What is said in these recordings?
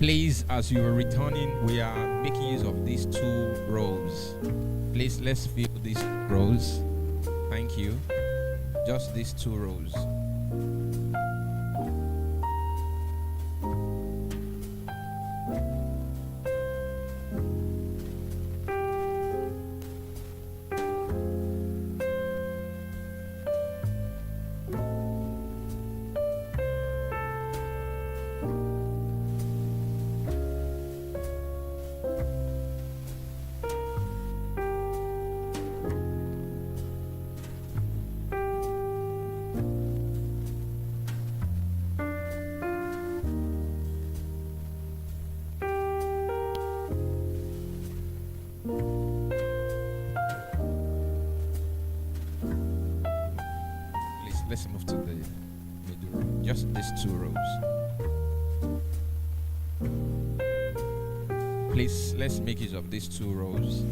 Please, as you are returning, we are making use of these 2 rows. Please, let's fill these rows. Thank you. Just these 2 rows. Let's move to the middle row. Just these 2 rows. Please, let's make use of these 2 rows.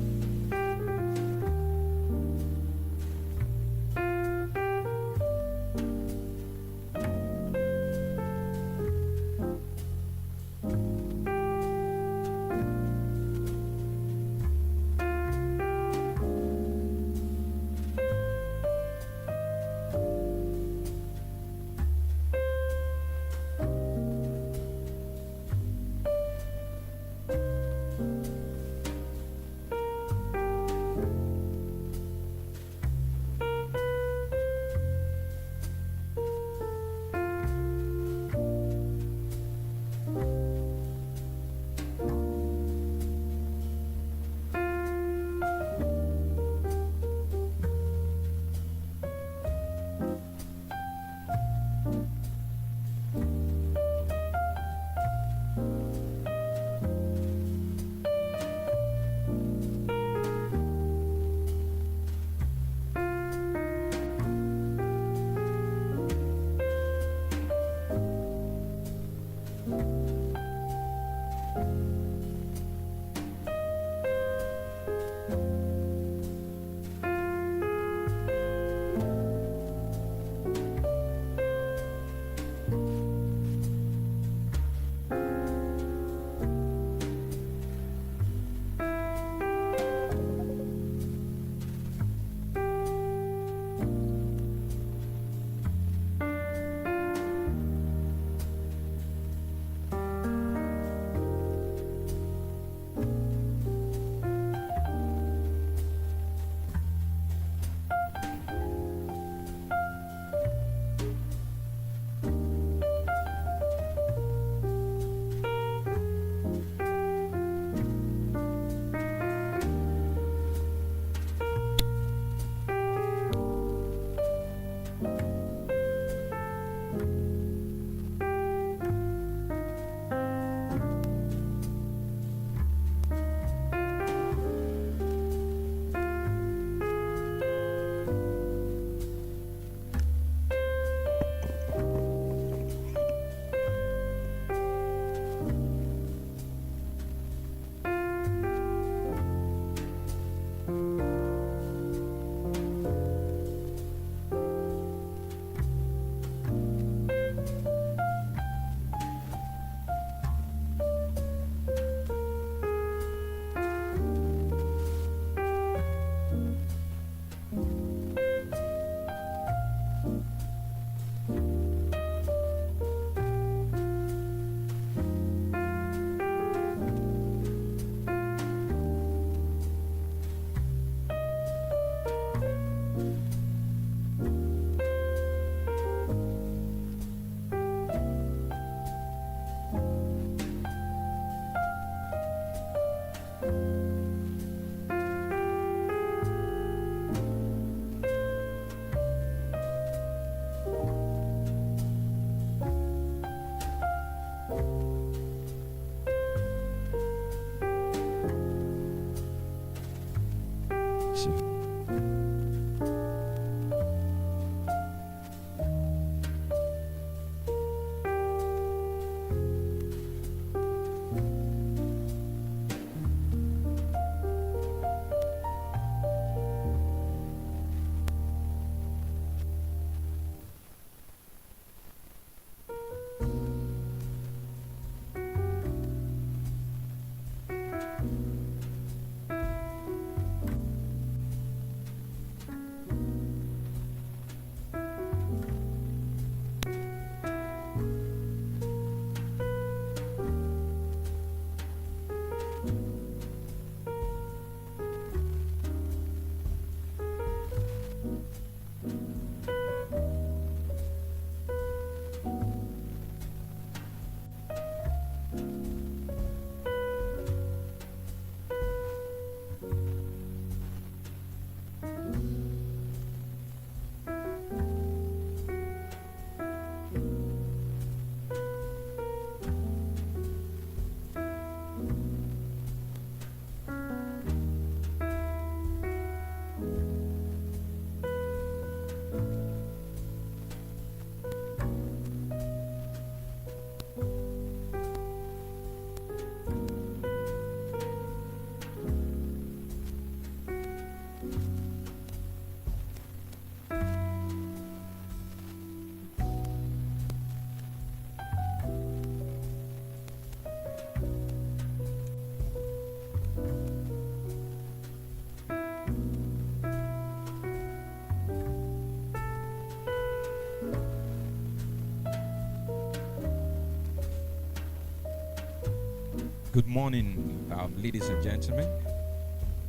Good morning, ladies and gentlemen.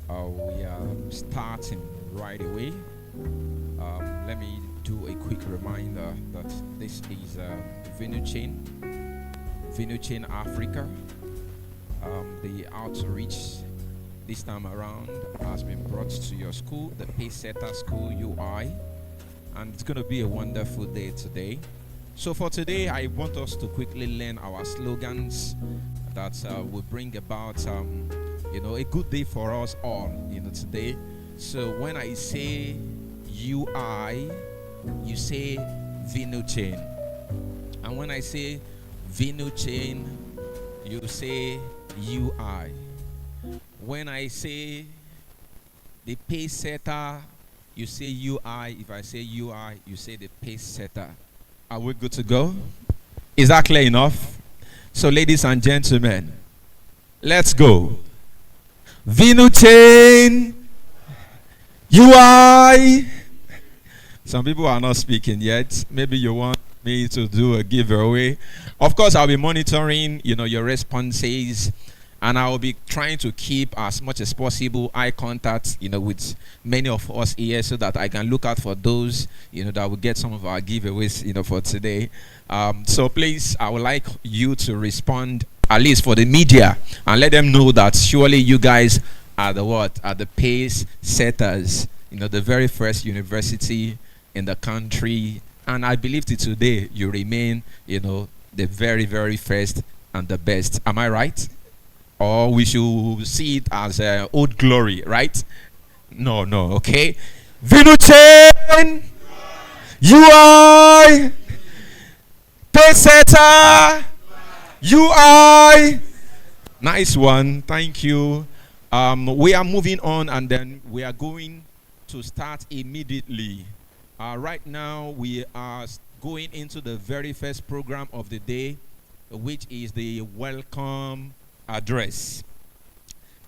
We are starting right away. Let me do a quick reminder that this is Venue Chain Africa. The outreach this time around has been brought to your school, the Pacesetter School UI, and it's going to be a wonderful day today. So for today, I want us to quickly learn our slogans that will bring about, a good day for us all, today. So when I say UI, you say Venue Chain, and when I say Venue Chain, you say UI. When I say the Pacesetter, you say UI. If I say UI, you say the Pacesetter. Are we good to go? Is that clear enough? So, ladies and gentlemen, let's go. Venue Chain, UI. Some people are not speaking yet. Maybe you want me to do a giveaway. Of course, I'll be monitoring, your responses, and I'll be trying to keep as much as possible eye contact, with many of us here, so that I can look out for those, that will get some of our giveaways, for today. So please, I would like you to respond, at least for the media, and let them know that surely you guys are the what? Are the pace setters, the very first university in the country. And I believe that today you remain, the very, very first and the best. Am I right? Or we should see it as old glory, right? No, okay. Venue Chain, UI, Pacesetter, UI. Nice one, thank you. We are moving on, and then we are going to start immediately. Right now, we are going into the very first program of the day, which is the welcome address.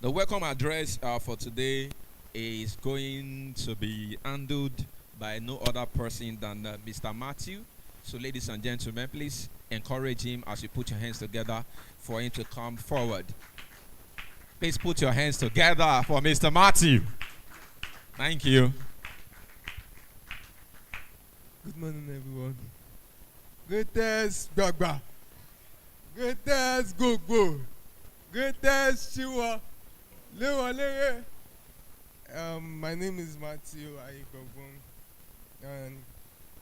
The welcome address for today is going to be handled by no other person than Mr. Matthew. So, ladies and gentlemen, please encourage him as you put your hands together for him to come forward. Please put your hands together for Mr. Matthew. Thank you. Good morning, everyone. Greatest Gbagba. Greatest Gogbo. Greatest Shiwa. Lewa Lewe. My name is Matthew Ayigogbon, and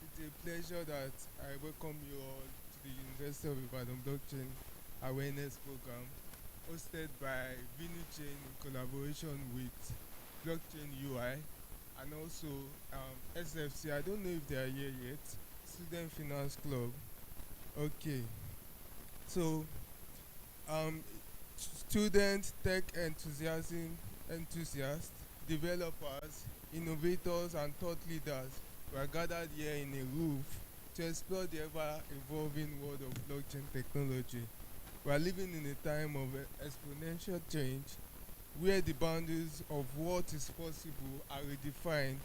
it's a pleasure that I welcome you all to the University of Ibadan Blockchain Awareness Program, hosted by Venue Chain in collaboration with Blockchain UI, and also SFC. I don't know if they are here yet. Student Finance Club. Okay. So, students, tech enthusiasts, developers, innovators, and thought leaders were gathered here in a roof to explore the ever-evolving world of blockchain technology. We are living in a time of exponential change, where the boundaries of what is possible are redefined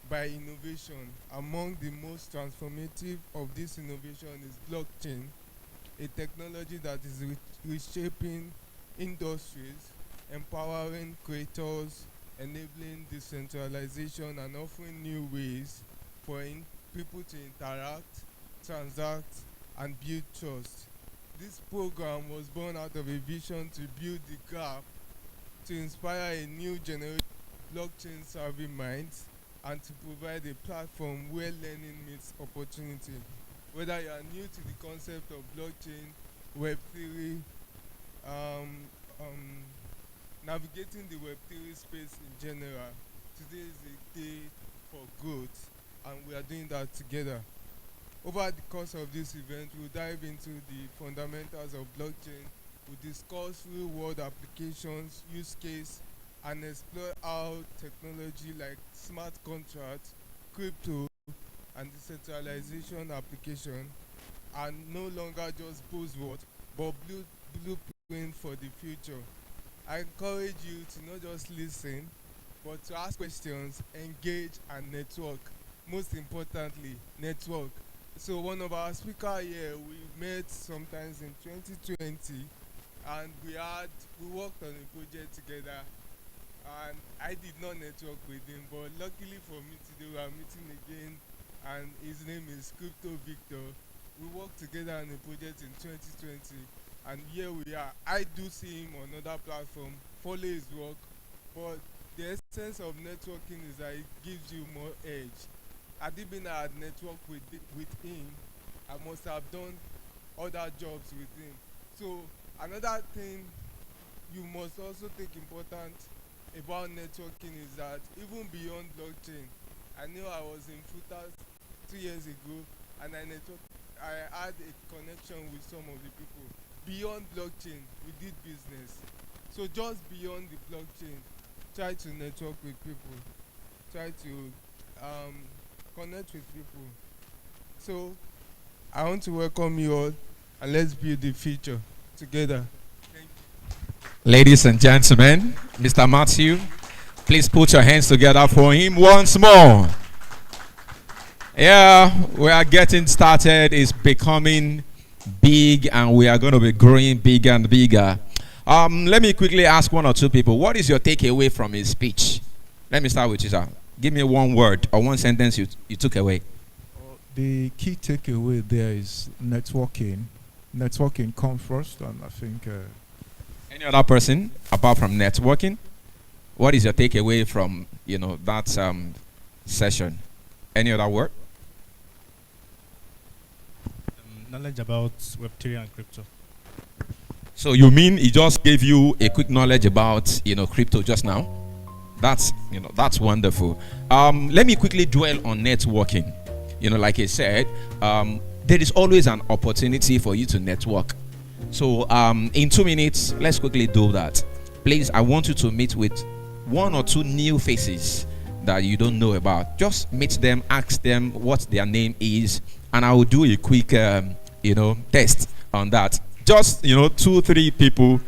by innovation. Among the most transformative of this innovation is blockchain, a technology that is reshaping industries, empowering creators, enabling decentralization, and offering new ways for people to interact, transact, and build trust. This program was born out of a vision to build the gap, to inspire a new generation of blockchain-savvy minds, and to provide a platform where learning meets opportunity. Whether you are new to the concept of blockchain, Web3, navigating the Web3 space in general, today is a day for growth, and we are doing that together. Over the course of this event, we'll dive into the fundamentals of blockchain. We'll discuss real-world applications, use case, and explore how technology like smart contracts, crypto, and decentralization application are no longer just buzzwords, but blueprint for the future. I encourage you to not just listen, but to ask questions, engage, and network. Most importantly, network. So one of our speakers here, we met sometimes in 2020 and we worked on a project together, and I did not network with him, but luckily for me today we are meeting again, and his name is Crypto Victor. We worked together on a project in 2020, and here we are. I do see him on other platform, follow his work, but the essence of networking is that it gives you more edge. Had it been I had networked with him, I must have done other jobs with him. So another thing you must also take important about networking is that even beyond blockchain, I know I was in Futas 2 years ago, and I had a connection with some of the people. Beyond blockchain, we did business. So just beyond the blockchain, try to network with people, try to um, connect with people. So I want to welcome you all, and let's build the future together. Thank Ladies and gentlemen, Mr. Matthew, please put your hands together for him once more. Yeah, we are getting started. It's becoming big, and we are going to be growing bigger and bigger. Let me quickly ask one or two people, what is your takeaway from his speech? Let me start with you, sir. Give me one word or one sentence you took away. The key takeaway there is networking. Networking comes first, and I think Any other person apart from networking? What is your takeaway from that session? Any other word? Knowledge about Web3 and crypto. So you mean he just gave you a quick knowledge about crypto just now? That's wonderful. Let me quickly dwell on networking. Like I said, there is always an opportunity for you to network. So in 2 minutes, let's quickly do that. Please, I want you to meet with 1 or 2 new faces that you don't know about. Just meet them, ask them what their name is, and I will do a quick test on that. Just 2-3 people.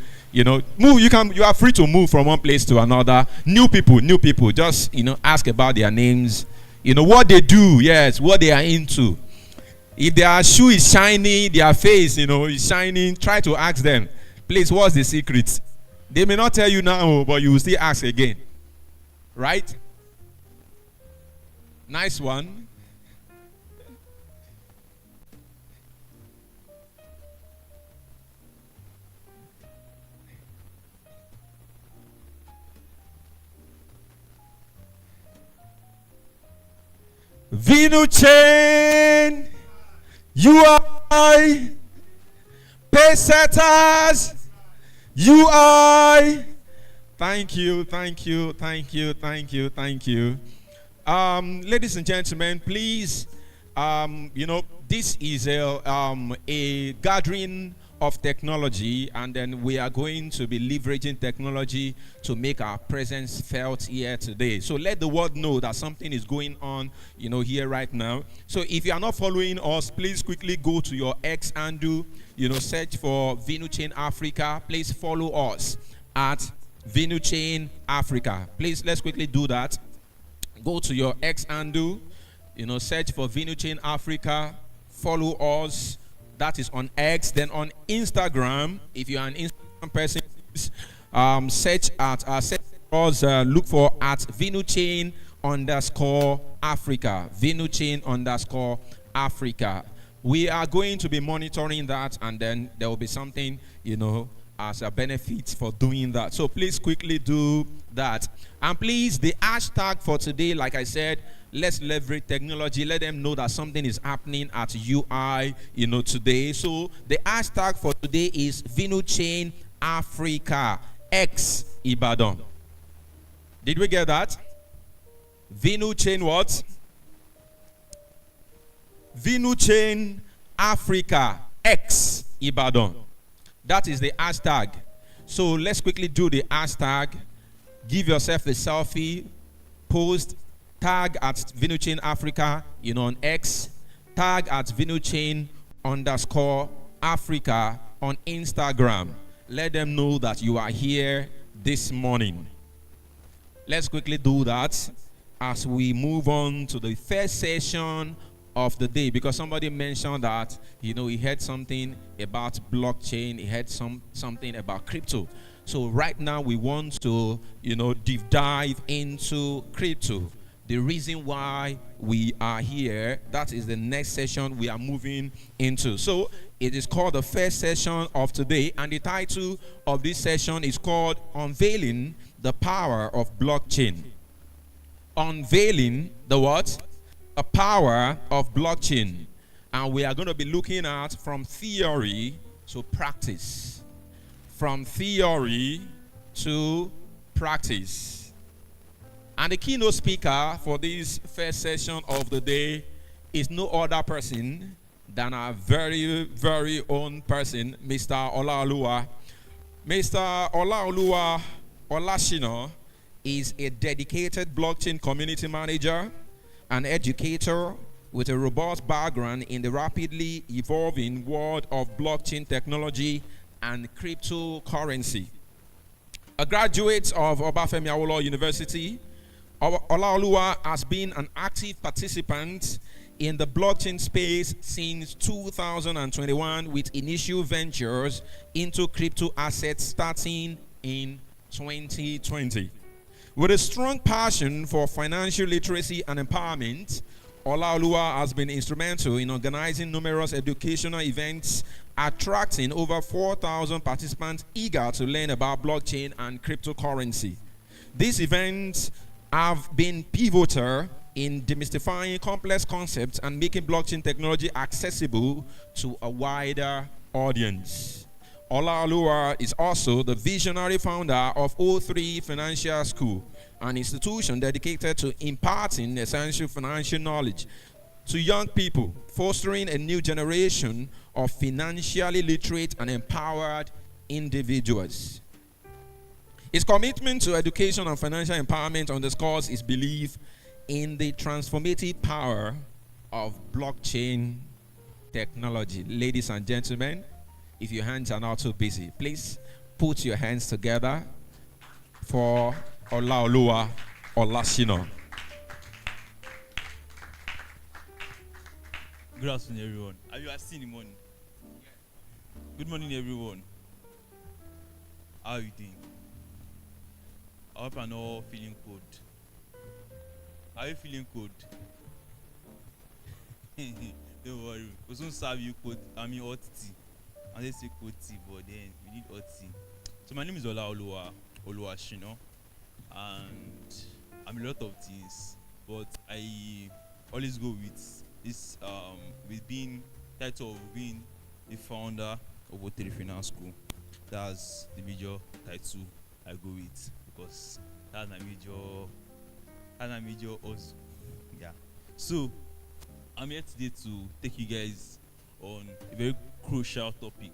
Move. You are free to move from one place to another. New people. Just ask about their names. What they do. Yes, what they are into. If their shoe is shiny, their face is shining, try to ask them, please, what's the secret? They may not tell you now, but you will still ask again. Right? Nice one. Vinu chain, UI, pay setters, UI. Thank you. Ladies and gentlemen, please, this is a gathering of technology, and then we are going to be leveraging technology to make our presence felt here today. So let the world know that something is going on, here right now. So if you are not following us, please quickly go to your X handle, search for VenuChain Africa. Please follow us at VenuChain Africa. Please, let's quickly do that. Go to your X handle, search for VenuChain Africa. Follow us. That is on X. Then on Instagram, if you are an Instagram person, search us, look for at VenuChain _ Africa. VenuChain _ Africa. We are going to be monitoring that, and then there will be something, as a benefit for doing that. So please quickly do that. And please, the hashtag for today, like I said, let's leverage technology. Let them know that something is happening at UI, today. So the hashtag for today is VenuChain Africa X Ibadan. Did we get that? VenuChain what? VenuChain Africa X Ibadan. That is the hashtag. So let's quickly do the hashtag. Give yourself a selfie, post, tag at VenuChain Africa, on X, tag at VenuChain _ Africa on Instagram. Let them know that you are here this morning. Let's quickly do that as we move on to the first session of the day, because somebody mentioned that he heard something about blockchain, he heard something about crypto. So right now we want to deep dive into crypto. The reason why we are here, that is the next session we are moving into. So it is called the first session of today, and the title of this session is called Unveiling the Power of Blockchain. Unveiling the what? The power of blockchain. And we are going to be looking at from theory to practice. From theory to practice. And the keynote speaker for this first session of the day is no other person than our very, very own person, Mr. Olaoluwa. Mr. Olaoluwa Olashino is a dedicated blockchain community manager, an educator with a robust background in the rapidly evolving world of blockchain technology and cryptocurrency. A graduate of Obafemi Awolowo University, Olaoluwa has been an active participant in the blockchain space since 2021, with initial ventures into crypto assets starting in 2020. With a strong passion for financial literacy and empowerment, Olaoluwa has been instrumental in organizing numerous educational events, attracting over 4,000 participants eager to learn about blockchain and cryptocurrency. These events have been pivotal in demystifying complex concepts and making blockchain technology accessible to a wider audience. Olaoluwa is also the visionary founder of O3 Financial School, an institution dedicated to imparting essential financial knowledge to young people, fostering a new generation of financially literate and empowered individuals. His commitment to education and financial empowerment underscores his belief in the transformative power of blockchain technology. Ladies and gentlemen, if your hands are not too busy, please put your hands together for Olaoluwa Olashino. Good afternoon, everyone. Are you asleep in the morning? Good morning, everyone. How are you doing? I hope you're not feeling cold. Are you feeling cold? Don't worry. We soon serve you hot tea. I just say cold tea, but then we need hot tea. So my name is Olaoluwa Oluwashino, and I'm a lot of things, but I always go with this with being title of being the founder of O3 Finance School. That's the major title I go with, because that's my major also. Yeah. So I'm here today to take you guys on a very crucial topic,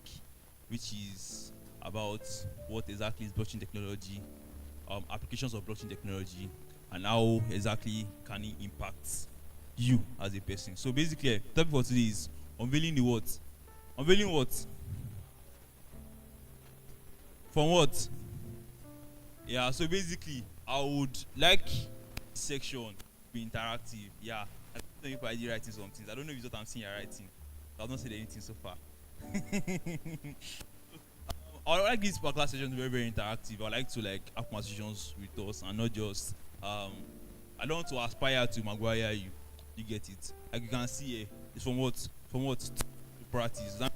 which is about what exactly is blockchain technology, applications of blockchain technology, and how exactly can it impact you as a person. So basically, the topic for today is unveiling the what? Unveiling what? From what? Yeah, so basically, I would like section to be interactive. Yeah, I don't know if I did writing some things. I don't know if it's what I'm seeing you're writing. I've not said anything so far. I would like this particular session to be very, very interactive. I like to have conversations with us and not just I don't want to aspire to Maguire you. You get it? Like you can see here, it's from what to practice. Not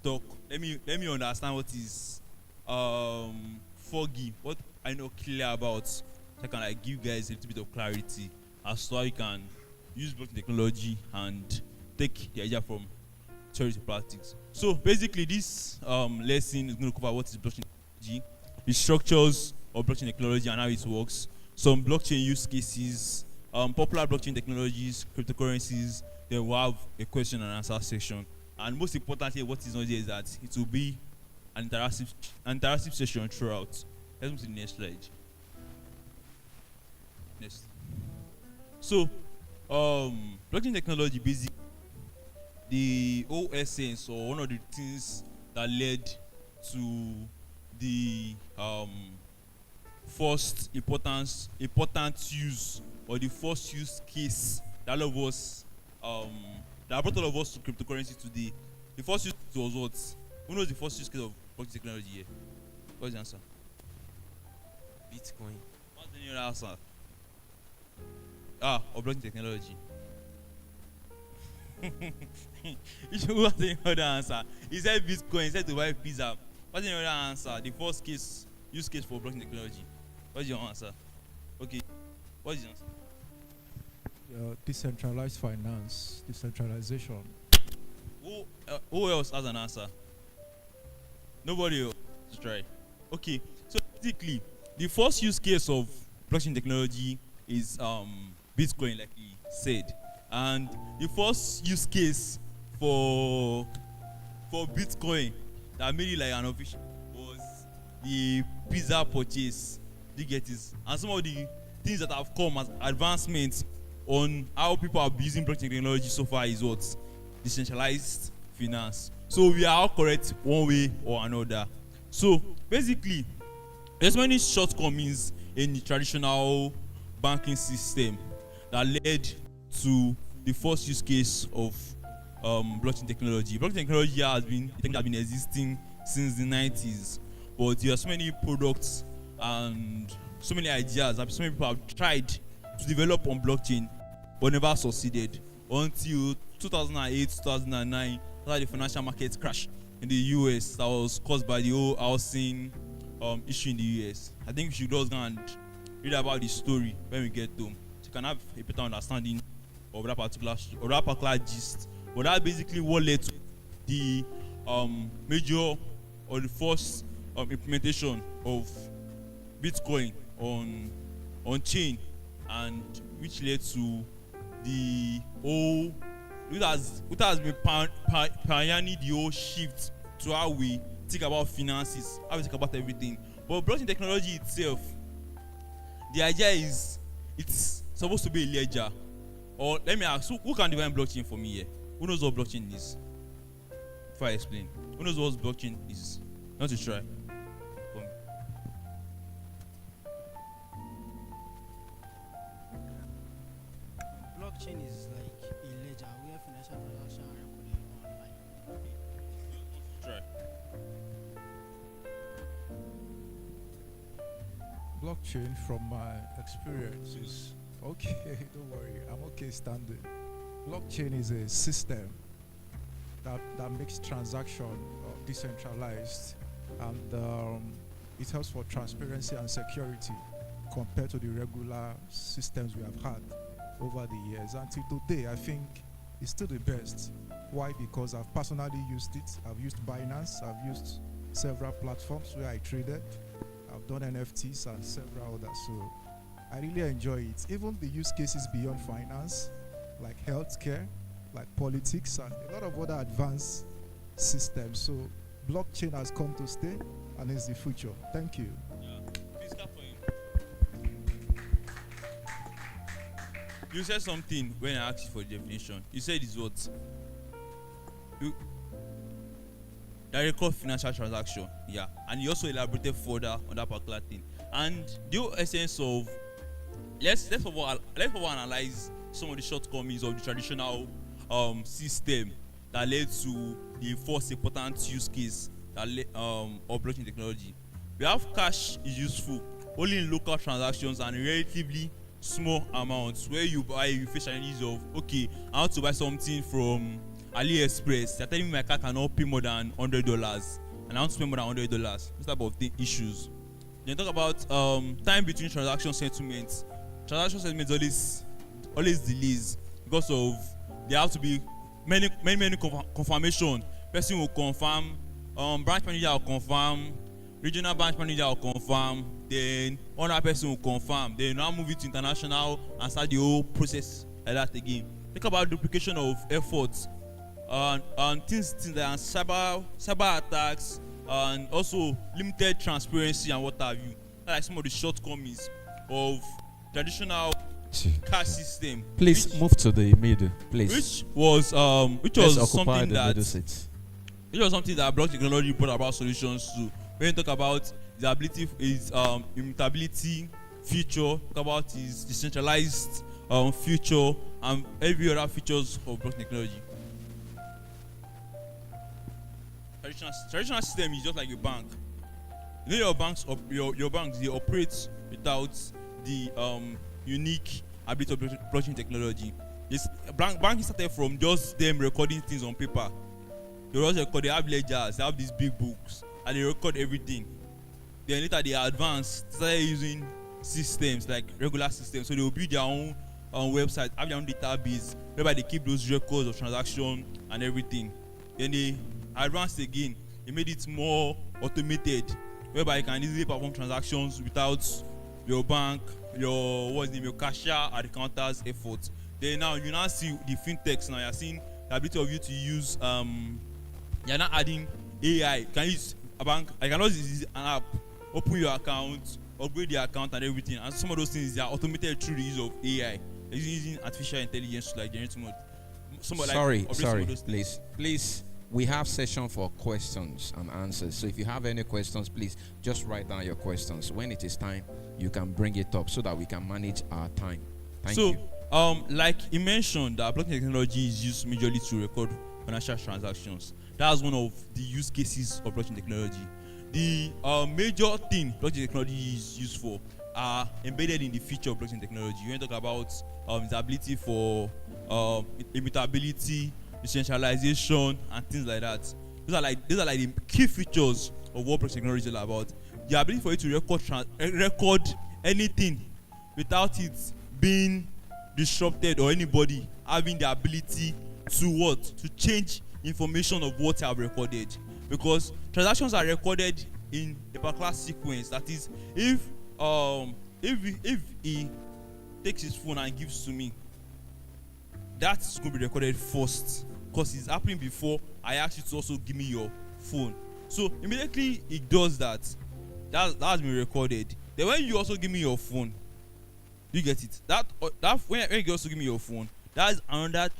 talk. Let me understand what is foggy. What I know clear about. So I can give you guys a little bit of clarity as to how you can use blockchain technology and take the idea from theory to practice. So basically, this lesson is going to cover what is blockchain technology, the structures of blockchain technology and how it works, some blockchain use cases, popular blockchain technologies, cryptocurrencies. Then we'll have a question and answer section. And most importantly, what is not here is that it will be an interactive session throughout. Let's move to the next slide. Next. So, blockchain technology basically the whole essence or one of the things that led to the first important use or the first use case that all of us um that brought all of us to cryptocurrency today. The first use case was what? Who knows the first use case of blockchain technology here? What's the answer? Bitcoin. What's the other answer? Of blockchain technology. You should what's the other answer? He said Bitcoin, he said to buy pizza. What's the other answer? The first use case for blockchain technology. What's your answer? Okay. What's your answer? Decentralized finance, decentralization. Who else has an answer? Nobody else to try. Okay, so basically, the first use case of blockchain technology is Bitcoin, like he said, and the first use case for Bitcoin that made it like an official was the pizza purchase. You get this, and some of the things that have come as advancements on how people are using blockchain technology so far is what? Decentralized finance. So we are all correct one way or another. So basically, there's many shortcomings in the traditional banking system that led to the first use case of blockchain technology. Blockchain technology has been existing since the 90s, but there are so many products and so many ideas that so many people have tried to develop on blockchain but never succeeded until 2008, 2009, after the financial market crash in the US that was caused by the whole housing issue in the US. I think we should just go and read about the story when we get home, so you can have a better understanding of that particular gist. But that's basically what led to the major or the first implementation of Bitcoin on chain, and which led to the whole it has been pioneering the whole shift to how we think about finances, how we think about everything. But blockchain technology itself, the idea is it's supposed to be a ledger. Or let me ask, who can define blockchain for me here? Who knows what blockchain is? Before I explain, who knows what blockchain is? Not to try. For me. Blockchain is like a ledger where financial transactions are recorded online. Try. Blockchain, from my experience, is okay. Don't worry, I'm okay standing. Blockchain is a system that makes transaction decentralized, and it helps for transparency and security compared to the regular systems we have had over the years. Until today, I think it's still the best. Why? Because I've personally used it. I've used Binance. I've used several platforms where I traded. I've done NFTs and several others. So I really enjoy it. Even the use cases beyond finance, like healthcare, like politics, and a lot of other advanced systems. So blockchain has come to stay and is the future. Thank you. Please clap for him. You said something when I asked you for the definition. You said it's what? That record financial transaction, yeah. And you also elaborated further on that particular thing. And the whole essence of let's first of all analyze some of the shortcomings of the traditional system that led to the first important use case that of blockchain technology. We have cash is useful only in local transactions and relatively small amounts. Where you face challenges of, okay, I want to buy something from AliExpress. They're telling me my card cannot pay more than $100, and I want to pay more than $100. Those type of issues. Then talk about time between transaction settlements. Transaction settlements always delays because of there have to be many confirmation. Person will confirm, branch manager will confirm, regional branch manager will confirm, then another person will confirm, then now move it to international and start the whole process like that again. Think about duplication of efforts and things like cyber attacks, and also limited transparency and what have you. That's like some of the shortcomings of traditional cash system. Please move to the middle, please. Which was something that blockchain technology brought about solutions to. When you talk about the ability, is immutability feature, talk about is decentralized future, and every other features of blockchain technology. Traditional system is just like a bank. You know, your banks, they operate without the unique ability of blockchain technology. This banking started from just them recording things on paper. They also record, they have ledgers, they have these big books, and they record everything. Then later they advanced, started using systems like regular systems. So they will build their own website, have their own database, whereby they keep those records of transaction and everything. Then they advanced again. They made it more automated, whereby you can easily perform transactions without your bank, your cashier at the counter's effort. Then now you now see the fintechs. Now you're seeing the ability of you to use you're not adding AI. You can use a bank. I can also use an app, open your account, upgrade your account and everything. And some of those things they are automated through the use of AI. They're using artificial intelligence to like generate mode. Sorry, please. We have session for questions and answers. So if you have any questions, please just write down your questions. When it is time, you can bring it up so that we can manage our time. Thank you. Like you mentioned, that blockchain technology is used majorly to record financial transactions. That's one of the use cases of blockchain technology. The major thing blockchain technology is used for are embedded in the feature of blockchain technology. We're going to talk about its ability for immutability, decentralization, and things like that. These are like the key features of what blockchain technology is all about. The ability for you to record anything without it being disrupted or anybody having the ability to change information of what you have recorded, because transactions are recorded in a particular sequence. That is, if he takes his phone and gives to me, that's going to be recorded first because it's happening before I ask you to also give me your phone. So immediately it does that has been recorded. Then when you also give me your phone, you get it. That when you also give me your phone, that's another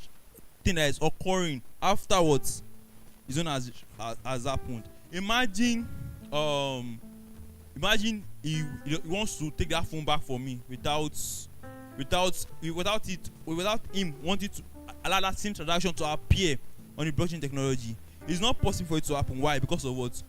thing that is occurring afterwards. Is known as happened. Imagine he wants to take that phone back from me without him wanting to allow that same transaction to appear on the blockchain technology. It's not possible for it to happen. Why? Because of what?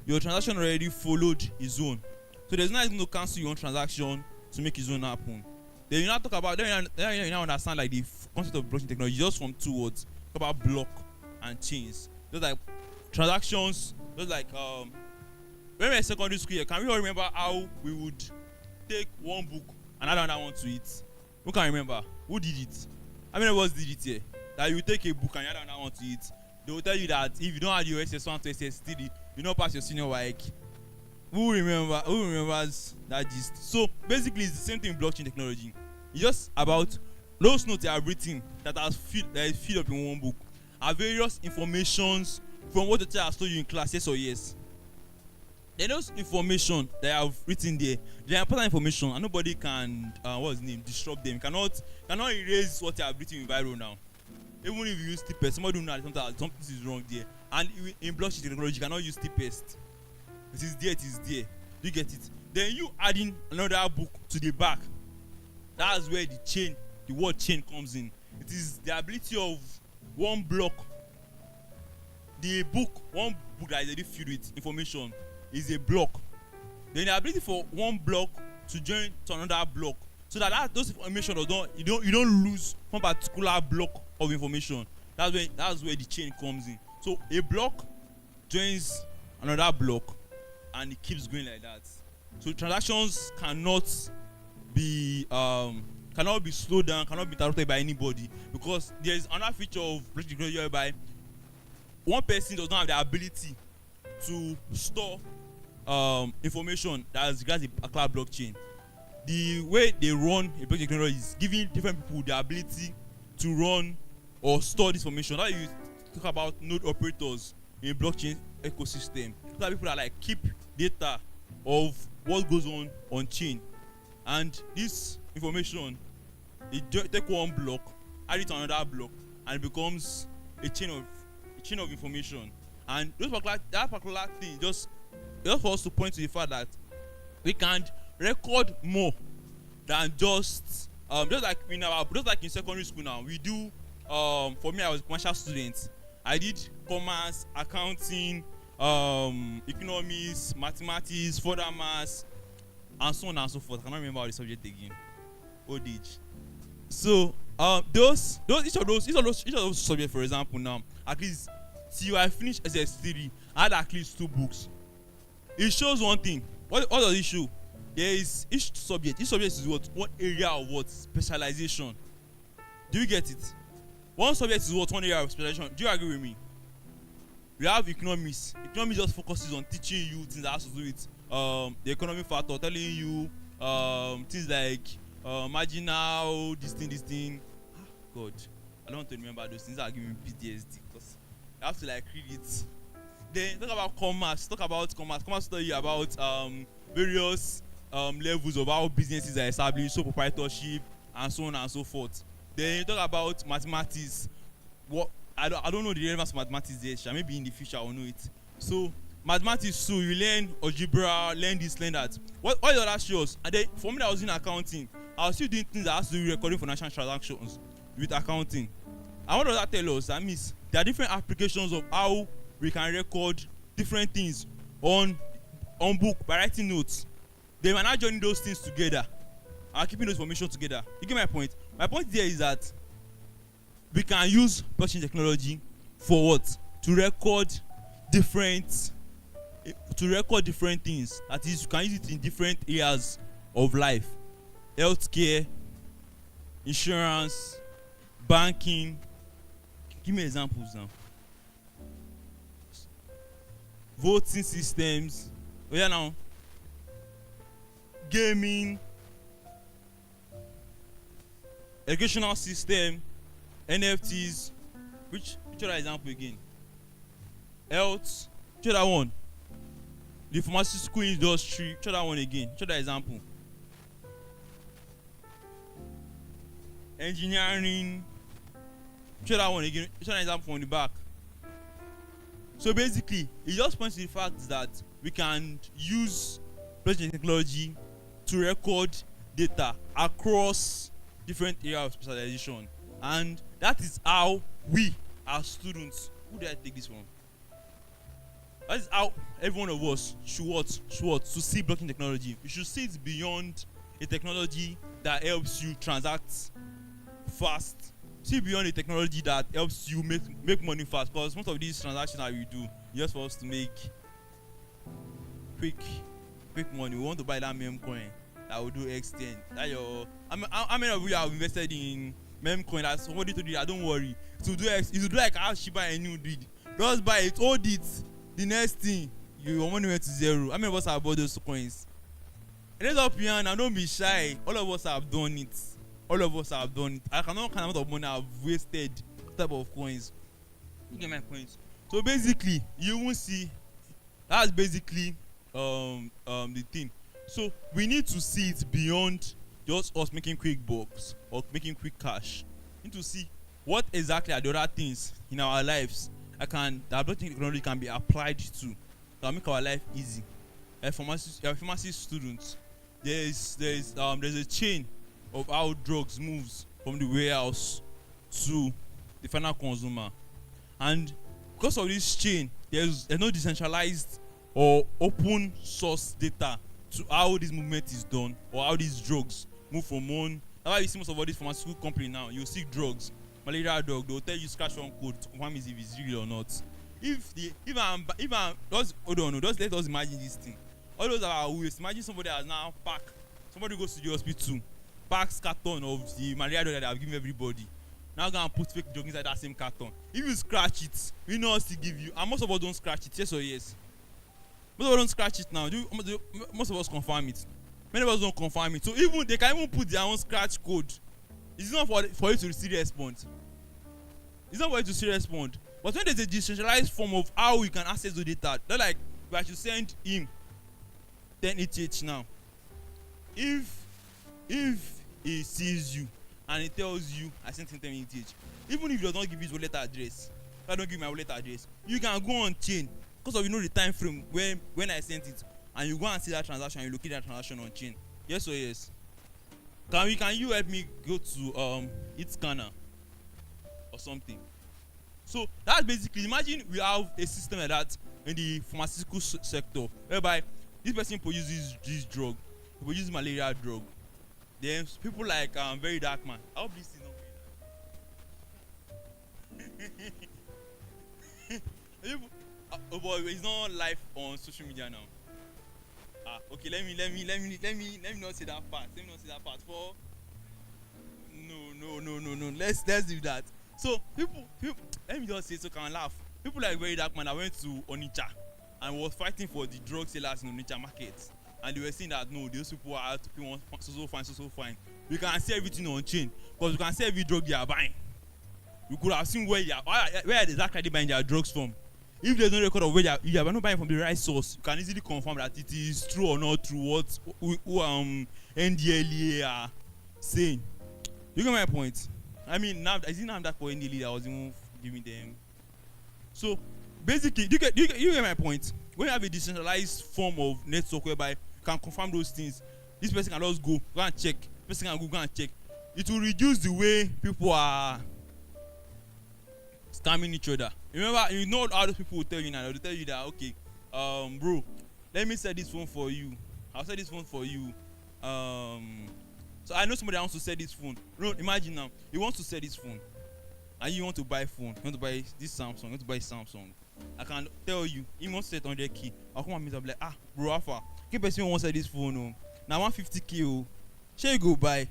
Your transaction already followed his own. So there's not even no cancel your own transaction to make his own happen. Then you now talk about you now understand like the concept of blockchain technology just from two words. Talk about block and chains. Just like transactions, just like when we were in secondary school here, can we all remember how we would take one book and add another one to it? Who can remember? Who did it? How many of us did it here? That you take a book and add another one to it. They will tell you that if you don't add your SS1 to SS3, you don't pass your senior WAEC. Who remembers that gist? So basically it's the same thing with blockchain technology. It's just about those notes that are written that is filled up in one book are various informations from what the teacher has told you in class, yes or yes. Then those information that I have written there, they are important information and nobody can disrupt them. Cannot erase what you have written in viral now. Even if you use TPS, somebody will know that something is wrong there. And in blockchain technology, you cannot use TPS. It is there. You get it? Then you adding another book to the back. That's where the word chain comes in. It is the ability of one block. One book that is already filled with information is a block. Then the ability for one block to join to another block, so that those information you don't lose one particular block of information. That's where the chain comes in. So a block joins another block, and it keeps going like that. So transactions cannot be slowed down, cannot be interrupted by anybody, because there is another feature of blockchain technology whereby one person does not have the ability to store information that is regards a cloud blockchain. The way they run a blockchain technology is giving different people the ability to run or store this information. Now you talk about node operators in blockchain ecosystem. Those are people that like keep data of what goes on chain, and this information take one block, add it to another block, and it becomes a chain of information. And that particular thing just for us to point to the fact that we can record more than just just like in secondary school now, we do for me I was a commercial student. I did commerce, accounting, economics, mathematics, further maths, and so on and so forth. I cannot remember all the subject again. Old age. So each of those subjects, for example, now at least till I finish SS3, I had at least 2 books. It shows one thing. What does it show? There is each subject is what area of what specialization. Do you get it? One subject is what one area of specialization. Do you agree with me? We have economics. Economics just focuses on teaching you things that has to do with the economic factor, telling you things like marginal, this thing. God, I don't want to remember those things that are giving me PTSD because I have to like read it. Then talk about commerce. Commerce tell you about various levels of how businesses are established, so proprietorship and so on and so forth. Then you talk about mathematics. I don't know the relevance of mathematics yet. Maybe in the future I will know it. So mathematics too, you learn algebra, learn this, learn that. What the other shows? And then for me that was in accounting, I was still doing things that has to do with recording financial transactions with accounting. And what does that tell us? That means there are different applications of how we can record different things on book by writing notes. Then we're now joining those things together and keeping those information together. You get my point? My point there is that we can use blockchain technology for what? To record different things. That is, you can use it in different areas of life. Healthcare, insurance, banking. Give me examples now. Voting systems. Oh yeah, now. Gaming. Educational system. NFTs. Which other example again? Health. Which other one? The pharmaceutical industry. Which other one again? Which other example? Engineering. Which other one again? Which other example on the back? So basically, it just points to the fact that we can use blockchain technology to record data across different areas of specialization, and that is how we as students, who did I take this from? That is how every one of us should to see blockchain technology. You should see it beyond a technology that helps you transact fast. See beyond the technology that helps you make money fast, because most of these transactions that we do just for us to make quick money. We want to buy that meme coin that will do X10. That how many of you have invested in meme coin that somebody told you that don't worry, to do X, it will do like how Shiba Inu did. Just buy it, hold it. The next thing, your money went to zero. How many of us have bought those coins? And it's up here now, don't be shy. All of us have done it. I cannot count the amount of money I've wasted type of coins. You get my points. So basically, you won't see. That's basically the thing. So we need to see it beyond just us making quick bucks or making quick cash. We need to see what exactly are the other things in our lives that blockchain technology can be applied to make our life easy. Pharmacy students, there's a chain of how drugs moves from the warehouse to the final consumer, and because of this chain, there's no decentralized or open source data to how this movement is done or how these drugs move from one. That's why you see most of all these pharmaceutical companies now. You see drugs, malaria drug, they'll tell you scratch one code to confirm if it's real or not. Just let us imagine this thing. All those are waste. Imagine somebody has now packed. Somebody goes to the hospital, packs carton of the malaria drug that they have given everybody. Now go and put fake drug inside that same carton. If you scratch it, we know us to give you. And most of us don't scratch it, yes or yes? Most of us don't scratch it now. Most of us confirm it. Many of us don't confirm it. So even they can even put their own scratch code. It's not for you to see response. It's not for you to see response. But when there's a decentralized form of how we can access the data, not like we should send him 10 ETH now. If he sees you and he tells you I sent him 10 ETH, even if he does not give his wallet address, if I don't give my wallet address, you can go on chain because of the time frame when I sent it, and you go and see that transaction, you locate that transaction on chain. Yes or yes? Can you help me go to it scanner or something? So that's basically, imagine we have a system like that in the pharmaceutical sector, whereby this person produces this drug, he produces malaria drug. Then people like very dark man. I hope this is not very dark. Oh boy, it's not live on social media now. Okay, let me not say that part. Let me not say that part. For no. Let's do that. So people, let me just say so can laugh. People like very dark man that went to Onitsha and was fighting for the drug sellers in Onitsha market, and they were saying that no, those people are to pay one so fine. We can see everything on chain because we can see every drug they are buying. We could have seen where they exactly buying their drugs from. If there's no record of where you are not buying from the right source, you can easily confirm that it is true or not true what NDLEA are saying. You get my point? I mean, now is it not that for NDLEA that was even giving them? So basically, you get my point. When you have a decentralized form of network whereby you can confirm those things, this person can just go and check. Person can go and check. It will reduce the way people are scamming each other. Remember, you know how those people will tell you now. They'll tell you that, okay, bro, let me sell this phone for you. I'll sell this phone for you. So I know somebody that wants to sell this phone. No, imagine now, he wants to sell this phone, and you want to buy phone. You want to buy this Samsung. You want to buy Samsung. I can tell you, he wants to set 100K. I'll come and meet up like, bro, Alpha, keep person wants to sell this phone. Oh. Now 150K. Oh, shall you go buy?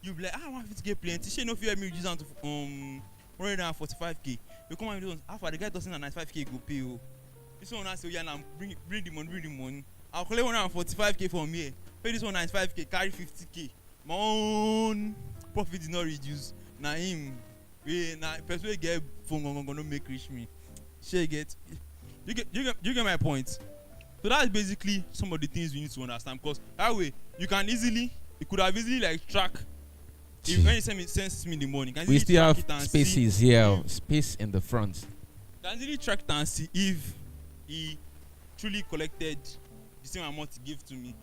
You be like, 150K plenty. Shall you know if you help me reduce down to 145K? You come and do Alpha, the guy doesn't have 95K go pay. Oh. This one I say, yeah, now bring the money. I'll collect 145K from here. Pay this one 95K, carry 50K. My own profit did not reduce. Now him, person will get phone gonna make rich me. You get my point. So that's basically some of the things we need to understand, because that way you could have easily like track. If when you sends me in the morning, we still have spaces here, space in the front. You can easily track it and see if he truly collected the same amount he gave to me.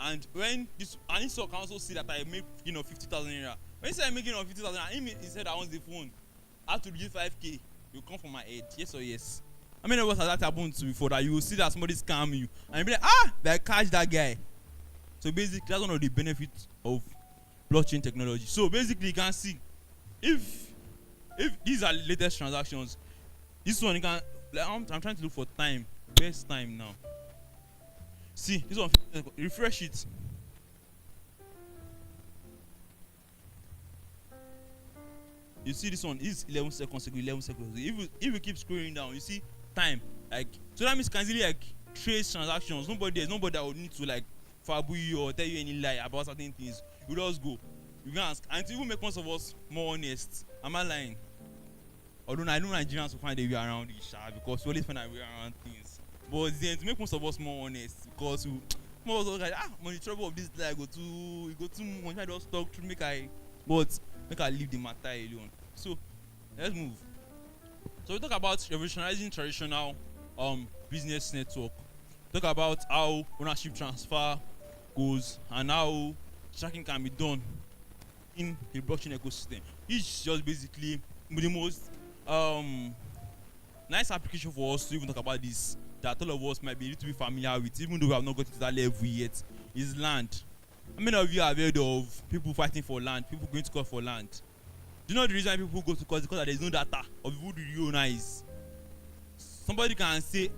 And when this, and he can also see that I make 50,000 naira. When he said I'm making 50,000, and he said I want the phone, I have to reduce 5K. You come from my head, yes or yes? How many of us has that happened to before, that you will see that somebody scam you and you be like, they catch that guy. So basically, that's one of the benefits of blockchain technology. So basically, you can see if these are latest transactions, this one you can. Like, I'm trying to look for time, best time now. See this one, refresh it. You see this one is 11 seconds ago, 11 seconds ago. If you keep scrolling down, you see time. Like, so that means you can easily like trace transactions. There's nobody that would need to like fabu you or tell you any lie about certain things. You just go. You can ask, and to even make most of us more honest. Am I lying? Although I know Nigerians will find a way around it, because we always find a way around things. But then to make most of us more honest, because most of us like, when the trouble of this lie go too much, I just talk to make I leave the matter alone. So let's move. So we talk about revolutionizing traditional business network. Talk about how ownership transfer goes and how tracking can be done in the blockchain ecosystem. It's just basically the most nice application for us to even talk about this, that all of us might be a little bit familiar with, even though we have not gotten to that level yet, is land. How many of you have heard of people fighting for land, people going to court for land? Do you know the reason people go to court? Because there is no data of who the real owner is. Somebody can say,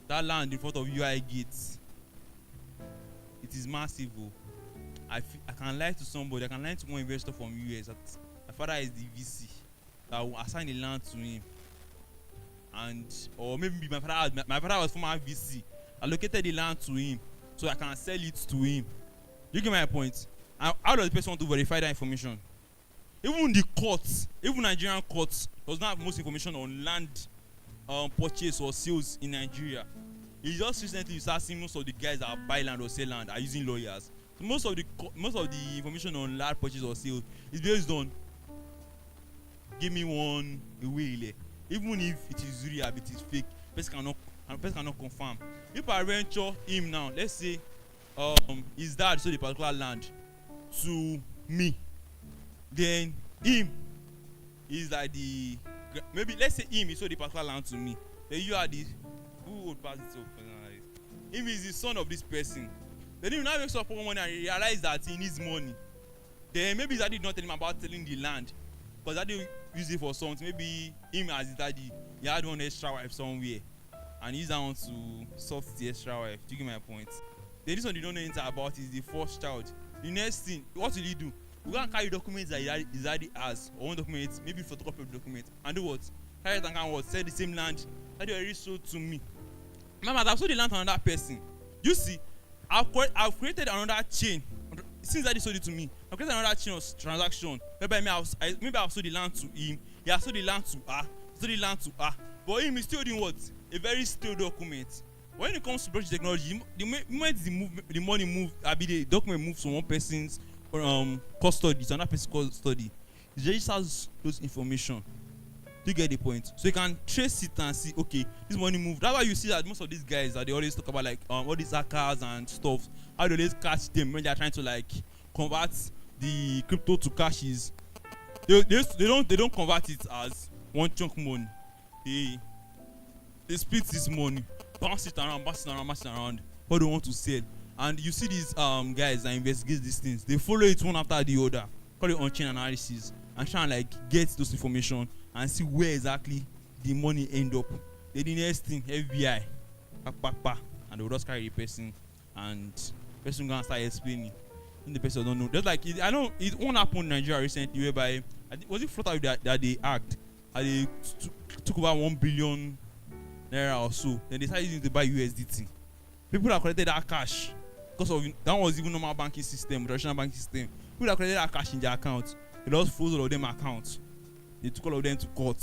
that land in front of UI gates, it is massive. I can lie to somebody, I can lie to one investor from US that my father is the VC that will assign the land to him, or maybe my father was former VC, allocated the land to him so I can sell it to him. You get my point? And how does the person want to verify that information? Even the courts, even Nigerian courts, does not have most information on land purchase or sales in Nigeria. It's just recently you start seeing most of the guys that buy land or sell land are using lawyers. So most of the information on land purchase or sale is based on give me one away. Even if it is real, it is fake, person cannot confirm. If I venture him now, let's say his dad sold a particular land to me, then him is like the maybe let's say him he sold a particular land to me, then you are the who would pass it up, him is the son of this person, then he now wakes up one morning and he realize that he needs money, then maybe his daddy did not tell him about selling the land because daddy use it for something, maybe him as his daddy he had one extra wife somewhere and he used that one to soft the extra wife. Do you get my point? Then this one they don't know anything about is the first child. The next thing, what will he do? We go and carry documents that his daddy has, or one document, maybe photocopy of the document, and do what? Carry it and can what? Sell the same land that they already sold to me. Mama, I've sold the land to another person. You see, I've created another chain. Since daddy sold it to me, I've created another chain of transaction. Maybe I've sold the land to him. He has sold the land to her. Sold the land to her. But him is still doing what? A very stale document. When it comes to blockchain technology, the moment the money move, the document moves from one person's custody to another person's custody, it registers those information. Do you get the point? So you can trace it and see, okay, this money moved. That's why you see that most of these guys that they always talk about like all these hackers and stuff, how they always catch them when they are trying to like convert the crypto to cashes. They don't convert it as one chunk money. They split this money, bounce it around, what they want to sell. And you see these guys that investigate these things, they follow it one after the other, call it on-chain analysis, and try and like get those information and see where exactly the money end up. Then the next thing, FBI, and they will just carry the person, and the person gonna start explaining. And the person don't know. Just like I know it won't happen in Nigeria recently, whereby was it Flutter that they hacked, and they took over 1 billion naira or so. Then they started using it to buy USDT. People that collected that cash, because of that was even normal banking system, traditional banking system. People that collected that cash in their account, they just froze all of them accounts. They took all of them to court.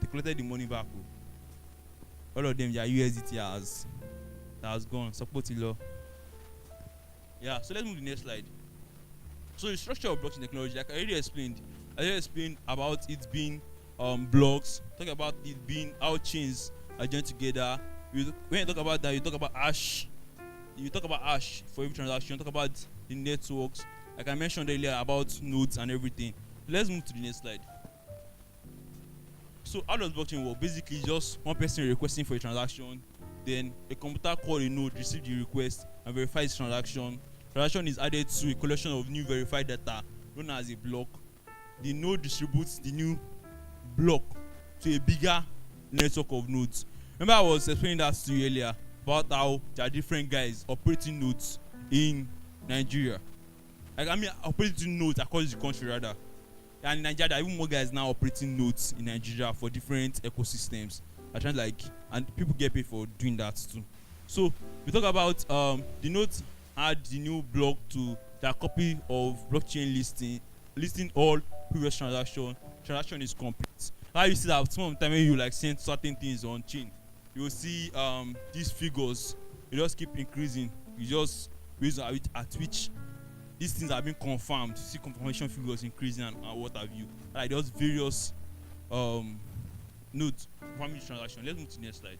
They collected the money back. All of them, their USDT has gone. Support the law. Yeah, so let's move to the next slide. So the structure of blockchain technology, like I already explained about it being blocks. Talk about it being how chains are joined together. When you talk about that, you talk about hash. You talk about hash for every transaction. You talk about the networks, like I mentioned earlier about nodes and everything. Let's move to the next slide. So how does blockchain work? Basically, just one person requesting for a transaction, then a computer called a node receives the request and verifies the transaction. Transaction is added to a collection of new verified data known as a block. The node distributes the new block to a bigger network of nodes. Remember I was explaining that to you earlier about how there are different guys operating nodes in Nigeria. Like I mean operating nodes across the country rather. And in Nigeria there are even more guys now operating nodes in Nigeria for different ecosystems. I trying like and people get paid for doing that too. So we talk about the nodes add the new block to their copy of blockchain listing all previous transaction is complete. How you see that some of the time when you like send certain things on chain, you will see these figures, they just keep increasing. You just based on at which these things have been confirmed. You see confirmation figures increasing and what have you. Like those various nodes confirming transaction. Let's move to the next slide.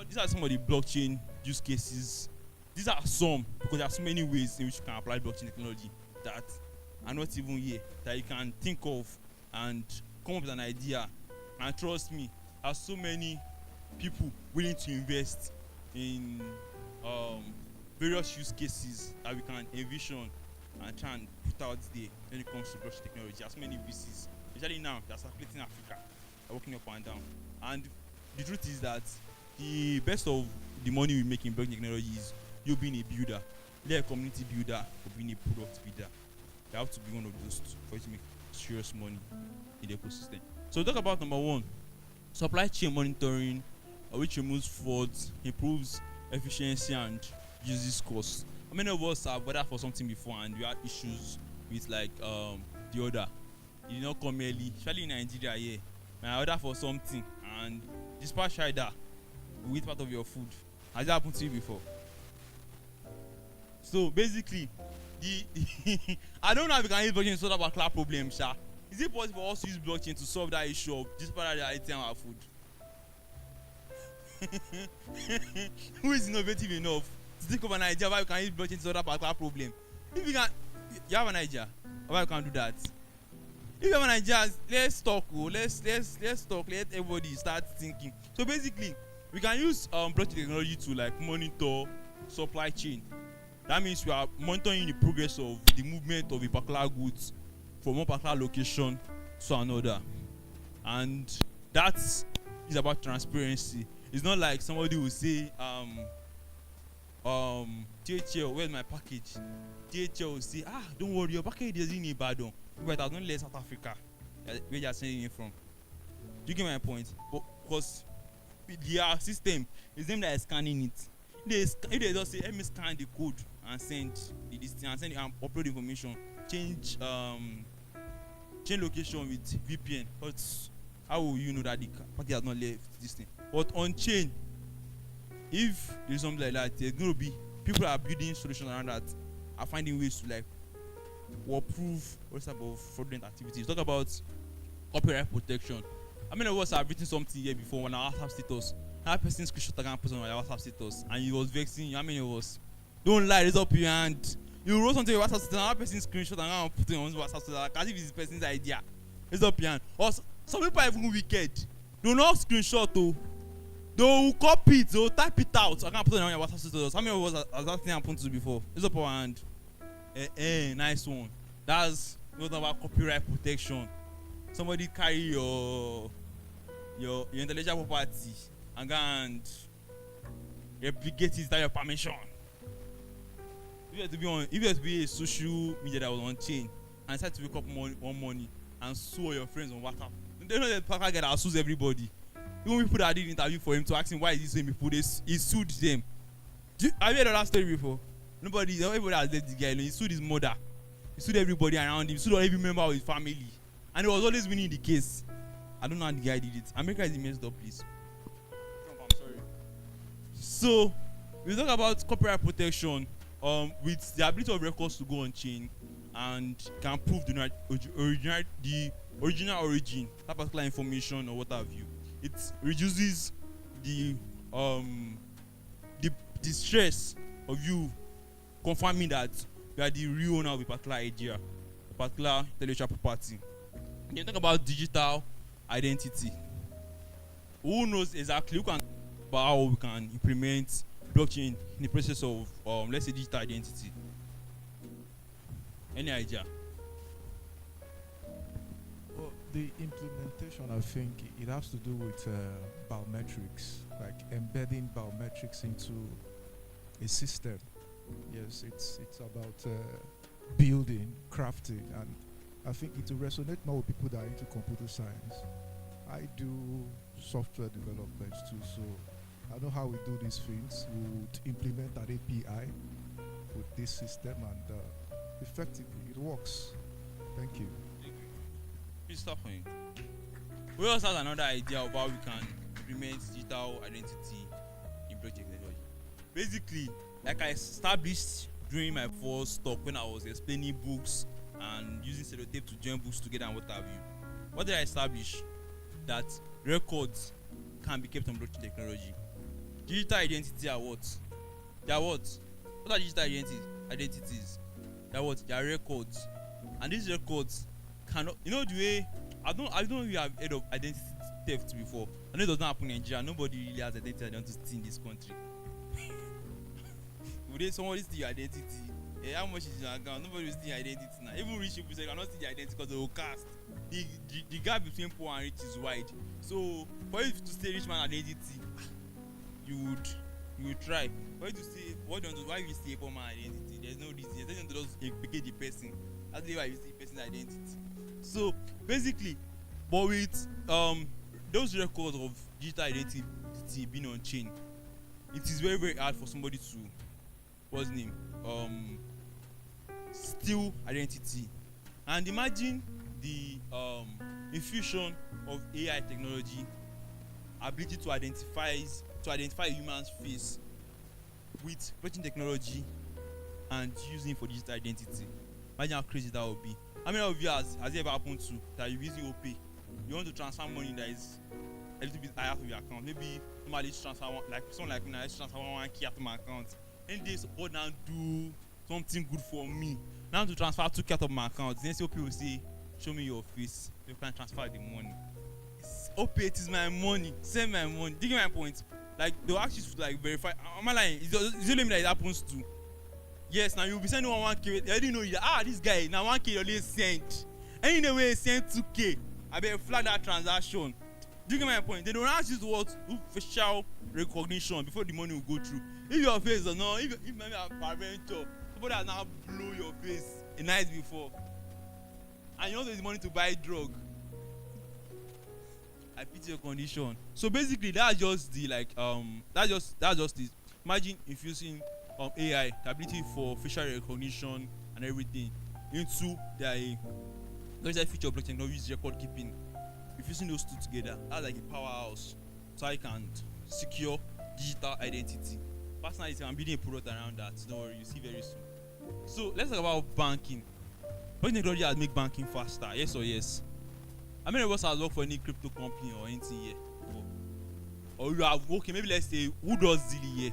These are some of the blockchain use cases. These are some because there are so many ways in which you can apply blockchain technology that are not even here that you can think of and come up with an idea. And trust me, there are so many people willing to invest in various use cases that we can envision and try and put out there when it comes to blockchain technology. There are so many VCs, especially now that are circulating Africa, are working up and down. And the truth is that the best of the money we make in blockchain technology is you being a builder, either a community builder or being a product builder. You have to be one of those two for you to make serious money in the ecosystem. So we'll talk about number one, supply chain monitoring, which removes frauds, improves efficiency and reduces costs. How many of us have ordered for something before and we had issues with like the order? You did not come early, especially in Nigeria here. When I order for something and dispatch rider will eat part of your food. Has that happened to you before? So basically, I don't know if we can use blockchain to solve our cloud problem, sha. Is it possible for us to use blockchain to solve that issue of dispatch rider eating our food? Who is innovative enough think of an idea why you can use blockchain to solve that particular problem. If you can, you have an idea why you can do that. If you have an idea, let's talk. Let's talk. Let everybody start thinking. So basically, we can use blockchain technology to like monitor supply chain. That means we are monitoring the progress of the movement of a particular goods from one particular location to another, and that is about transparency. It's not like somebody will say, THL, where's my package? THL will say, don't worry, your package is in Ibadan, but I don't let South Africa, where you are sending it from. Do you get my point? Because their system is them that is scanning it. If they just say, let me scan the code and send and upload information, change location with VPN. But how will you know that the packet has not left this thing? But on chain, if there's something like that, there's going to be people are building solutions around that, are finding ways to like prove what type of fraudulent activities. Talk about copyright protection. How many of us have written something here before on our WhatsApp status? That person screenshot and put on our WhatsApp status, and it was vexing you. How many of us? Don't lie, raise up your hand. You wrote something on your WhatsApp status, and that person screenshot and put it on WhatsApp status, like as if it's the person's idea. Raise up your hand. Or some people are even wicked. Do not screenshot though. They will copy it, they will type it out. I can't put it on your WhatsApp status. How many of us has that thing happened to before? Raise up your hand. Nice one. That's what about copyright protection. Somebody carry your intellectual property and go and replicate it without your permission. If you have to be a social media that was on chain and decide to wake up one morning and sue all your friends on WhatsApp, they know that Parker guy that sues everybody. Even people that did interview for him to ask him why is he suing people, he sued them. Have you heard of that story before? Everybody has left the guy alone. He sued his mother. He sued everybody around him. He sued every member of his family. And he was always winning the case. I don't know how the guy did it. America is the messed up place. Trump, I'm sorry. So, we talk about copyright protection with the ability of records to go on chain and can prove the original origin, that particular information or what have you. It reduces the stress of you confirming that you are the real owner of a particular idea, a particular intellectual property. You talk about digital identity. Who knows exactly? Who can about how we can implement blockchain in the process of let's say digital identity? Any idea? Well, the implementation, I think it has to do with biometrics, like embedding biometrics into a system. Yes, it's about building, crafting, and I think it will resonate more with people that are into computer science. I do software development too, so I know how we do these things. We would implement an API with this system, and effectively it works. Thank you. Please stop for you. We also have another idea of how we can implement digital identity in blockchain technology. Basically, like I established during my first talk when I was explaining books and using sellotape to join books together and what have you. What did I establish? That records can be kept on blockchain technology. Digital identity are what? They are what? What are digital identities? They are what? They are records. And these records cannot, you know the way, I don't know if you have heard of identity theft before. I know it does not happen in Nigeria. Nobody really has identity in this country. Would somebody steal your identity? How much is your account? Nobody will steal your identity now. Even rich people say cannot steal your identity because they will cast. The gap between poor and rich is wide. So for you to steal rich man identity, you would try. For you to say why you steal a poor man identity? There's no reason. There's nothing to just implicate the person. That's why you steal the person's identity. So basically, but with those records of digital identity being on chain, it is very, very hard for somebody to what's name steal identity. And imagine the infusion of AI technology, ability to identify a human's face with blockchain technology and using for digital identity. Imagine how crazy that would be. How many of you has it ever happened to that you're using OPay? You want to transfer money that is a little bit higher to your account. Maybe somebody transfer someone like me, I transfer 1K to my account. and they support now do something good for me. Now to transfer 2K out of my account, then see people say, show me your face. You can transfer the money. Okay, it is my money. Send my money. Do you get my point? Like they'll actually like verify. Am I lying? Is it only me that it happens to? Yes. Now you'll be sending 1K. I didn't know you. This guy now 1K already sent. Anyway, send 2K. I better flag that transaction. Do you get my point? They don't ask you what facial recognition before the money will go through. If your face or not, if maybe a parental, somebody has now blow your face a night before, and you also use money to buy drug. I pity your condition. So basically, that's just the that's just it. Imagine infusing AI, the ability for facial recognition and everything into their feature of blockchain technology is record keeping. Infusing those two together, that's like a powerhouse. So I can secure digital identity. Personally, I'm building a product around that. Don't worry, you see very soon. So let's talk about banking. Blockchain technology has made banking faster. Yes or yes? How many of us have worked for any crypto company or anything here before? Or you have, okay, maybe let's say, who does Zilli here?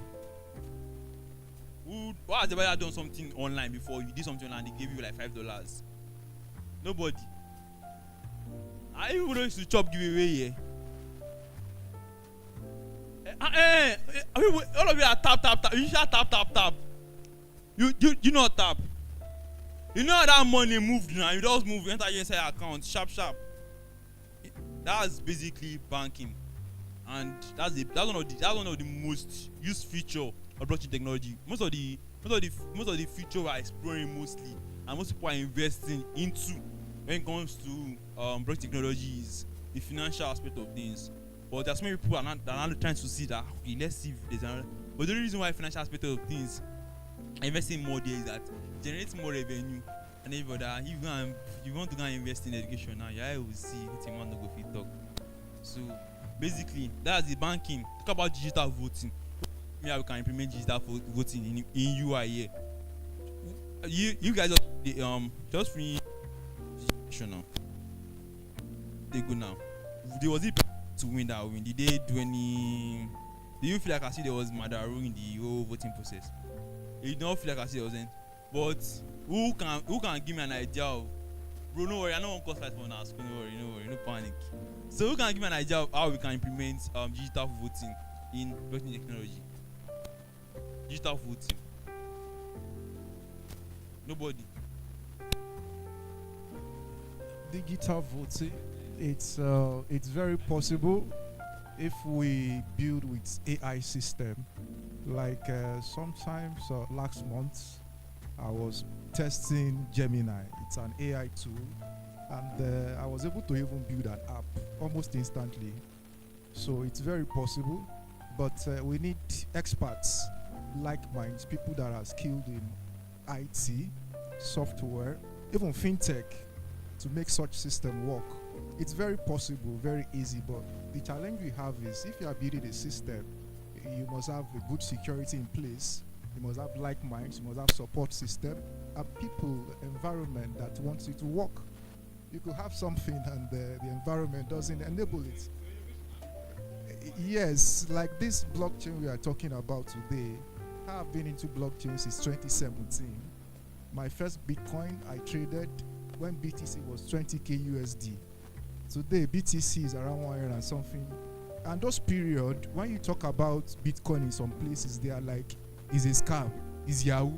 What has ever done something online before? You did something online, they gave you like $5. Nobody. I even know to chop giveaway here. All of you are tap. You should tap. You not tap. You know how that money moved now. You just move, enter your inside account, sharp. That's basically banking, and that's one of the most used feature of blockchain technology. Most of the feature we are exploring mostly, and most people are investing into when it comes to blockchain technology is the financial aspect of things. But there's many people that are not trying to see that. Okay, let's see if there's another. But the only reason why financial aspect of things are investing more there is that it generates more revenue. And everybody, if you want to go and invest in education now, yeah, will see what you want to go fit talk. So basically, that's the banking. Talk about digital voting. Yeah, we can implement digital voting in UI here. You guys just free now. They go now. There was it to win that win. Did they do any? Do you feel like I see there was Madaro in the whole voting process? You don't feel like I see there wasn't, but who can give me an idea of, bro? No worry, I don't want to cause fight for now. So no worry, no panic. So who can give me an idea of how we can implement digital voting in blockchain technology? Digital voting. Nobody. Digital voting, it's very possible if we build with AI system. Like sometimes last month, I was testing Gemini. It's an AI tool, and I was able to even build an app almost instantly. So it's very possible, but we need experts, like minds, people that are skilled in IT, software, even fintech, to make such system work. It's very possible, very easy, but the challenge we have is if you are building a system, you must have a good security in place. You must have like minds, you must have support system, and people, environment that wants it to work. You could have something and the environment doesn't enable it. Yes, like this blockchain we are talking about today, I have been into blockchain since 2017. My first Bitcoin I traded when BTC was 20k USD. Today BTC is around 100 and something. And those period, when you talk about Bitcoin in some places, they are like, is a scam, is Yahoo,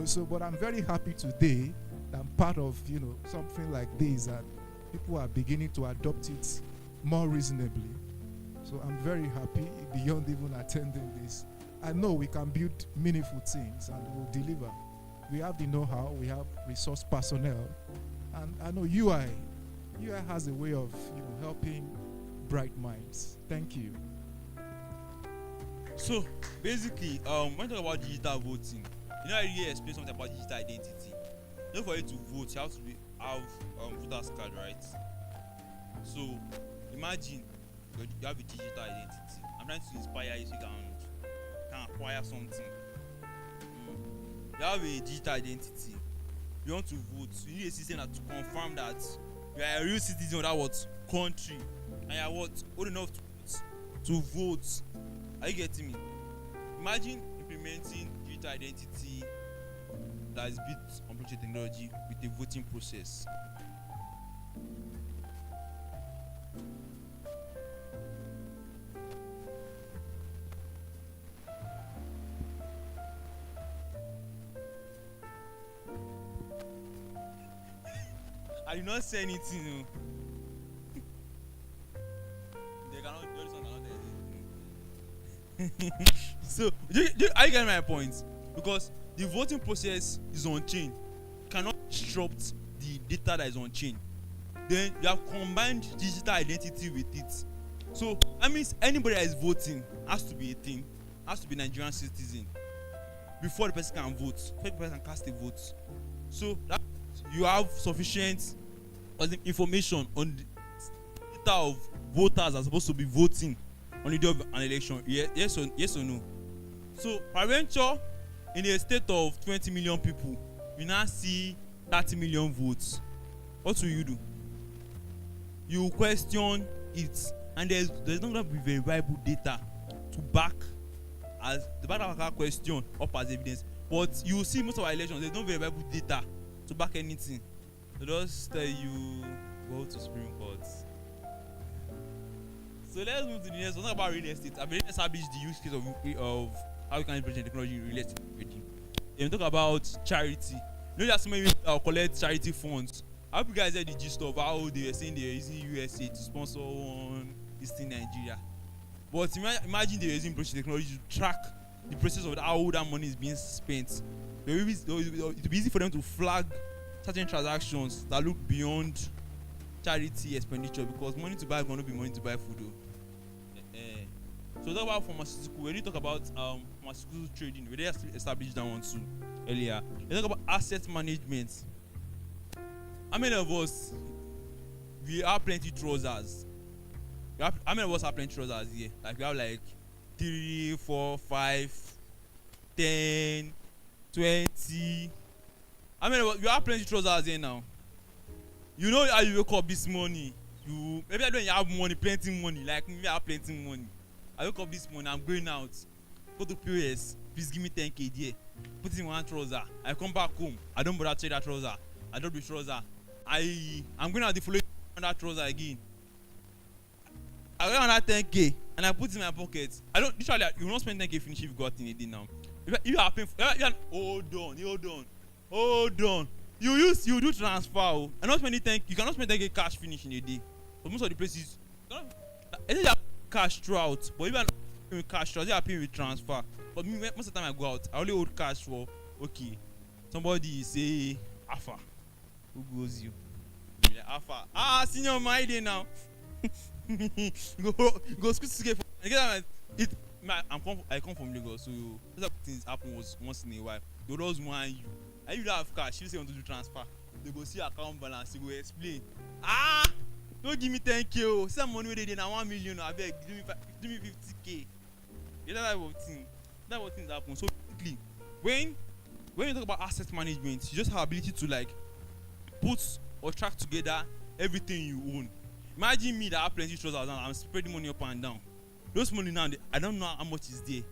so, but I'm very happy today that I'm part of, something like this, and people are beginning to adopt it more reasonably. So I'm very happy beyond even attending this. I know we can build meaningful things and we'll deliver. We have the know-how, we have resource personnel, and I know UI has a way of, helping bright minds. Thank you. So basically, when we talk about digital voting, I really explain something about digital identity. For you to vote, you have to have voter's card, right? So imagine you have a digital identity. I'm trying to inspire you so you can acquire something. You have a digital identity. You want to vote. You need a system that to confirm that you are a real citizen of that country, and you are old enough to vote. Are you getting me? Imagine implementing digital identity that is built on blockchain technology with a voting process. I did not say anything. No. They cannot. This one cannot tell anything. So, are you getting my point? Because the voting process is on chain, cannot disrupt the data that is on chain. Then you have combined digital identity with it. So that means anybody that is voting has to be a thing, has to be Nigerian citizen before the person can vote, before the person can cast a vote. So that you have sufficient information on the data of voters that are supposed to be voting on the day of an election. Yes or no? So peradventure, in a state of 20 million people, you now see 30 million votes. What will you do? You question it, and there's not going to be verifiable data to back as the back of our question up as evidence. But you will see most of our elections, there's no verifiable data to back anything. They just tell you go to Supreme Court. So let's move to the next one. Talk about real estate. I've already established the use case of how we can use blockchain technology in real estate already. Then we talk about charity. You know that so many people collect charity funds. I hope you guys heard the gist of how they were saying they were using USA to sponsor one in Nigeria. But imagine they were using blockchain technology to track the process of how that money is being spent. It will be easy for them to flag certain transactions that look beyond charity expenditure, because money to buy is going to be money to buy food. So talk about pharmaceutical. We already talk about pharmaceutical trading. We already established that one too earlier. We talk about asset management. How many of us we have plenty trousers? How many of us have plenty trousers here? Like we have like 3, 4, 5, 10, 20. How many of us you have plenty trousers here now? You know how you wake up this morning. Maybe I don't have money, plenty money. Like me, I have plenty money. I wake up this morning, I'm going out, go to POS, please give me 10k there, put it in one trouser. I come back home, I don't bother trade that trouser, I drop the trouser. I'm going out the following that trouser again. I got another 10k and I put it in my pocket. I don't literally, you will not spend 10k finish if you got in a day now. If you are paying for, hold on. You do transfer. And not spending 10k, you cannot spend 10k cash finish in a day. But most of the places, you cash throughout, but even with cash throughout, they are paying with transfer. But me, most of the time I go out, I only hold cash for okay. Somebody say Alpha, who goes you? You're like, Alpha, senior my idea now. go school to get I come from Lagos, so those things happen once in a while. They always want you. And you don't have cash, you say you want to do transfer. They go see your account balance, you go explain. Don't give me 10k. Some money where they did now 1 million. I beg, give me 50k. Yeah, that type of thing. That type of things happen. So basically, when you talk about asset management, you just have ability to like put or track together everything you own. Imagine me that have plenty trousers and I'm spreading money up and down. Those money now, I don't know how much is there.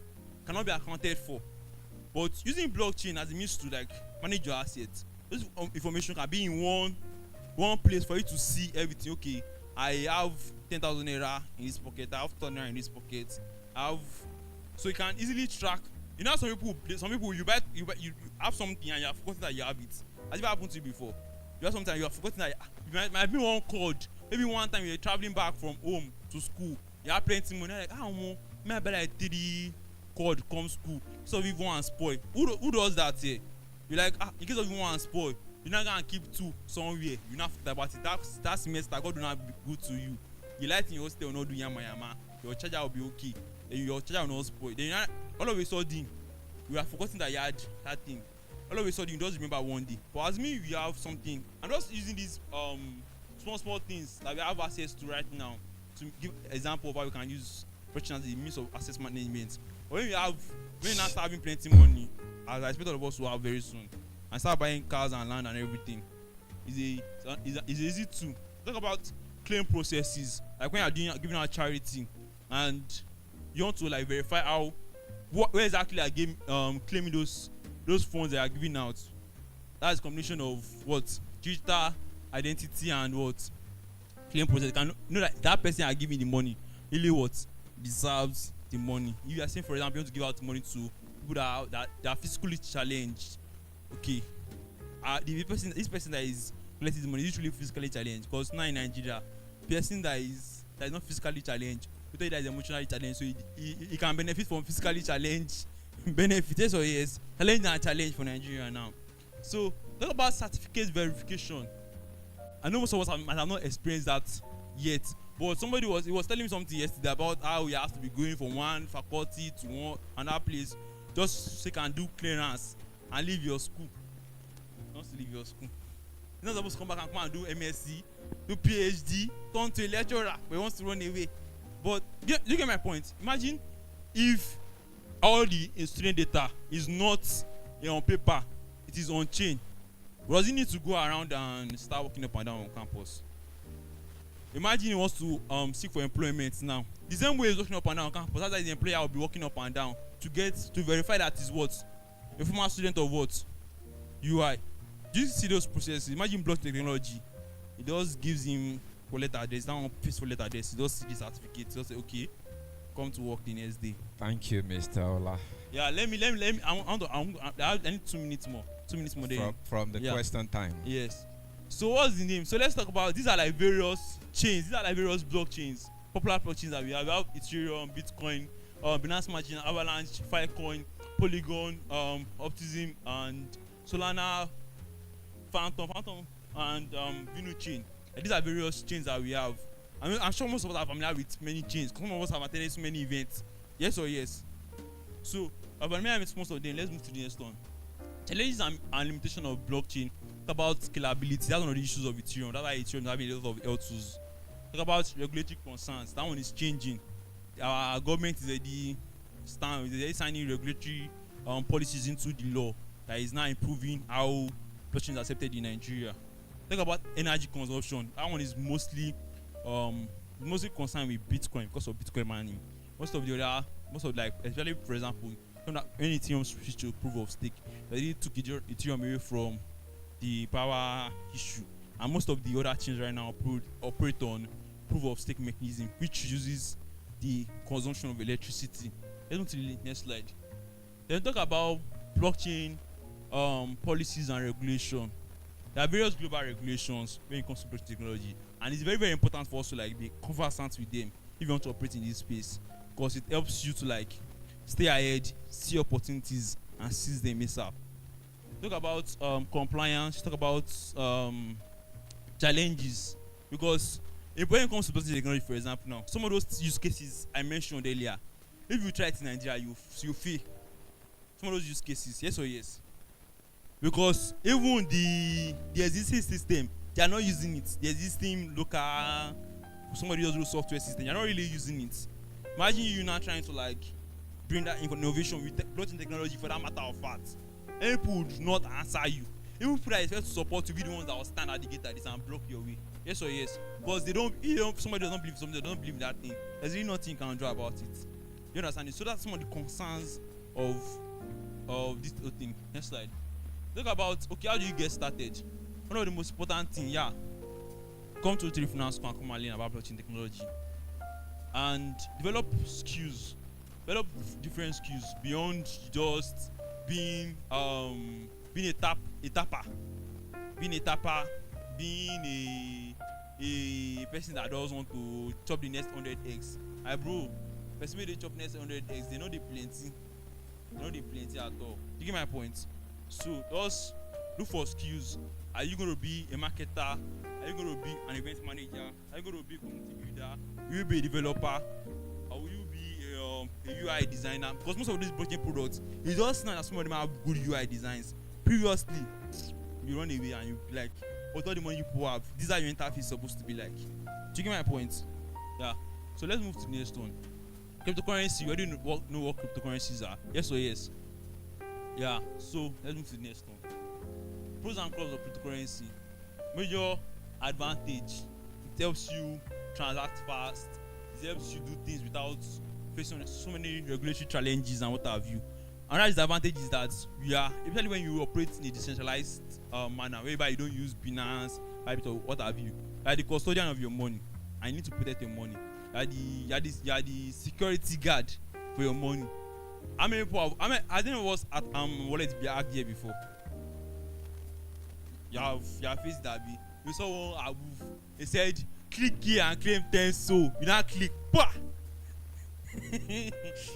Cannot be accounted for. But using blockchain as a means to like manage your assets, this information can be in one place for you to see everything. Okay, I have 10,000 naira in this pocket, I have 10,000 naira in this pocket, so you can easily track. You know, some people you have something and you have forgotten that you have it. Has it happened to you before? You have something and you have forgotten that you might be one code. Maybe one time you're traveling back from home to school, you have plenty money. Like, may I buy like 3 code come school so if you want to spoil. Who does that here? You're like, in case of you want to spoil, you're not gonna keep 2 somewhere. You're not forget about it. That semester, God will not be good to you. You light in your hostel will not do yama. Your charger will be okay. Your charger will not spoil. Then all of a sudden, you have forgotten that you had that thing. All of a sudden, you just remember one day. But as me, we have something. I'm just using these small things that we have access to right now to give example of how we can use blockchain as a means of access management. But when you not having plenty money, as I expect all of us to have very soon, and start buying cars and land and everything, it's easy to talk about claim processes. Like when you're giving out charity and you want to like verify how where exactly are claiming those funds they are giving out. That's a combination of what digital identity and what claim process. You can know that that person are giving the money really what deserves the money. If you are saying, for example, you want to give out money to people that are physically challenged, okay, this person that is collecting the money is usually physically challenged, because now in Nigeria, person that is not physically challenged, we tell you that is emotionally challenged, so he can benefit from physically challenged benefit. Yes or yes, challenge and challenge for Nigeria now. So talk about certificate verification. I know most of us might have not experienced that yet, but somebody was telling me something yesterday about how we have to be going from one faculty to another place just so you can do clearance and leave your school. Not to leave your school. You're not supposed to come back and come and do MSc, do PhD, turn to a lecturer, but he wants to run away. But you get my point. Imagine if all the student data is not on paper, it is on chain. Does he need to go around and start walking up and down on campus? Imagine he wants to seek for employment now. The same way he's walking up and down on campus, that's why the employer will be walking up and down to verify that he's what? A former student of what? UI. Do you see those processes? Imagine blockchain technology. It just gives him for letter address, that one pays for letter address. He just see the certificate. He just say, okay, come to work the next day. Thank you, Mr. Ola. Yeah, let me. I need 2 minutes more. 2 minutes more. From the question time. Yes. So what's the name? So let's talk about, these are like various chains. These are like various blockchains, popular blockchains that we have. We have Ethereum, Bitcoin, Binance Smart Chain, Avalanche, Filecoin, Polygon, Optimism, and Solana, Phantom, and Vino chain. And these are various chains that we have. I mean, I'm sure most of us are familiar with many chains. Some of us have attended so many events. Yes or yes? So, but may I miss most of them? Let's move to the next one. Challenges and limitation of blockchain. Talk about scalability. That's one of the issues of Ethereum. That's why Ethereum is having a lot of L2s. Talk about regulatory concerns. That one is changing. Our government is already signing regulatory policies into the law that is now improving how blockchain is accepted in Nigeria. Talk about energy consumption. That one is mostly concerned with Bitcoin because of Bitcoin mining. Like, especially for example, when Ethereum switched to proof of stake, they took Ethereum away from the power issue, and most of the other chains right now operate on proof of stake mechanism, which uses the consumption of electricity. Let's move to the next slide. Then talk about blockchain policies and regulation. There are various global regulations when it comes to blockchain technology, and it's very, very important for us to like be conversant with them if you want to operate in this space, because it helps you to like stay ahead, see opportunities, and seize them ASAP. Talk about compliance. Talk about challenges, because when it comes to blockchain technology, for example, now some of those use cases I mentioned earlier, if you try it in Nigeria, you fail. Some of those use cases, yes or yes? Because even the existing system, they are not using it. The existing local, somebody else do software system, they are not really using it. Imagine you now trying to like bring that innovation with blockchain technology, for that matter of fact. And people would not answer you. Even people that expect to support you be the ones that will stand at the gate like this and block your way. Yes or yes? Because somebody doesn't believe something, they don't believe that thing. There's really nothing you can do about it. You understand it? So that's some of the concerns of this whole thing. Next slide. Talk about, okay, how do you get started? One of the most important things, come to Three Finance School and come and learn about blockchain technology. And develop skills. Develop different skills beyond just being a tapper, being a person that doesn't want to chop the next 100 eggs. Bro, person wey dey chop next 100 eggs, they know they plenty. They know they plenty at all. You get my point? So just look for skills. Are you going to be a marketer? Are you going to be an event manager? Are you going to be a community builder? Will you be a developer? Or will you be a UI designer? Because most of these blockchain products, it's just not that some of them have good UI designs. Previously, you run away and you be like, what all the money you have, these are your interface supposed to be like. Do you get my point? Yeah. So let's move to the next one. Cryptocurrency, you already know what cryptocurrencies are. Yes or yes? Yeah. So let's move to the next one. Pros and cons of cryptocurrency. Major advantage: it helps you transact fast. It helps you do things without facing so many regulatory challenges and what have you. Another disadvantage is that we are, especially when you operate in a decentralized manner, whereby you don't use Binance, Bybit, or what have you. You are the custodian of your money, and you need to protect your money. You are the security guard for your money. How many people have, I think it was at wallet be hacked here before. You have faced that be. You saw one above. They said click here and claim 10 so. You now click. Bah!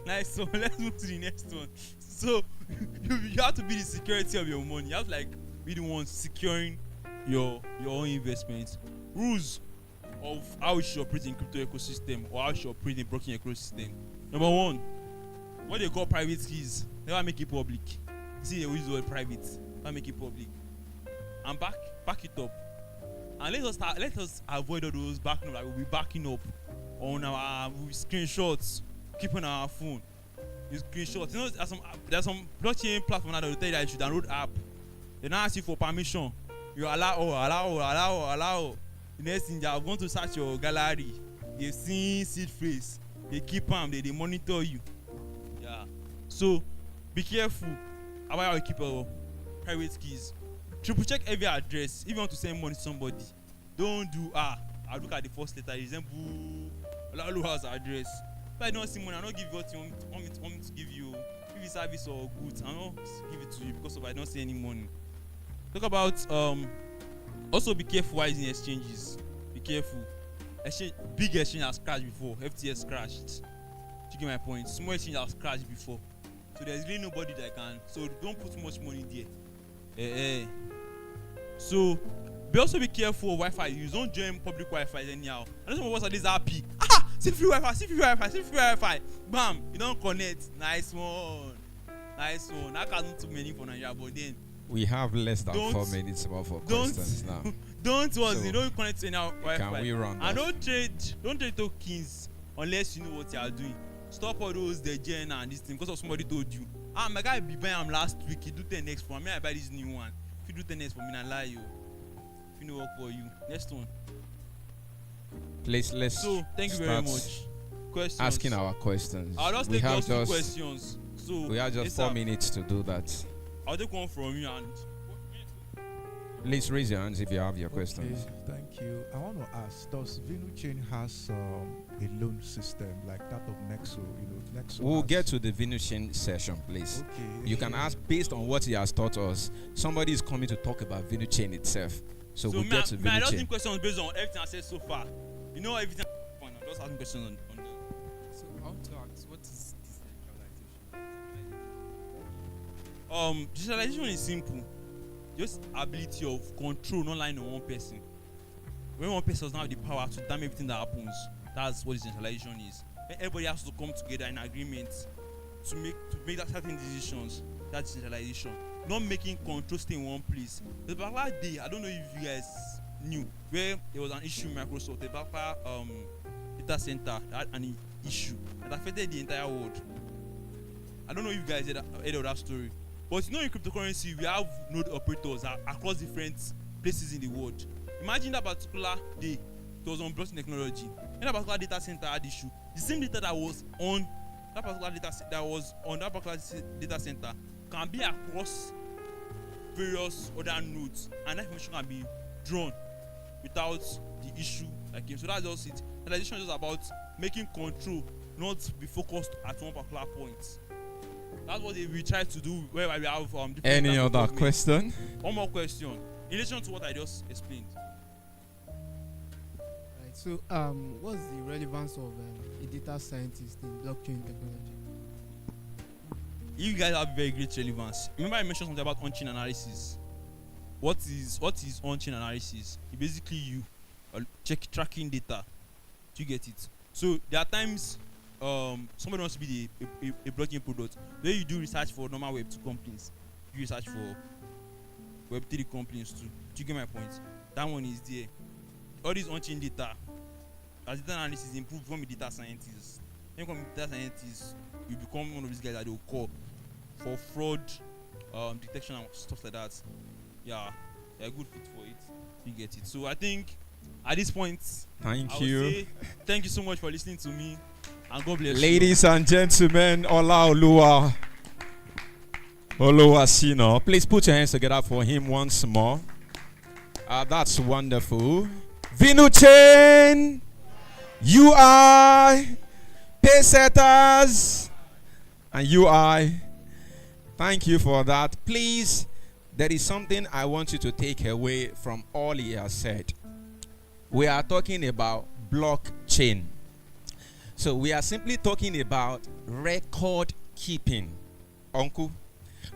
Nice. So let's move to the next one. So you have to be the security of your money. You have to like be the one securing your own investments. Rules of how you should operate in crypto ecosystem or how you should operate in blockchain ecosystem. Number one, what they call private keys, never make it public. You see, they use the word private, never make it public. And back it up. And let us avoid all those backing up. Like we'll be backing up on our screenshots, keeping our phone. You screenshots. You know, there's some blockchain platform that will tell you that you should download app. They now ask you for permission. You allow. The next thing they are going to search your gallery. They've seen seed phrase. They keep them. They monitor you. Yeah. So be careful about how you keep your private keys. Triple check every address. If you want to send money to somebody, don't do I look at the first letter. Resemble Olaoluwa's address. If I don't see money, I don't give you what you want me to give you. Give you service or goods, I don't give it to you because I don't see any money. Talk about also be careful while using exchanges. Be careful. Big exchange has crashed before. FTS crashed. You get my point. Small exchange has crashed before. So there's really nobody that can. So don't put too much money there. So also be careful of Wi-Fi use. Don't join public Wi-Fi anyhow. I know some of us are this happy. See free Wi-Fi. Bam, you don't connect. Nice one. I can't too many for Nigeria, but then we have less than 4 minutes more for questions now. Don't connect to any Wi-Fi. Can we run and don't trade tokens unless you know what you are doing. Stop all those gen and this thing because of somebody told you. My guy be buying him last week. He do 10x for me. I buy this new one. If you do 10x for me, I lie you. If you know work for you. Next one. Let's so thank you very much. Questions. Asking our questions. I'll just take just 2 questions. So we have just 4 minutes to do that. I'll take one from you and please raise your hands if you have your questions. Thank you. I want to ask, does VenuChain has a loan system like that of Nexo? Nexo we'll get to the VenuChain session, please. Okay. You can ask based on what he has taught us. Somebody is coming to talk about VenuChain itself. So we'll get to VenuChain. I just think questions based on everything I said so far. You know everything. I'm just asking questions on that. So I want to ask, what is decentralization? Decentralization is simple. Just ability of control, not lying on one person. When one person does not have the power to damn everything that happens, that's what decentralization is. When everybody has to come together in agreement to make that certain decisions. That's decentralization. Not making control stay in one place. The particular day, I don't know if you guys knew, where there was an issue in Microsoft, the particular data center had an issue that affected the entire world. I don't know if you guys heard of that story. But in cryptocurrency, we have node operators across different places in the world. Imagine that particular day, it was on blockchain technology. When that particular data center had issue, the same data that was on that particular data center can be across various other nodes, and that information can be drawn without the issue that came. So that's just it. Centralization is just about making control, not be focused at one particular point. That's what we try to do where we have different. Any other question? One more question in relation to what I just explained. Right. So, what's the relevance of a data scientist in blockchain technology? You guys have very great relevance. Remember I mentioned something about on-chain analysis. What is on-chain analysis? It's basically you tracking data. Do you get it? So there are times somebody wants to be a blockchain product. Where you do research for normal Web2 companies, you research for Web3 companies too. Do you get my point? That one is there. All these on-chain data, as data analysis improve, become a data scientist. When you become a data scientist, you become one of these guys that they will call for fraud detection and stuff like that. Yeah, you're a good fit for it. You get it. So I think at this point, thank I you. would say thank you so much for listening to me. And God bless you. Ladies and gentlemen, Ola Oluwa. Oluwa Sino. Please put your hands together for him once more. That's wonderful. Vinuchain, UI, Paysetters, and UI. Thank you for that. Please, there is something I want you to take away from all he has said. We are talking about blockchain. So we are simply talking about record keeping. Uncle,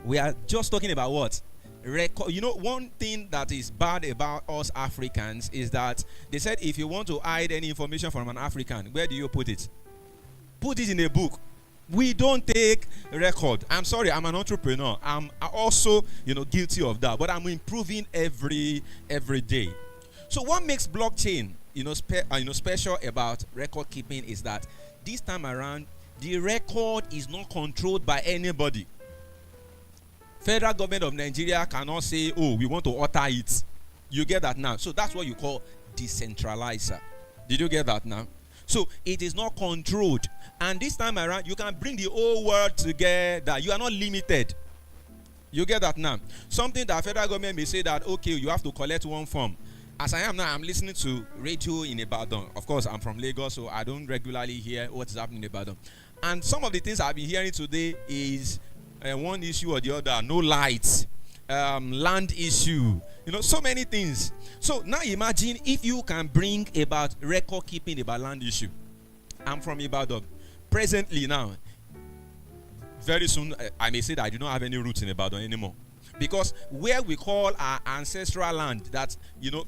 we are just talking about what? Record. You know, one thing that is bad about us Africans is that they said if you want to hide any information from an African, where do you put it? Put it in a book. We don't take record. I'm sorry, I'm an entrepreneur. I'm also, guilty of that, but I'm improving every day. So what makes blockchain, special about record keeping is that this time around, the record is not controlled by anybody. Federal government of Nigeria cannot say, oh, we want to alter it. You get that now? So that's what you call decentralizer. Did you get that now? So it is not controlled. And this time around, you can bring the whole world together. You are not limited. You get that now? Something that federal government may say that, okay, you have to collect one form. As I am now, I'm listening to radio in Ibadan. Of course, I'm from Lagos, so I don't regularly hear what is happening in Ibadan. And some of the things I've been hearing today is one issue or the other, no lights, land issue, so many things. So now imagine if you can bring about record keeping about land issue. I'm from Ibadan. Presently now, very soon, I may say that I do not have any roots in Ibadan anymore. Because where we call our ancestral land, that,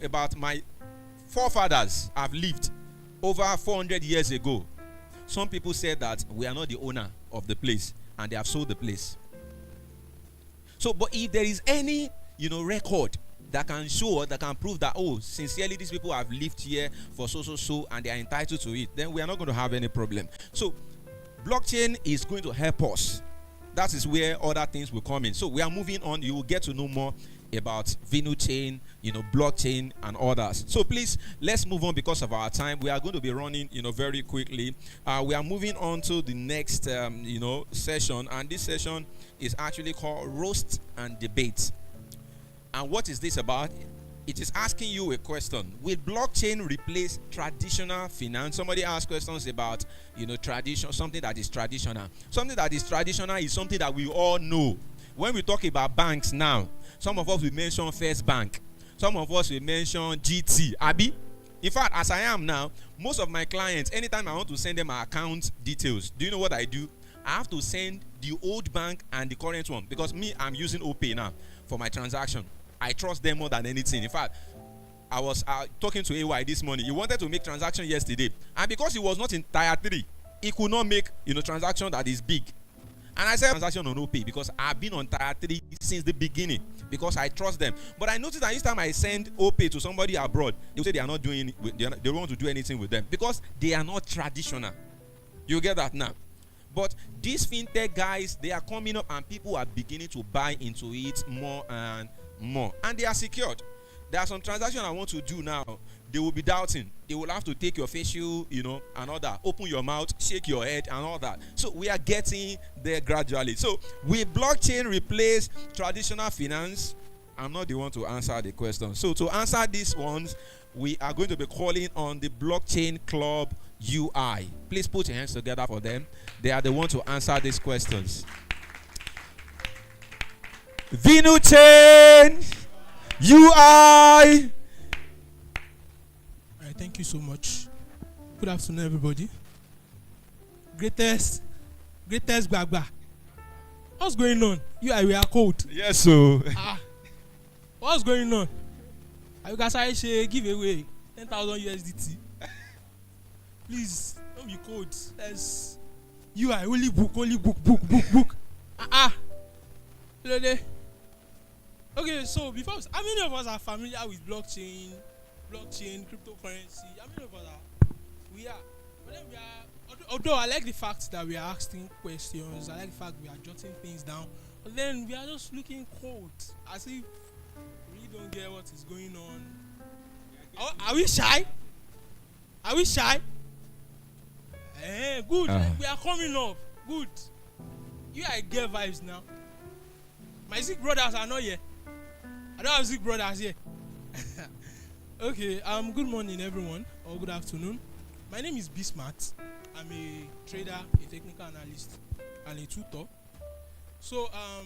about my forefathers have lived over 400 years ago. Some people said that we are not the owner of the place and they have sold the place. So, but if there is any, record that can show, that can prove that, oh, sincerely, these people have lived here for so, and they are entitled to it, then we are not going to have any problem. So, blockchain is going to help us. That is where other things will come in. So, we are moving on. You will get to know more about Vinuchain, blockchain, and others. So, please, let's move on because of our time. We are going to be running, very quickly. We are moving on to the next, session, and this session is actually called Roast and Debate. And what is this about? It is asking you a question. Will blockchain replace traditional finance? Somebody asked questions about, tradition, something that is traditional. Something that is traditional is something that we all know. When we talk about banks now, some of us will mention First Bank. Some of us will mention GT. Abi? In fact, as I am now, most of my clients, anytime I want to send them my account details, do you know what I do? I have to send the old bank and the current one, because me, I'm using OPay now for my transaction. I trust them more than anything. In fact, I was talking to AY this morning. He wanted to make transaction yesterday, and because he was not in tier 3, he could not make transaction that is big. And I said transaction on OPay because I've been on tier 3 since the beginning, because I trust them. But I noticed that each time I send OPay to somebody abroad, they will say they are not doing, they don't want to do anything with them because they are not traditional. You get that now? But these fintech guys, they are coming up and people are beginning to buy into it more and more. And they are secured. There are some transactions I want to do now. They will be doubting. They will have to take your facial, and all that. Open your mouth, shake your head, and all that. So we are getting there gradually. So will blockchain replace traditional finance? I'm not the one to answer the question. So to answer these ones, we are going to be calling on the Blockchain Club UI. Please put your hands together for them. They are the ones to answer these questions. Vinuchain, UI. All right, thank you so much. Good afternoon, everybody. Greatest Gbagba. What's going on? We are cold. Yes, so. What's going on? You guys say give away 10,000 USDT. Please, don't be cold. There's only book. Okay, so before, how many of us are familiar with blockchain, cryptocurrency? How many of us are? We are. But then we are. Although I like the fact that we are asking questions, I like the fact we are jotting things down. But then we are just looking cold, as if we don't get what is going on. Are we shy? Good. Ah. We are coming up. Good. You are get vibes now. My Zik brothers are not here. I don't have Zik brothers here. Okay. Good morning, everyone, or good afternoon. My name is B Smart. I'm a trader, a technical analyst, and a tutor. So I'll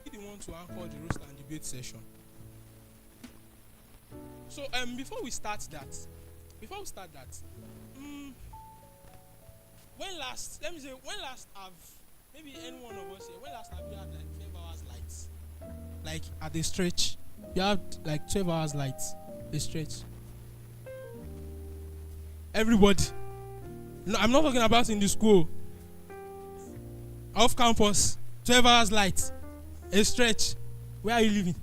be the one to anchor the roast and debate session. So before we start that, when last have maybe any one of us here, when last have you had like 12 hours lights? Like at a stretch, you had like 12 hours lights, a stretch. Everybody. No, I'm not talking about in the school. Off campus, 12 hours lights, a stretch. Where are you living?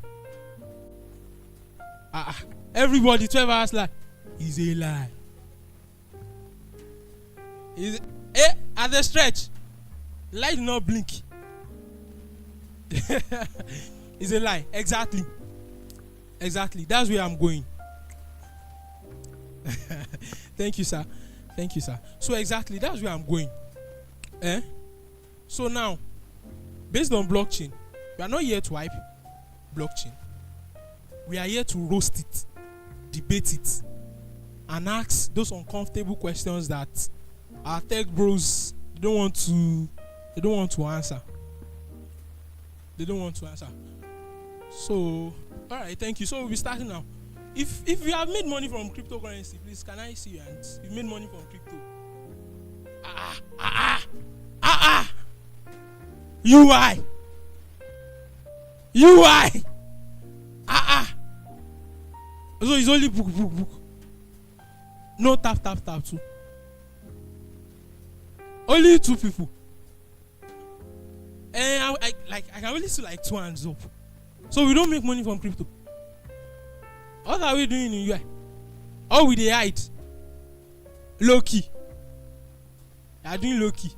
Everybody, 12 hours light is a lie. At the stretch, light do not blink. It's a lie. Exactly. That's where I'm going. Thank you, sir. So exactly, that's where I'm going. So now, based on blockchain, we are not here to hype blockchain. We are here to roast it, debate it, and ask those uncomfortable questions that our tech bros don't want to answer. They don't want to answer. So, all right, thank you. So we'll be starting now. If you have made money from cryptocurrency, please can I see your hands? You've made money from crypto. UI. So it's only book. No tap too. Only 2 people. And I can only see like 2 hands up. So we don't make money from crypto. What are we doing in UI? All with the height. Low key. You are doing low key.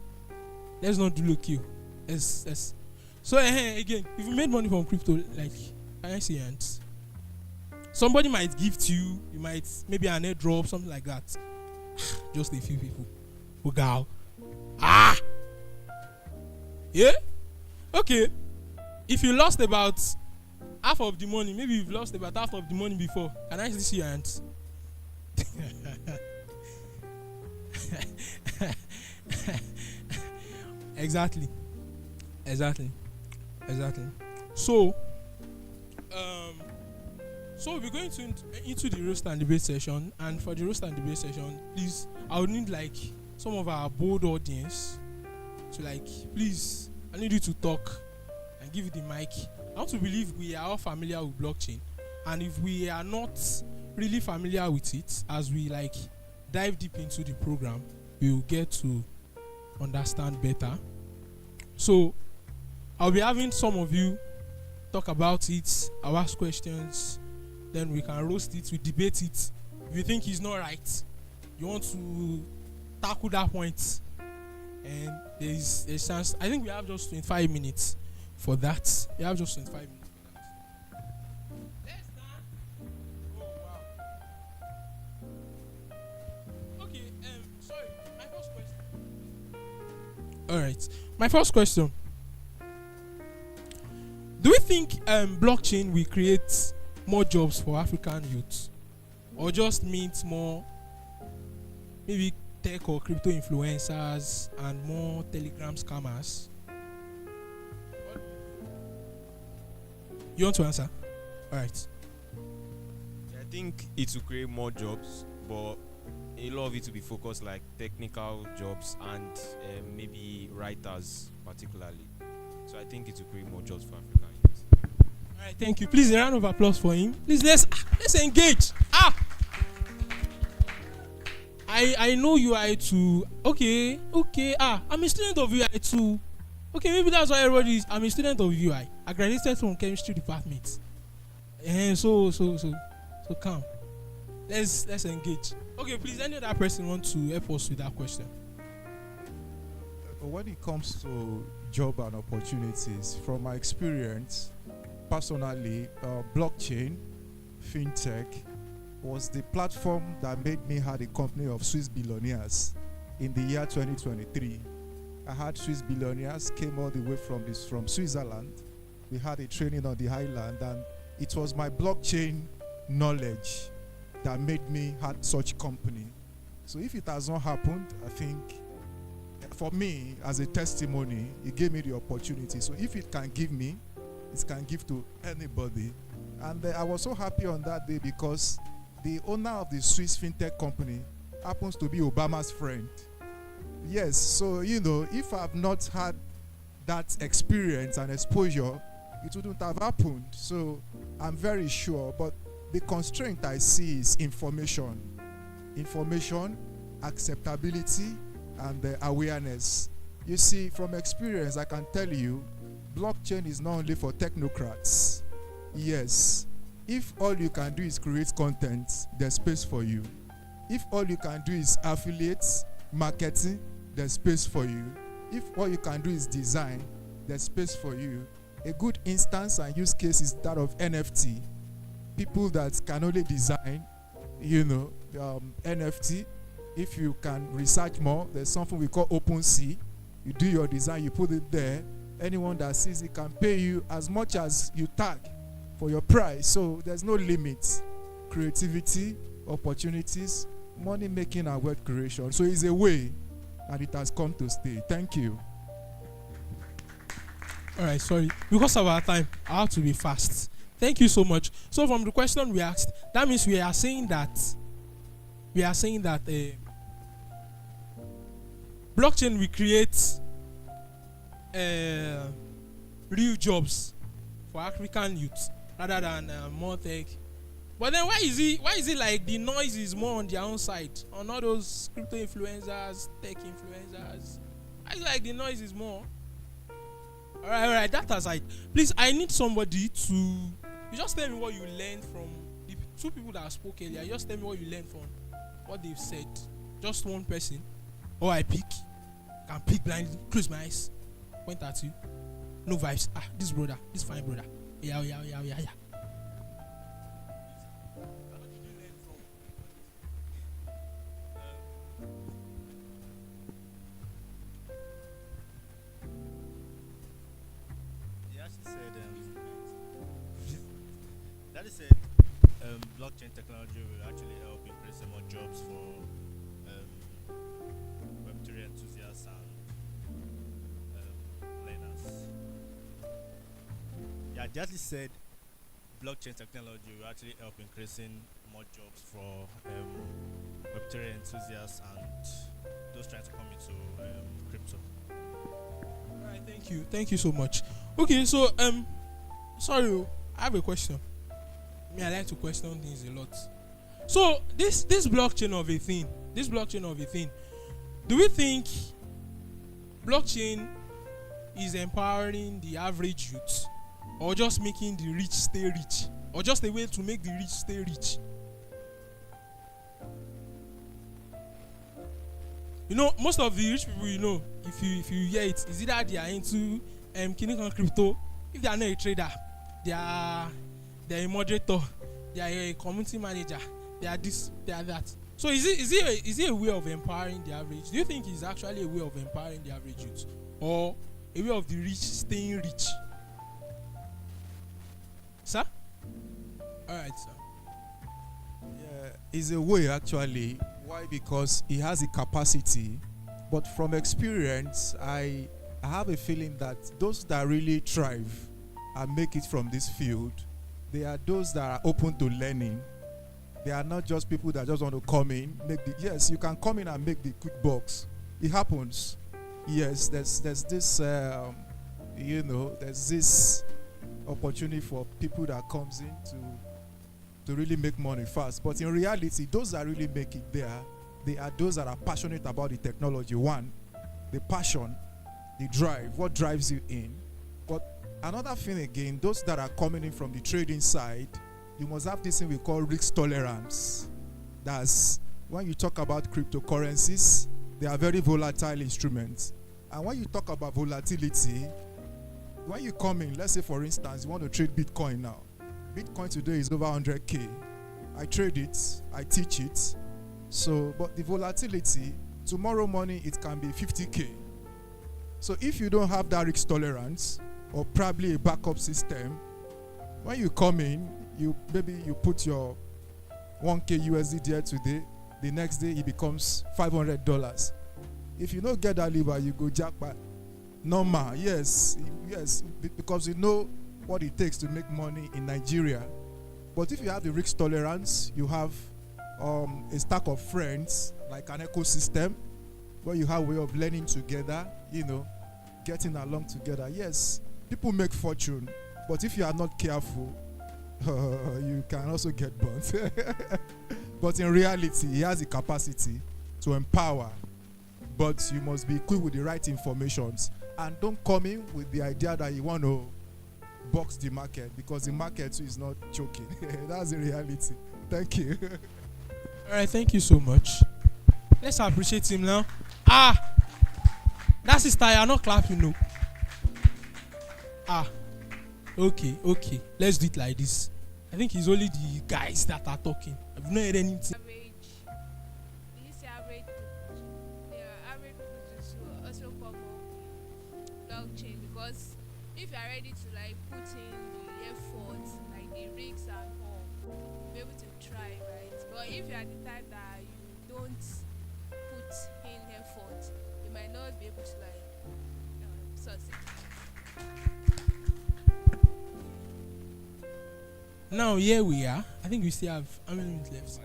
Let's not do low key. Yes. So again, if you made money from crypto, like, can I see your hands? Somebody might gift you. You might maybe an airdrop, something like that. Just a few people. Go. Yeah. Okay. If you lost about half of the money, maybe you've lost about half of the money before. Can I see your hands? Exactly. So we're going into the roast and debate session, and for the roast and debate session, please, I would need like some of our bold audience to please, I need you to talk and give you the mic. I want to believe we are all familiar with blockchain, and if we are not really familiar with it, as we dive deep into the program, we will get to understand better. So I'll be having some of you talk about it, I'll ask questions, then we can roast it, we debate it. If you think it's not right, you want to tackle that point, and there's a chance. I think we have just 25 minutes for that. We have just 25 minutes for that. Oh wow. Okay, sorry, my first question. Alright. My first question. Do we think blockchain will create more jobs for African youth, or just means more maybe tech or crypto influencers and more Telegram scammers? You want to answer? All right. I think it will create more jobs, but a lot of it will be focused like technical jobs and maybe writers particularly. So I think it will create more jobs for African youth. All right, thank you. Please, a round of applause for him. Please, let's engage. I know UI too. Okay. I'm a student of UI too. Okay, maybe that's why everybody is. I'm a student of UI. I graduated from chemistry department. And so come. Let's engage. Okay, please, any other person want to help us with that question? When it comes to job and opportunities, from my experience, personally, blockchain, fintech was the platform that made me have a company of Swiss billionaires in the year 2023. I had Swiss billionaires came all the way from Switzerland. We had a training on the island, and it was my blockchain knowledge that made me had such company. So if it has not happened, I think for me as a testimony, it gave me the opportunity. So if it can give me, it can give to anybody. And I was so happy on that day because the owner of the Swiss fintech company happens to be Obama's friend. Yes, so if I've not had that experience and exposure, it wouldn't have happened. So I'm very sure. But the constraint I see is information, acceptability, and awareness. You see, from experience, I can tell you, blockchain is not only for technocrats. Yes, if all you can do is create content, there's space for you. If all you can do is affiliates, marketing, there's space for you. If all you can do is design, there's space for you. A good instance and use case is that of NFT. People that can only design, NFT. If you can research more, there's something we call OpenSea. You do your design, you put it there. Anyone that sees it can pay you as much as you tag for your price. So there's no limit. Creativity, opportunities, money making, and wealth creation. So it's a way, and it has come to stay. Thank you. All right, sorry. Because of our time, I have to be fast. Thank you so much. So from the question we asked, that means we are saying that blockchain will create real jobs for African youth rather than more tech. But then why is it like the noise is more on their own side, on all those crypto influencers, tech influencers? Why is it like the noise is more? All right, that aside, please, I need somebody to, you just tell me what you learned from the two people that spoke earlier. Just tell me what you learned from what they've said. Just one person, or I pick, can pick blindly, close my eyes, point at you, no vibes. This brother, this fine brother, yeah. That is said, blockchain technology will actually help in creating more jobs for Web3 enthusiasts and learners. Yeah, Jazzy said blockchain technology will actually help in creating more jobs for Web3 enthusiasts and those trying to come into crypto. All right, thank you so much. Okay, so sorry, I have a question. I like to question things a lot. So this blockchain of a thing, do we think blockchain is empowering the average youth, or just making the rich stay rich, or just a way to make the rich stay rich? Most of the rich people, if you hear it, is either they are into crypto. If they are not a trader, they are a moderator, they are a community manager, they are this, they are that. So is it a way of empowering the average? Do you think it's actually a way of empowering the average youth, or a way of the rich staying rich? Sir? Alright, sir. Yeah, it's a way actually. Why? Because he has the capacity. But from experience, I have a feeling that those that really thrive and make it from this field, they are those that are open to learning. They are not just people that just want to come in, yes, you can come in and make the quick bucks. It happens. Yes, there's this there's this opportunity for people that comes in to really make money fast. But in reality, those that really make it there, they are those that are passionate about the technology. One, the passion, the drive, what drives you in. But another thing again, those that are coming in from the trading side, you must have this thing we call risk tolerance. That's when you talk about cryptocurrencies, they are very volatile instruments. And when you talk about volatility, when you come in, let's say for instance, you want to trade Bitcoin now. Bitcoin today is over 100K. I trade it, I teach it. So, but the volatility, tomorrow morning it can be 50K. So if you don't have that risk tolerance or probably a backup system, when you come in, you put your 1K USD there today, the next day it becomes $500. If you don't get that lever, you go jackpot. Normal, yes, because you know what it takes to make money in Nigeria. But if you have the risk tolerance, you have a stack of friends, like an ecosystem, where you have a way of learning together, getting along together. Yes, people make fortune, but if you are not careful, you can also get burnt. But in reality, he has the capacity to empower, but you must be equipped with the right informations, and don't come in with the idea that you want to box the market, because the market is not choking. That's the reality. Thank you. All right, thank you so much. Let's appreciate him now. That's his style. I'm not clapping, no. Okay. Let's do it like this. I think it's only the guys that are talking. I've not heard anything. Average people to also come on blockchain, because if you are ready to like put in the effort, like the risks and all, you'll be able to try, right? But if you are the type that you don't put in effort, you might not be able to like succeed. Now here we are. I think we still have how many minutes left?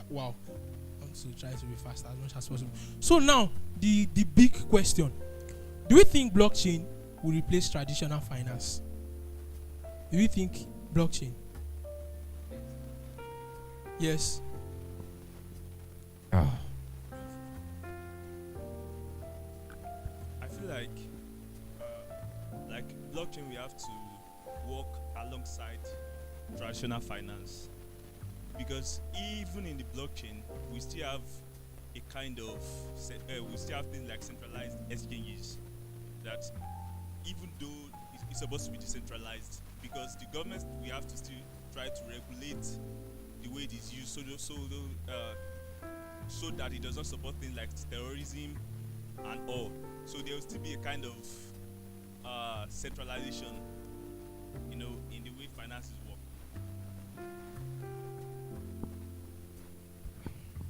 Wow. I want to try to be fast as much as possible. So now the big question: do we think blockchain will replace traditional finance? Do you think blockchain? Yes. I feel like blockchain, we have to work alongside traditional finance, because even in the blockchain we still have a kind of we still have things like centralized exchanges that, even though it's supposed to be decentralized, because the government, we have to still try to regulate the way it is used, so that it does not support things like terrorism and all. So there will still be a kind of centralization, in the way finances work.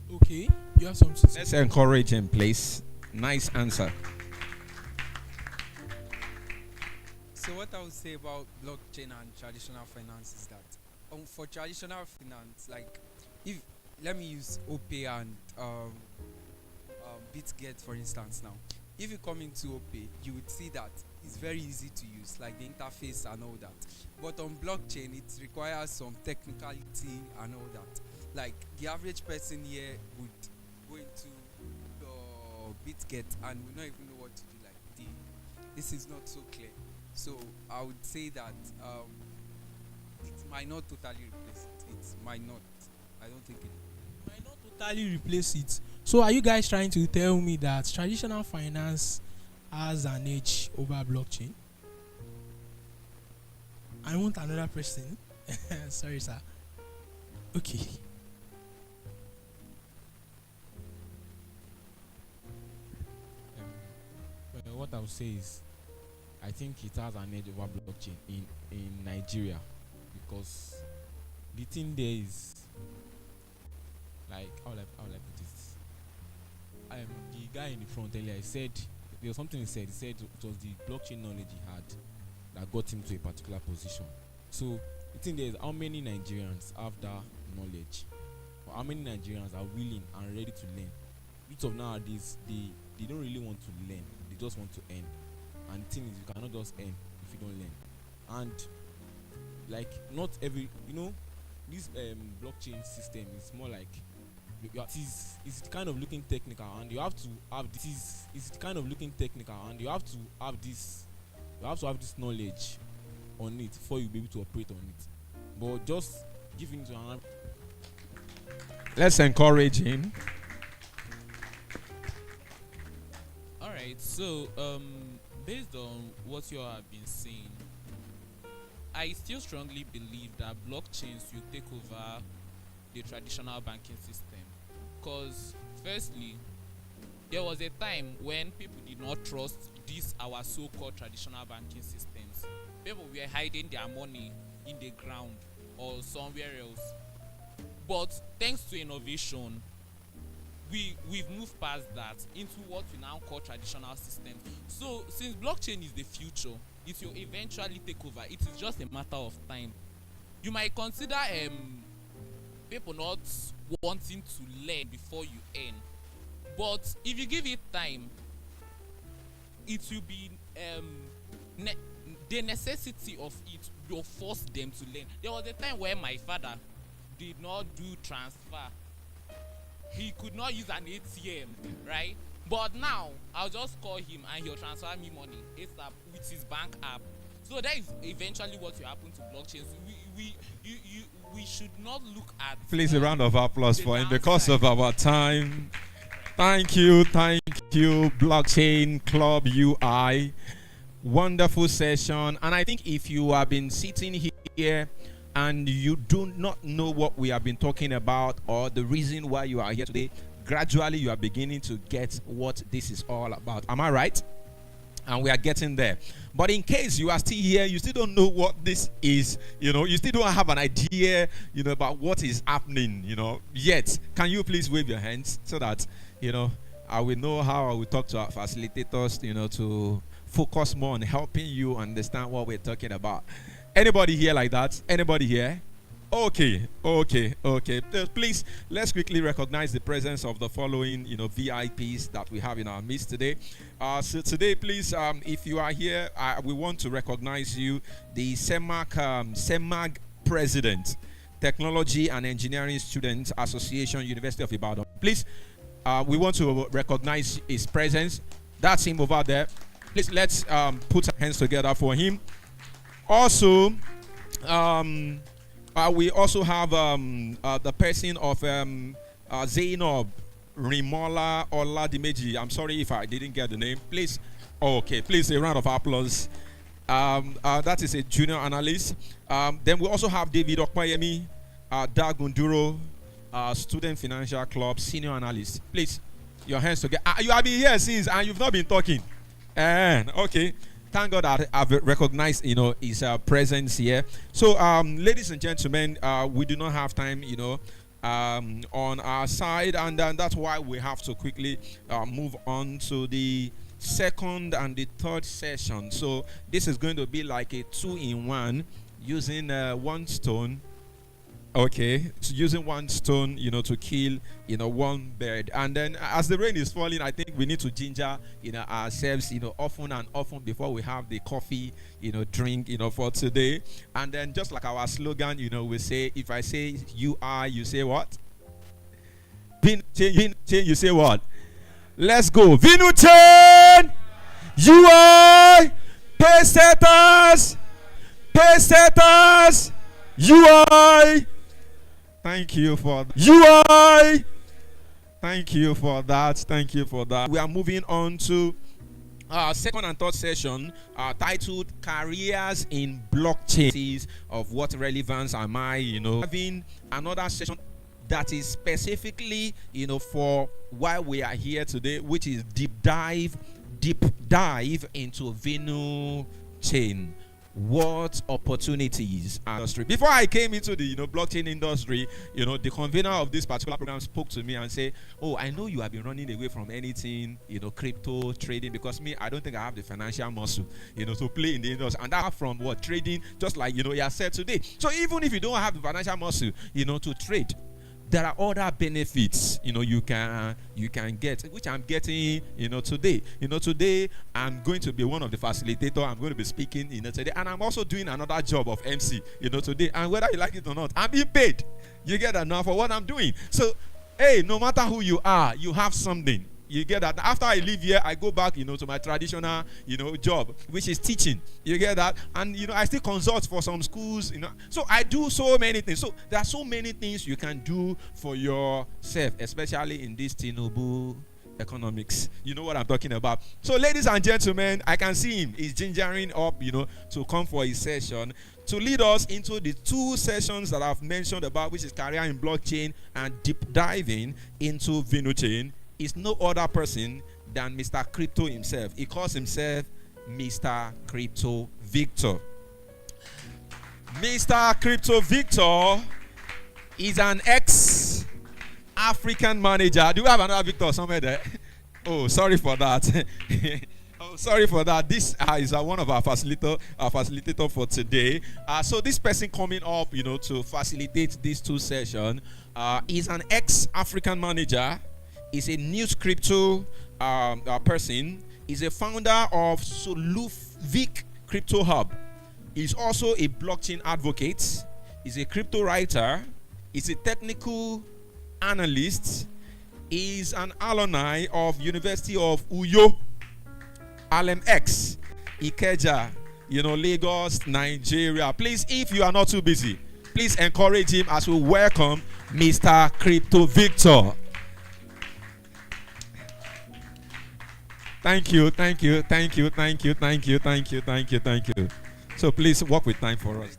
Okay, you have something to say. Let's encourage him, please. Nice answer. So what I would say about blockchain and traditional finance is that for traditional finance, like if let me use OPay and BitGet for instance now. If you come into OPay, you would see that it's very easy to use, like the interface and all that. But on blockchain, it requires some technicality and all that. Like the average person here would go into BitGet and will not even know what to do. Like this is not so clear. So I would say that it might not totally replace it. It might not. I don't think it Might not totally replace it. So are you guys trying to tell me that traditional finance has an edge over blockchain? I want another person. Sorry, sir. Okay. What I would say is, I think it has an edge over blockchain in Nigeria, because the thing there is, like, how will I put this? The guy in the front earlier, he said there was something he said. He said it was the blockchain knowledge he had that got him to a particular position. So the thing there is, how many Nigerians have that knowledge, or how many Nigerians are willing and ready to learn? Youth of nowadays, they don't really want to learn; they just want to earn. And the thing is, you cannot just earn if you don't learn. And like, not every, this blockchain system is more like it's kind of looking technical, and you have to have this. It's kind of looking technical, and you have to have this. You have to have this knowledge on it before you be able to operate on it. But just giving to another. Let's encourage him. All right. So based on what you all have been saying, I still strongly believe that blockchains will take over the traditional banking system. Because, firstly, there was a time when people did not trust these our so-called traditional banking systems. People were hiding their money in the ground or somewhere else. But thanks to innovation, we've moved past that into what we now call traditional systems. So since blockchain is the future, it will eventually take over. It is just a matter of time. You might consider people not wanting to learn before you earn, but if you give it time, it will be the necessity of it will force them to learn. There was a time where my father did not do transfer. He could not use an ATM, right? But now I'll just call him and he'll transfer me money ASAP with his bank app. So that is eventually what will happen to blockchains. We should not look at. Please, a round of applause for him because of our time. Thank you, Blockchain Club UI. Wonderful session. And I think if you have been sitting here and you do not know what we have been talking about or the reason why you are here today, gradually you are beginning to get what this is all about. Am I right? And we are getting there. But in case you are still here, you still don't know what this is, you still don't have an idea, about what is happening, yet. Can you please wave your hands so that, I will know how I will talk to our facilitators, to focus more on helping you understand what we're talking about. Anybody here like that? Anybody here? Okay. Please, let's quickly recognize the presence of the following, VIPs that we have in our midst today. So today, please, if you are here, we want to recognize you, the SEMAG President, Technology and Engineering Students Association, University of Ibadan. Please, we want to recognize his presence. That's him over there. Please, let's put our hands together for him. Also, we also have the person of Zainab Rimola Oladimeji. I'm sorry if I didn't get the name. Please, please a round of applause. That is a junior analyst. Then we also have David Okpayemi Dagunduro, Student Financial Club senior analyst. Please, your hands together. You have been here since and you've not been talking. Okay. Thank God that I've recognized, his presence here. So, ladies and gentlemen, we do not have time, on our side, and that's why we have to quickly move on to the second and the third session. So, this is going to be like a 2-in-1 using one stone. Okay, so using one stone, to kill, one bird. And then as the rain is falling, I think we need to ginger, ourselves, often and often before we have the coffee, drink, for today. And then just like our slogan, we say, if I say you are, you say what? You say what? Let's go. Vinuchen! UI! Paysetters! UI! Thank you for that. UI! Thank you for that. We are moving on to our second and third session titled Careers in Blockchain. Of what relevance am I, having another session that is specifically, for why we are here today, which is deep dive into Venu chain. What opportunities industry. Before I came into the blockchain industry, the convener of this particular program spoke to me and said, "Oh, I know you have been running away from anything, crypto trading, because me, I don't think I have the financial muscle, to play in the industry." And that from what trading, just like he has said today. So even if you don't have the financial muscle, to trade, there are other benefits, you can get, which I'm getting, today. Today I'm going to be one of the facilitators. I'm going to be speaking, today, and I'm also doing another job of MC, today. And whether you like it or not, I'm being paid. You get that now for what I'm doing. So, hey, no matter who you are, you have something. You get that. After I leave here, I go back, to my traditional, job, which is teaching. You get that? And, I still consult for some schools, So I do so many things. So there are so many things you can do for yourself, especially in this Tinubu economics. You know what I'm talking about. So, ladies and gentlemen, I can see him. He's gingering up, to come for his session, to lead us into the two sessions that I've mentioned about, which is career in blockchain and deep diving into Venu chain. is no other person than Mr. Crypto himself. He calls himself Mr. Crypto Victor. Mr. Crypto Victor is an ex-African manager. Do we have another Victor somewhere there? Oh, sorry for that. Oh, sorry for that. This is one of our facilitator for today. So this person coming up, to facilitate these two sessions, is an ex-African manager. Is a news crypto person. Is a founder of Soluvik Crypto Hub. Is also a blockchain advocate. Is a crypto writer. Is a technical analyst. Is an alumni of University of Uyo, LMX, Ikeja, Lagos, Nigeria. Please, if you are not too busy, please encourage him as we welcome Mr. Crypto Victor. Thank you. So please work with time for us.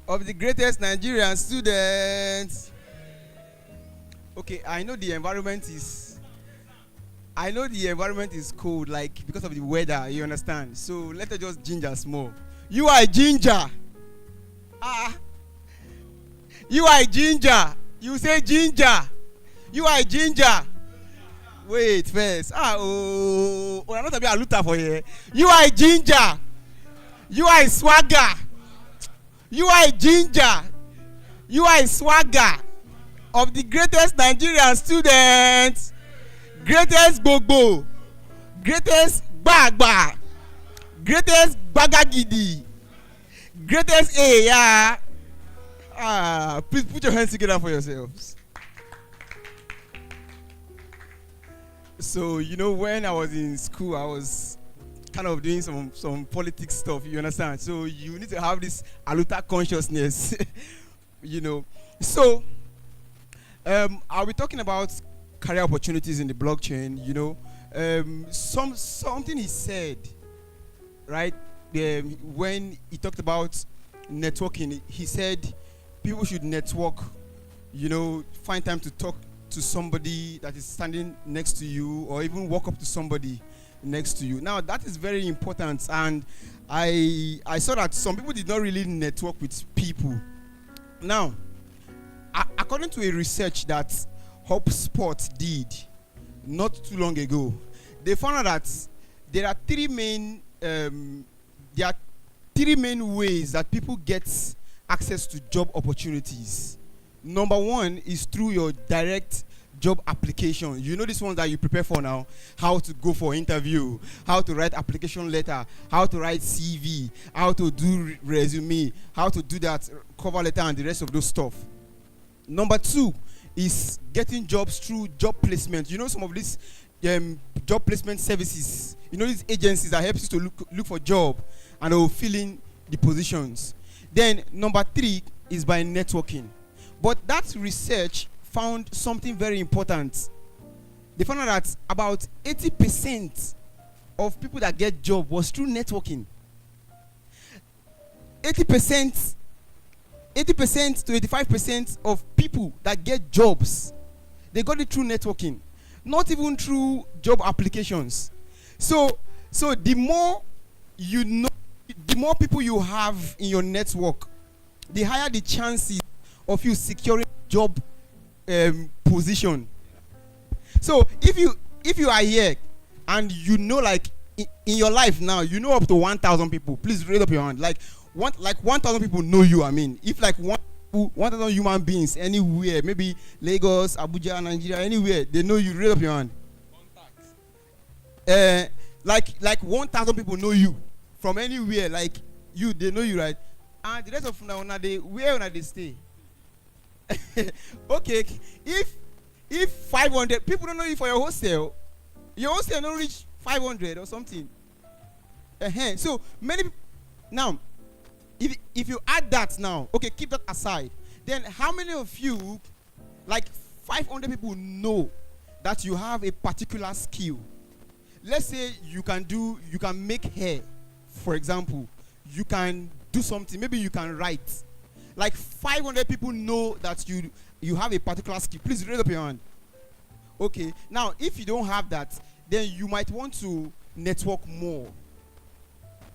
Of the greatest Nigerian students. Okay, I know the environment is cold, like because of the weather, you understand? So let us just ginger small. You are a ginger. You are a ginger. You say ginger. You are a ginger. Wait first. I'm not a bit aluta for you. You are a ginger. You are a swagger. You are a ginger. You are a swagger of the greatest Nigerian students. Greatest Gbogbo. Greatest Gbagba. Greatest Bagagidi. Greatest yeah. Please put your hands together for yourselves. So, when I was in school, I was kind of doing some politics stuff, you understand? So you need to have this aluta consciousness, So I'll be talking about career opportunities in the blockchain, something he said, right? When he talked about networking, he said people should network, find time to talk to somebody that is standing next to you, or even walk up to somebody next to you. Now that is very important, and I saw that some people did not really network with people. Now, according to a research that HubSpot did not too long ago, they found out that there are three main ways that people get access to job opportunities. Number one is through your direct job application. This one that you prepare for now, how to go for interview, how to write application letter, how to write CV, how to do resume, how to do that cover letter and the rest of those stuff. Number two is getting jobs through job placement. Some of these job placement services, these agencies that helps you to look for job and they will fill in the positions. Then number three is by networking. But that research found something very important. They found out that about 80% of people that get job was through networking. 80% to 85% of people that get jobs, they got it through networking, not even through job applications. So the more the more people you have in your network, the higher the chances of you securing job position. So if you are here and like in your life now, up to 1,000 people, please raise up your hand. Like 1,000 people know you. I mean, if like 1,000 human beings anywhere, maybe Lagos, Abuja, Nigeria, anywhere, they know you, raise up your hand. Like 1,000 people know you from anywhere, like you, they know you, right? And the rest of now, where they stay. Okay, if 500 people don't know you for your hostel don't reach 500 or something. So many now, if you add that now, okay, keep that aside. Then how many of you, like 500 people, know that you have a particular skill? Let's say you can make hair, for example. You can do something. Maybe you can write. Like 500 people know that you you have a particular skill, please raise up your hand. Okay, now if you don't have that, then you might want to network more.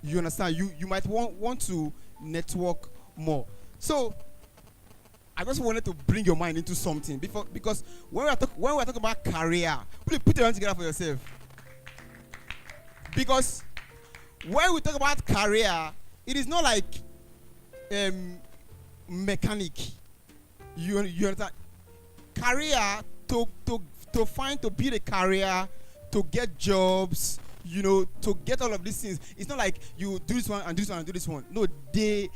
You understand? You might want to network more. So I just wanted to bring your mind into something because when we're talking about career, please put your hands together for yourself. Because when we talk about career, it is not like mechanic. You understand? Career to build a career, to get jobs, to get all of these things. It's not like you do this one and do this one and do this one. No, they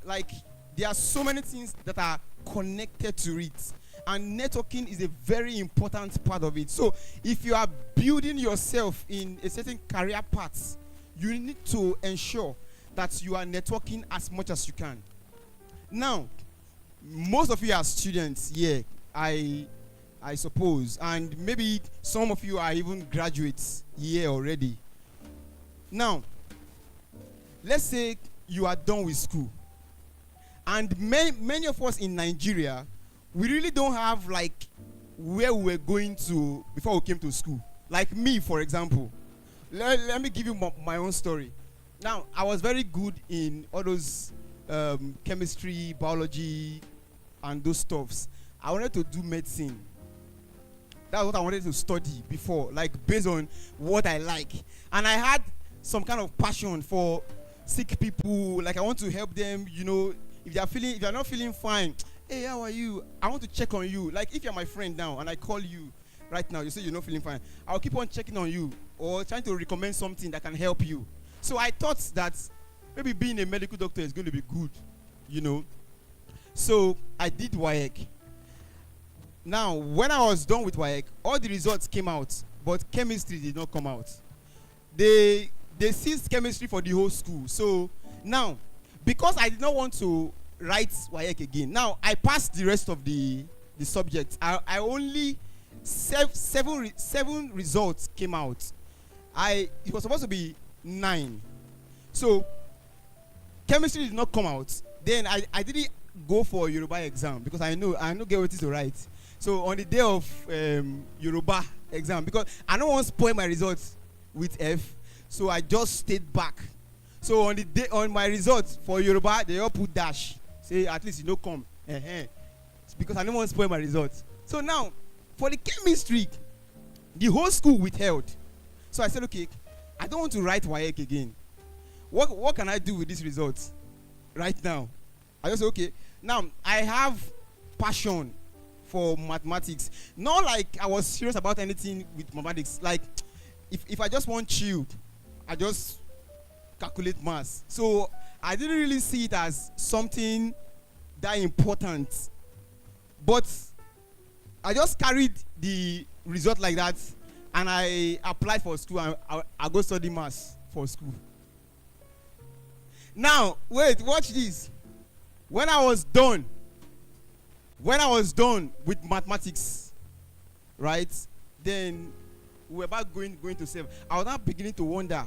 like there are so many things that are connected to it. And networking is a very important part of it. So if you are building yourself in a certain career path, you need to ensure that you are networking as much as you can. Now, most of you are students here, I suppose, and maybe some of you are even graduates here already. Now, let's say you are done with school. And many of us in Nigeria, we really don't have like where we were going to before we came to school. Like me, for example. Let me give you my own story. Now, I was very good in all those chemistry, biology, and those stuffs. I wanted to do medicine. That's what I wanted to study before, like based on what I like. And I had some kind of passion for sick people. Like I want to help them, if they're not feeling fine. Hey, how are you? I want to check on you. Like if you're my friend now and I call you right now, you say you're not feeling fine. I'll keep on checking on you or trying to recommend something that can help you. So I thought that maybe being a medical doctor is going to be good, So I did WAEC. Now, when I was done with WAEC, all the results came out, but chemistry did not come out. They ceased chemistry for the whole school. So now, because I did not want to write WAEC again, now I passed the rest of the subjects. I only seven results came out. It was supposed to be 9. So chemistry did not come out. Then I didn't go for Yoruba exam because I know get what to write. So on the day of Yoruba exam, because I don't want to spoil my results with F, so I just stayed back. So on my results for Yoruba, they all put dash. Say at least come. It's because I don't want to spoil my results. So now for the chemistry, the whole school withheld. So I said, okay, I don't want to write WAEC again. What can I do with these results right now? I just said, okay, now I have passion for mathematics. Not like I was serious about anything with mathematics. Like if I just want chill, I just calculate maths. So I didn't really see it as something that important. But I just carried the result like that and I applied for school and I go study maths for school. Now, wait, watch this. When I was done with mathematics, right, then we were about going to serve. I was now beginning to wonder,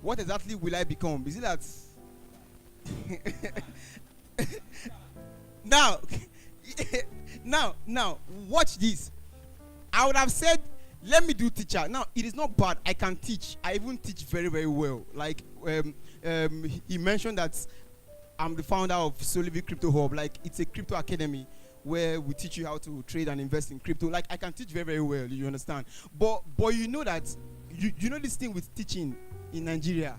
what exactly will I become? Is it that now watch this. I would have said, let me do teacher. Now it is not bad. I can teach. I even teach very, very well. Like he mentioned that I'm the founder of Solivi Crypto Hub. Like it's a crypto academy where we teach you how to trade and invest in crypto. Like I can teach very, very well. You understand? But you know that you know this thing with teaching in Nigeria.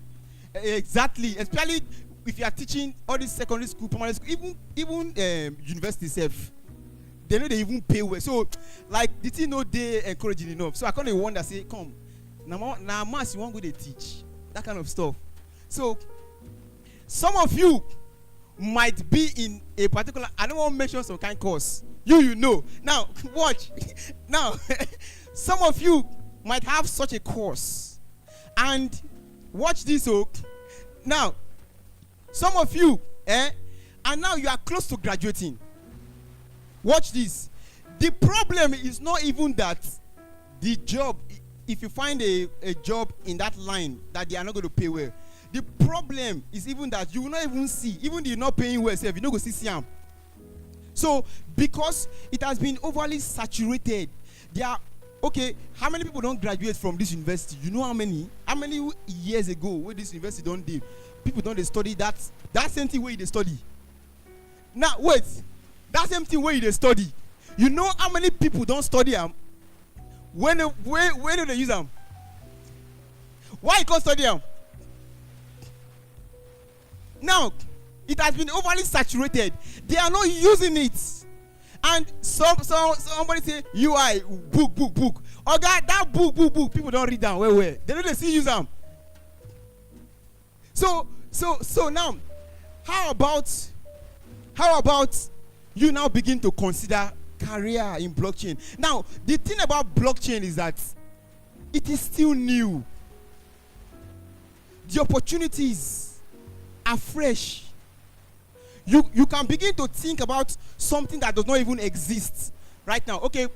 Exactly. Especially if you are teaching all this secondary school, primary school, even university self. They know they even pay well. So, like, the thing no they encouraging enough. So I kind of wonder, say, come, now mass you won't go to teach that kind of stuff. So, some of you might be in a particular. I don't want to mention some kind of course. You know. Now, watch. Now, some of you might have such a course, and watch this. So, now, some of you, and now you are close to graduating. Watch this. The problem is not even that the job, if you find a job in that line that they are not going to pay well. The problem is even that you will not even see, even though you're not paying well, you're not going to see them. So because it has been overly saturated, there are, okay, how many people don't graduate from this university? You know how many? How many years ago when this university don't did? People don't they study that same thing where they study. Now wait, that same thing where they study. You know how many people don't study them? When do they use them? Why you can't study them? Now it has been overly saturated. They are not using it. And somebody say UI book. Oh God, that book. People don't read them. Where? They don't see use them. So now, how about you now begin to consider career in blockchain? Now, the thing about blockchain is that it is still new. The opportunities are fresh. You can begin to think about something that does not even exist right now. Okay,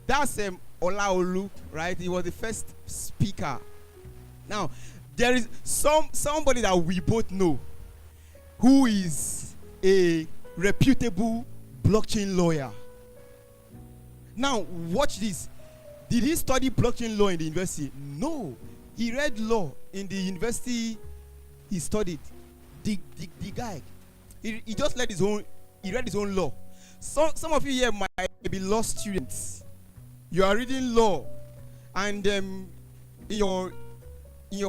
that's Olaolu, right? He was the first speaker. Now, there is somebody that we both know who is a reputable blockchain lawyer. Now, watch this. Did he study blockchain law in the university? No. He read law in the university he studied. The guy, he just read his own law. Some of you here might be law students. You are reading law, and in your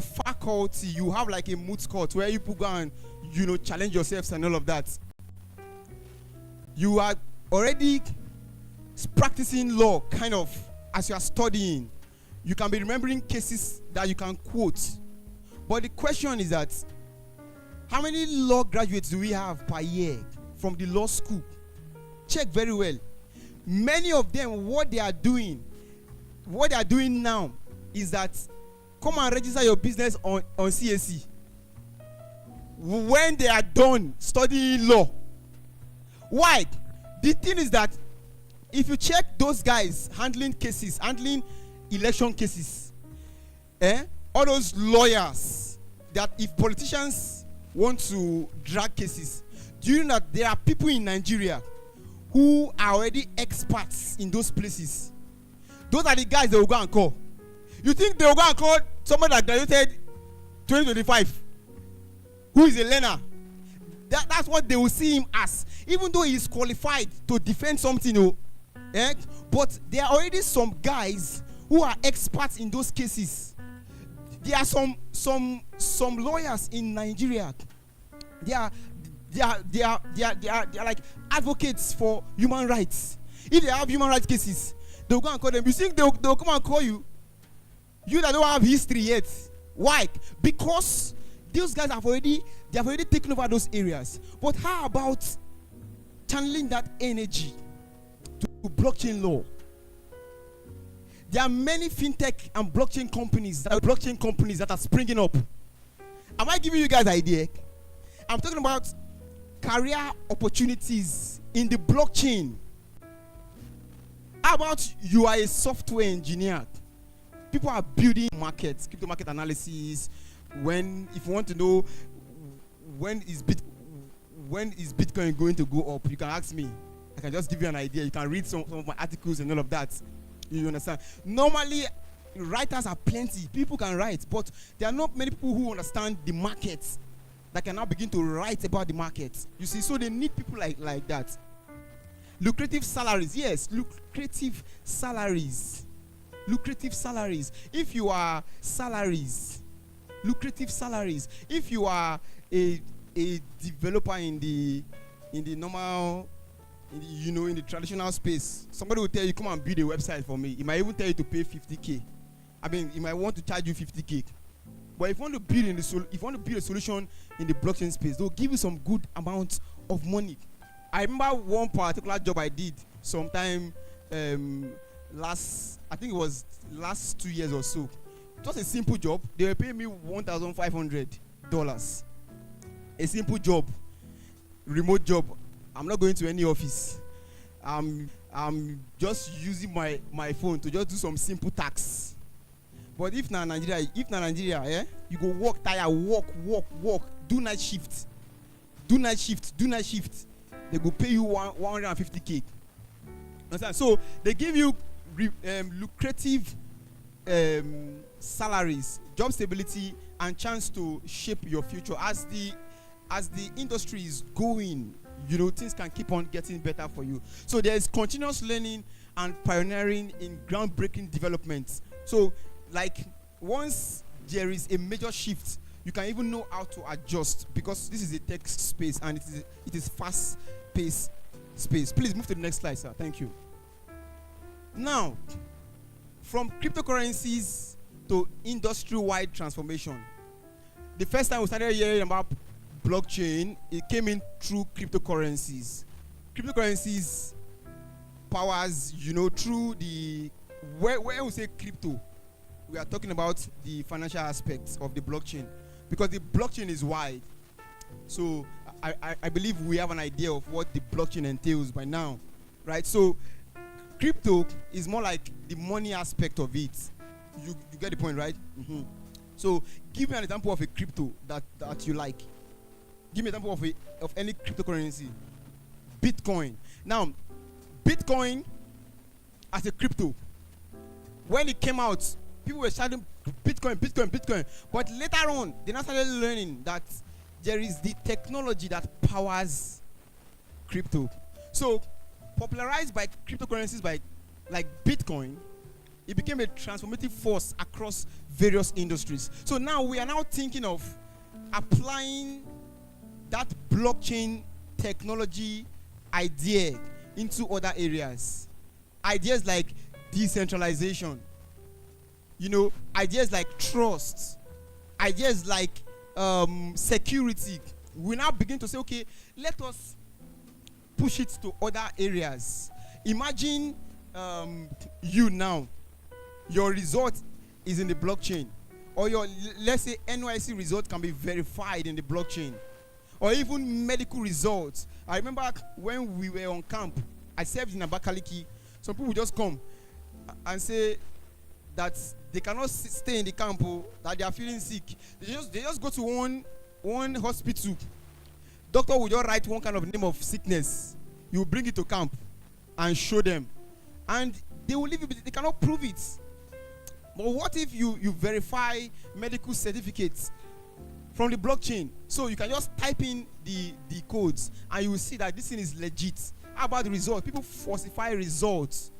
faculty you have like a moot court where you go and challenge yourselves and all of that. You are already practicing law kind of as you are studying. You can be remembering cases that you can quote. But the question is that how many law graduates do we have per year from the law school? Check very well. Many of them, what they are doing now is that come and register your business on CAC. When they are done studying law. Why? The thing is that if you check those guys handling election cases, all those lawyers that if politicians want to drag cases, do you know that there are people in Nigeria who are already experts in those places? Those are the guys they will go and call. You think they will go and call somebody that graduated 2025 who is a learner? That's what they will see him as, even though he is qualified to defend something. But there are already some guys who are experts in those cases. There are some lawyers in Nigeria. They are like advocates for human rights. If they have human rights cases, they'll go and call them. You think they'll come and call you? You that don't have history yet. Why? Because those guys have already taken over those areas. But how about channeling that energy to blockchain law? There are many fintech and blockchain companies that are springing up. Am I giving you guys an idea? I'm talking about career opportunities in the blockchain. How about you are a software engineer? People are building markets, crypto market analysis. If you want to know when is Bitcoin going to go up, you can ask me. I can just give you an idea. You can read some of my articles and all of that. You understand? Normally, writers are plenty. People can write, but there are not many people who understand the market that can now begin to write about the market. You see, so they need people like that. Lucrative salaries, yes, lucrative salaries. If you are lucrative salaries. If you are a developer in the normal, in the traditional space, somebody will tell you, come and build a website for me. He might even tell you to pay 50K. I mean, he might want to charge you 50K. But if you want to build a solution in the blockchain space, they'll give you some good amount of money. I remember one particular job I did sometime I think it was last 2 years or so. Just a simple job. They were paying me $1,500. A simple job, remote job. I'm not going to any office. I'm just using my phone to just do some simple tasks. But if na Nigeria, you go work, tire, work, do night shift. they go pay you 150K. Understand? So they give you lucrative salaries, job stability, and chance to shape your future. As the industry is going, things can keep on getting better for you. So there is continuous learning and pioneering in groundbreaking developments. So like once there is a major shift, you can even know how to adjust, because this is a tech space and it is fast paced space. Please move to the next slide, sir. Thank you. Now, from cryptocurrencies to industry-wide transformation. The first time we started hearing about blockchain, it came in through cryptocurrencies. Cryptocurrencies powers, through the where we say crypto, we are talking about the financial aspects of the blockchain, because the blockchain is wide. So I believe we have an idea of what the blockchain entails by now, right? So crypto is more like the money aspect of it. You get the point, right? Mm-hmm. So give me an example of a crypto that you like. Give me an example of any cryptocurrency. Bitcoin. Now, Bitcoin as a crypto, when it came out, people were shouting Bitcoin. But later on, they now started learning that there is the technology that powers crypto. So, popularized by cryptocurrencies like Bitcoin, it became a transformative force across various industries. So now we are now thinking of applying that blockchain technology idea into other areas. Ideas like decentralization, ideas like trust, ideas like security. We now begin to say, okay, let us push it to other areas. Imagine you now, your result is in the blockchain, or your, let's say, NYC result can be verified in the blockchain, or even medical results. I remember when we were on camp, I served in Abakaliki. Some people just come and say that they cannot stay in the camp, that they are feeling sick. They just go to one hospital. Doctor will just write one kind of name of sickness. You bring it to camp and show them, and they will leave it. They cannot prove it. But what if you verify medical certificates from the blockchain? So you can just type in the codes and you will see that this thing is legit. How about the results? People falsify results.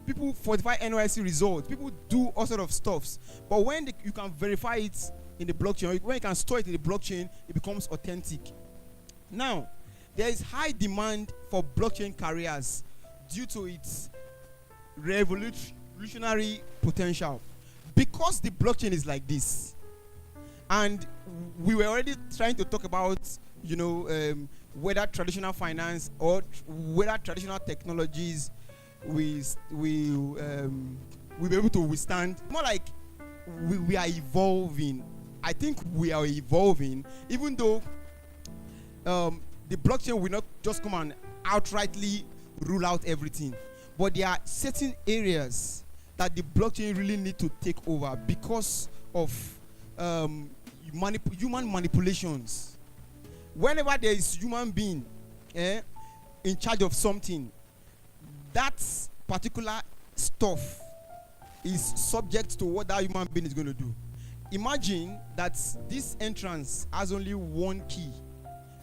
People falsify NYC results. People do all sort of stuffs. But when you can verify it in the blockchain, or when you can store it in the blockchain, it becomes authentic. Now, there is high demand for blockchain careers due to its revolutionary potential. Because the blockchain is like this, and we were already trying to talk about, whether traditional finance or whether traditional technologies we be able to withstand. More like we are evolving. I think we are evolving, even though the blockchain will not just come and outrightly rule out everything, but there are certain areas that the blockchain really need to take over because of human manipulations. Whenever there is human being in charge of something, that particular stuff is subject to what that human being is going to do. Imagine that this entrance has only one key,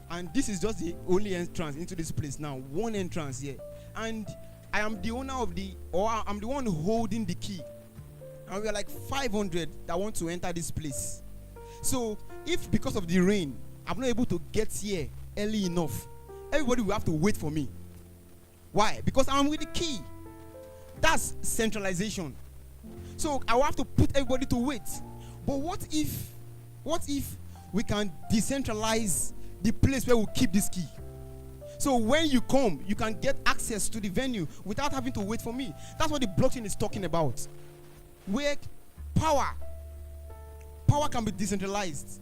and this is just the only entrance into this place now. One entrance here, and I am the owner of I'm the one holding the key, and we are like 500 that want to enter this place. So if because of the rain I'm not able to get here early enough, everybody will have to wait for me. Why? Because I'm with the key. That's centralization. So I will have to put everybody to wait. But what if we can decentralize the place where we keep this key? So when you come, you can get access to the venue without having to wait for me. That's what the blockchain is talking about. Where power can be decentralized.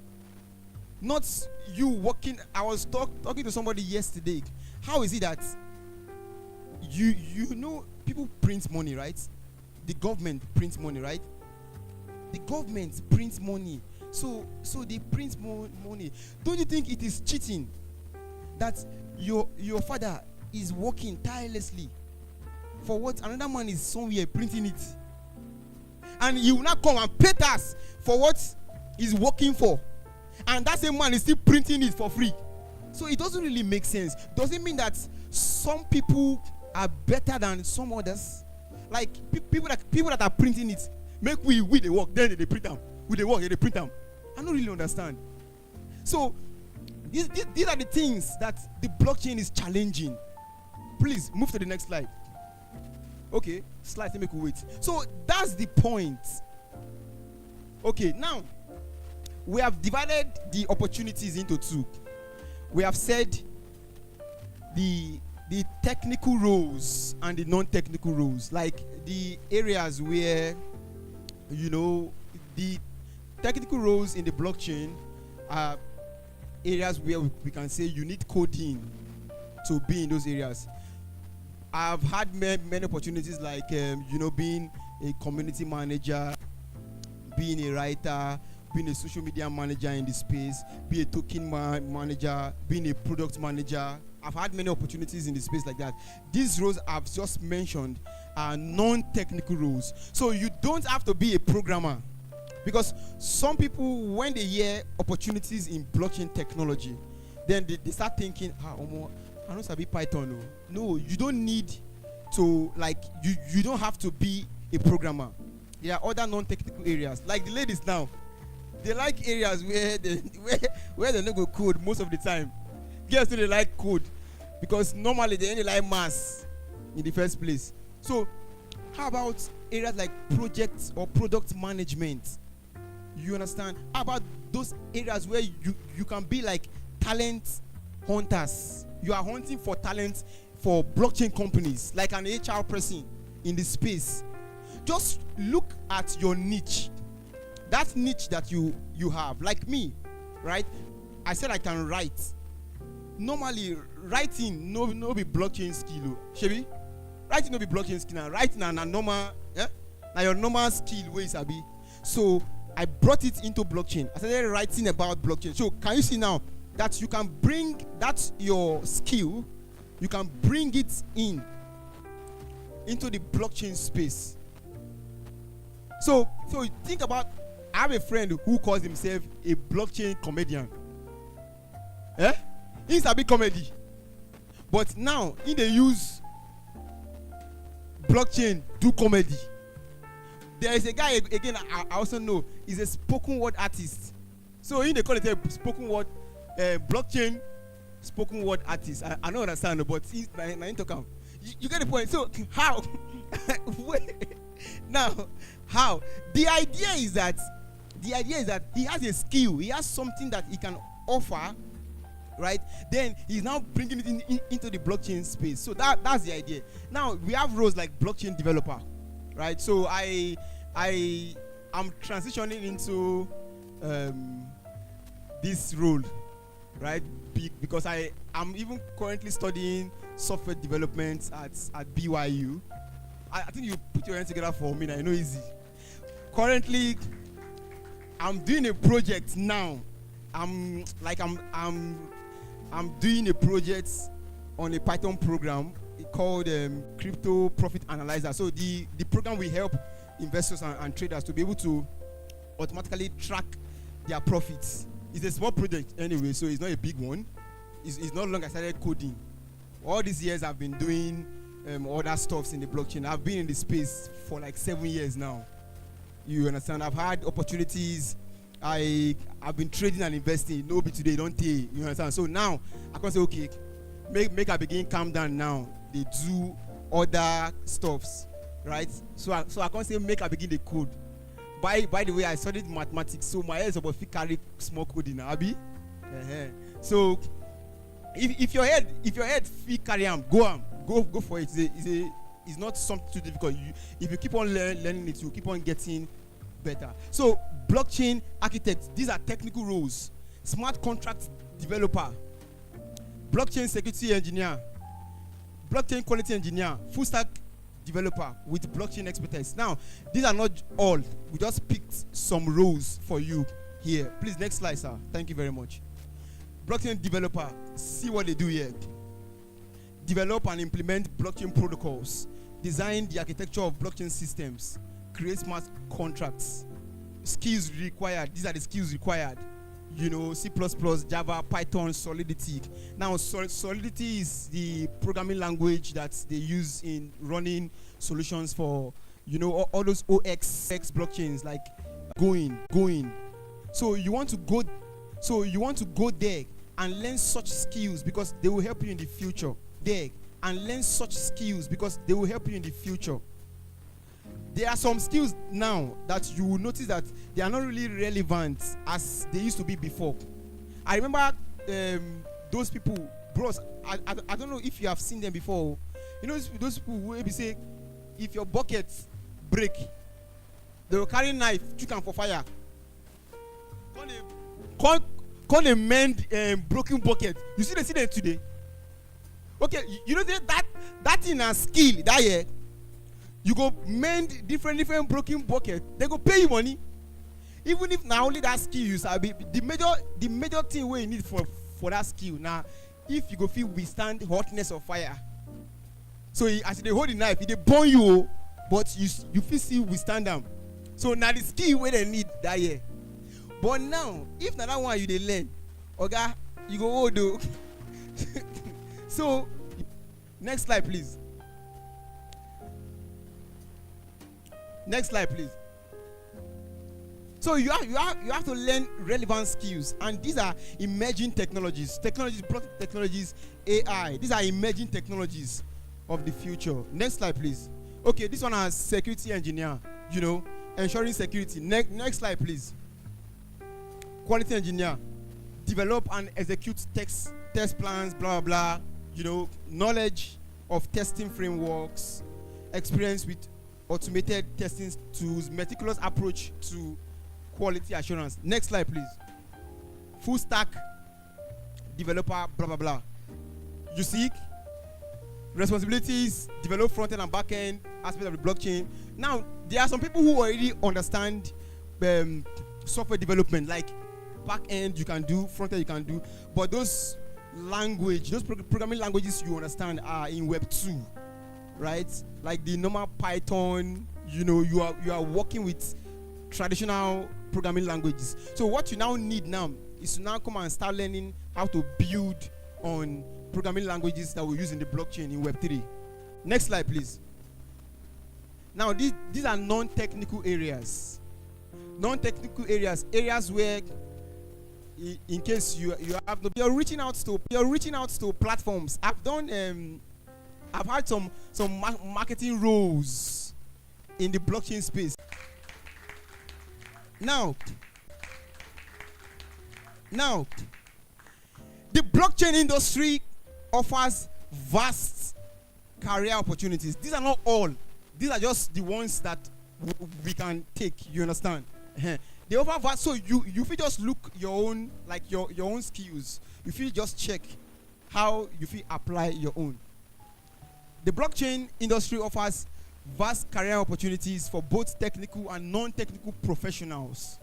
Not you working. I was talking to somebody yesterday. How is it that people print money, right? The government prints money, right? The government prints money. So they print more money. Don't you think it is cheating that your father is working tirelessly for what another man is somewhere printing it, and you will not come and pay tax for what he's working for, and that same man is still printing it for free. So it doesn't really make sense. Does it mean that some people are better than some others? Like people that are printing it, make we they work, then they print them. We they work, they print them. I don't really understand. So these are the things that the blockchain is challenging. Please move to the next slide. Okay, slide to make we wait. So that's the point. Okay, now we have divided the opportunities into two. We have said the technical roles and the non-technical roles, like the areas where, you know, the technical roles in the blockchain are areas where we can say you need coding to be in those areas. I've had many opportunities, like being a community manager, being a writer, being a social media manager in the space, be a token manager, being a product manager. I've had many opportunities in the space like that. These roles I've just mentioned are non-technical roles. So you don't have to be a programmer, because some people, when they hear opportunities in blockchain technology, then they start thinking, I don't sabi Python. No, you don't need to, like, you don't have to be a programmer. There are other non-technical areas. Like the ladies now, they like areas where they don't go code most of the time. Girls do they like code, because normally they only like maths in the first place. So how about areas like projects or product management? You understand? How about those areas where you can be like talent hunters? You are hunting for talent for blockchain companies, like an HR person in the space. Just look at your niche. That niche that you have, like me, right? I said I can write. Normally, writing no be blockchain skill. Shebi, writing no be blockchain skill. Now, writing na normal, na your normal skill way sabi. So I brought it into blockchain. I started writing about blockchain. So can you see now that you can bring that your skill, you can bring it into the blockchain space. So think about, I have a friend who calls himself a blockchain comedian. He's a big comedy. But now, they use blockchain do comedy. There is a guy, again, I also know, he's a spoken word artist. So they call it a spoken word, blockchain spoken word artist. I don't understand, but he's not talking. You get the point. So how? Now, how? The idea is that he has a skill. He has something that he can offer, right? Then he's now bringing it into the blockchain space. So that's the idea. Now we have roles like blockchain developer, right? So I'm transitioning into this role, right? Because I'm even currently studying software development at BYU. I think you put your hands together for me. I know easy. Currently, I'm doing a project now. I'm doing a project on a Python program called Crypto Profit Analyzer. So the program will help investors and traders to be able to automatically track their profits. It's a small project anyway, so it's not a big one. It's not long I started coding. All these years I've been doing other stuffs in the blockchain. I've been in the space for like 7 years now. You understand? I've had opportunities. I've been trading and investing. No be today, don't tell. You understand? So now I can say, okay, make I begin calm down now. They do other stuffs, right? So I can't say make I begin the code. By the way, I studied mathematics, so my head is about to carry small coding, Abi. So if your head fit carry am, go for it. It's not something too difficult. If you keep on learning it, you keep on getting better. So blockchain architects, these are technical roles. Smart contract developer, blockchain security engineer, blockchain quality engineer, full stack developer with blockchain expertise. Now, these are not all. We just picked some roles for you here. Please, next slide, sir. Thank you very much. Blockchain developer, see what they do here. develop and implement blockchain protocols, design the architecture of blockchain systems, create smart contracts. Skills required. These are the skills required. You know, C++, Java, Python, Solidity. Now, Solidity is the programming language that they use in running solutions for, you know, all those OX blockchains like going. So you want to go there and learn such skills because they will help you in the future. There and learn such skills because they will help you in the future. There are some skills now that you will notice that they are not really relevant as they used to be before. I remember those people, bros. I don't know if you have seen them before. You know those people who maybe say, if your bucket break, they will carry knife, chicken for fire. Can't they mend broken bucket? You see them today. Okay, you know that thing a skill that year. You go mend different broken bucket. They go pay you money. Even if now only that skill you sabi, the major thing we need for that skill now, if you go feel withstand hotness of fire. So as they hold the knife, they burn you, but you feel still withstand them. So now the skill where they need that year. But now, if not that one you they learn, okay, you go hold though. So next slide, please. Next slide, please. So you have to learn relevant skills, and these are emerging technologies, blockchain technologies, AI. These are emerging technologies of the future. Next slide, please. Okay, this one has security engineer. You know, ensuring security. Next slide, please. Quality engineer, develop and execute test plans, blah blah blah. You know, knowledge of testing frameworks, experience with automated testing tools, meticulous approach to quality assurance. Next slide, please. Full stack developer, blah blah blah. You see, responsibilities, develop front end and back end aspect of the blockchain. Now, there are some people who already understand software development, like back end you can do, front end you can do, but those programming languages you understand are in Web 2. Right, like the normal Python, you know, you are working with traditional programming languages. So what you now need now is to now come and start learning how to build on programming languages that we use in the blockchain in Web 3. Next slide, please. Now these are non-technical areas. Areas where, in case you have no, you're reaching out to platforms. I've had some marketing roles in the blockchain space. Now, the blockchain industry offers vast career opportunities. These are not all. These are just the ones that we can take. You understand? They offer vast. So you feel just look your own, like your own skills. You feel just check how you feel apply your own. The blockchain industry offers vast career opportunities for both technical and non-technical professionals.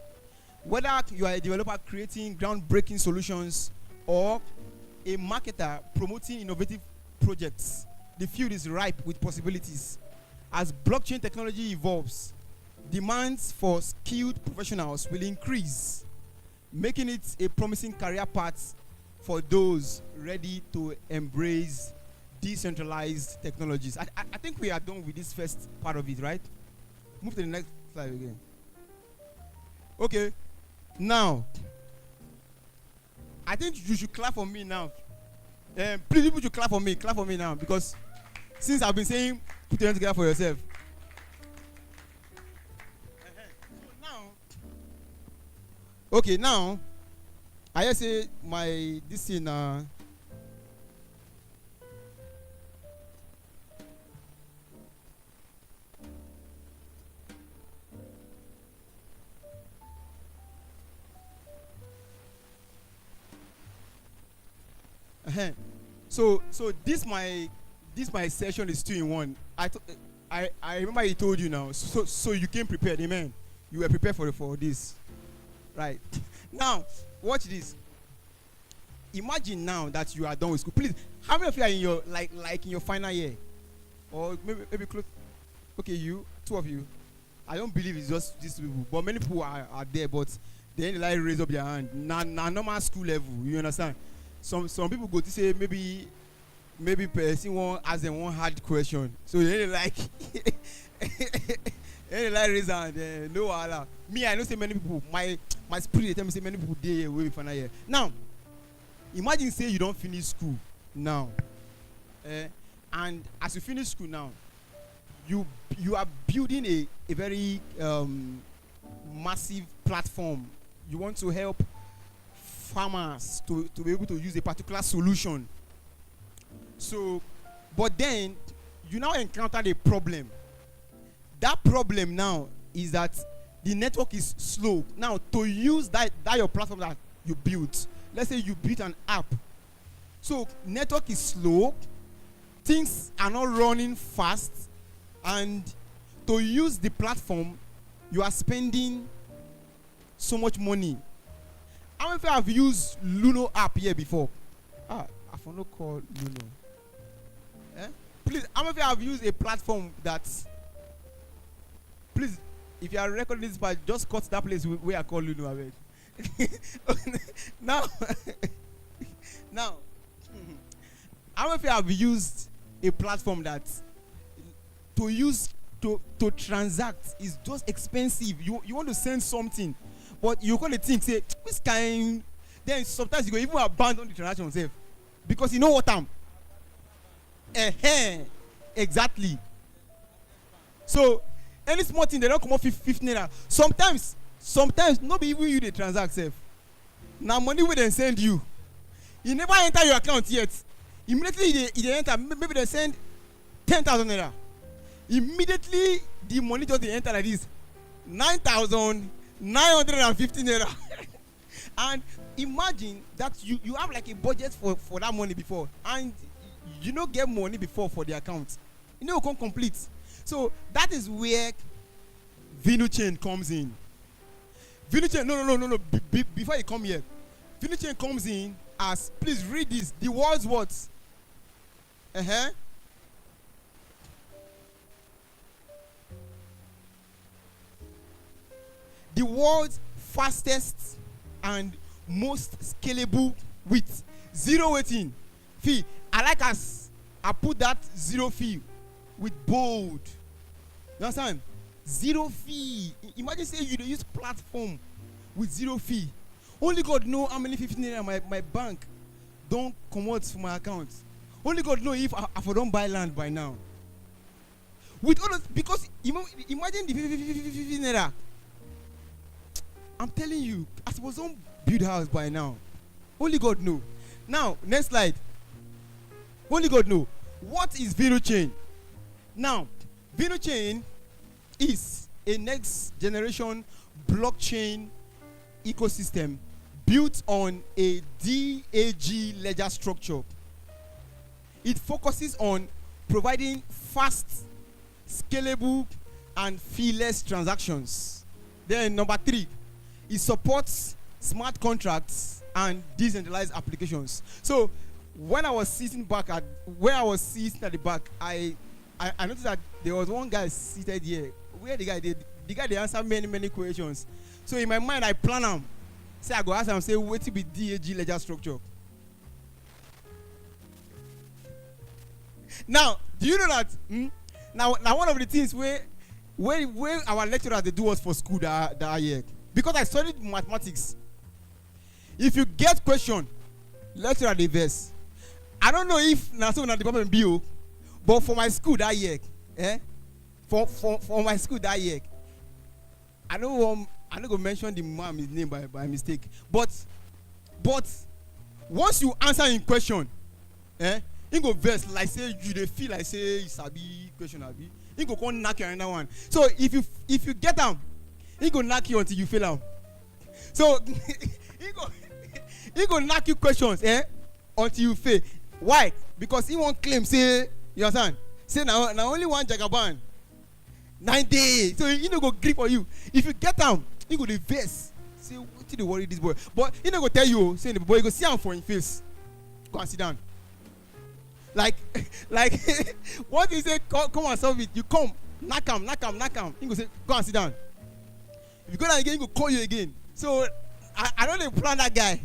Whether you are a developer creating groundbreaking solutions or a marketer promoting innovative projects, the field is ripe with possibilities. As blockchain technology evolves, demands for skilled professionals will increase, making it a promising career path for those ready to embrace decentralized technologies. I think we are done with this first part of it, right? Move to the next slide again. Okay. Now, I think you should clap for me now. Please, people should clap for me. Clap for me now, because since I've been saying, put your hands together for yourself. Okay, now I just say this thing. So this my session is 2 in 1. I remember he told you now. So you came prepared, amen. You were prepared for this, right? Now watch this. Imagine now that you are done with school. Please How many of you are in your like in your final year, or maybe close? Okay, you, two of you. I don't believe it's just these people, but many people are there, but they ain't like raise up their hand. Na normal school level, you understand? Some people go to say maybe person won't ask them one hard question, so they ain't like they ain't like raise hand. No wahala. Me, I know say many people. My spirit they tell me say many people dey way before here. Now, imagine say you don't finish school now, and as you finish school now, you are building a very massive platform. You want to help farmers to be able to use a particular solution. So, but then you now encounter a problem. That problem now is that the network is slow. Now, to use that your platform that you built, let's say you built an app. So network is slow, things are not running fast, and to use the platform, you are spending so much money. How many of you have used Luno app here before? I forgot call Luno. Please, how many of you have used a platform that? Please, if you are recording this part, just cut that place where I call Luno. Now, now, how many of you have used a platform that to use to transact is just expensive? You want to send something, but you call the thing say this kind. Then sometimes you go even abandon the transaction yourself because you know what I'm. Exactly. So any small thing they don't come off 15 naira. Sometimes not be even you they transact self. Now money will then send you. You never enter your account yet. Immediately they enter. Maybe they send 10,000 naira. Immediately the money just they enter like this, 9,950 naira. And imagine that you have like a budget for that money before, and you don't get money before for the account. You know, can't complete. So that is where VenuChain comes in. VenuChain, no. Before you come here, VenuChain comes in as, please read this. The world's what? The world's fastest and most scalable with zero waiting fee. I like as I put that zero fee with bold. You understand? Zero fee. Imagine say you use platform with zero fee. Only God know how many 15 naira my bank don't come out from my account. Only God know if I don't buy land by now. With all those, because imagine the 15 naira. I'm telling you, I suppose don't build house by now. Only God know. Now, next slide. Only God know. What is VenuChain? Now, VenuChain is a next generation blockchain ecosystem built on a DAG ledger structure. It focuses on providing fast, scalable, and feeless transactions. Then number 3, it supports smart contracts and decentralized applications. So when I was sitting at the back, I noticed that there was one guy seated here. Where the guy they answer many questions. So in my mind I plan him. Say I go ask him, say what to be DAG ledger structure. Now, do you know that? Now one of the things where our lecturers they do us for school that year, because I studied mathematics. If you get question, lecturer the verse. I don't know if now so na the problem be, but for my school that year, for my school that year, I don't go mention the mom's name by mistake. But once you answer in question, you go verse like say you dey feel like say it's a big question abi. You go come knock you another one. So if you get them, he go knock you until you fail am. So he go knock you questions until you fail. Why? Because he won't claim say, you understand? Say now only one jagaban 9 days. So he no go grip for you. If you get them, he go dey vex. Say what did they worry this boy? But he no go tell you. Say the boy go see him for his face. Go and sit down. Like, like, what you say? Come and solve it. You come, knock him, knock him, knock him. He go say, go and sit down. If you go down again, he go call you again. So I don't even plan that guy.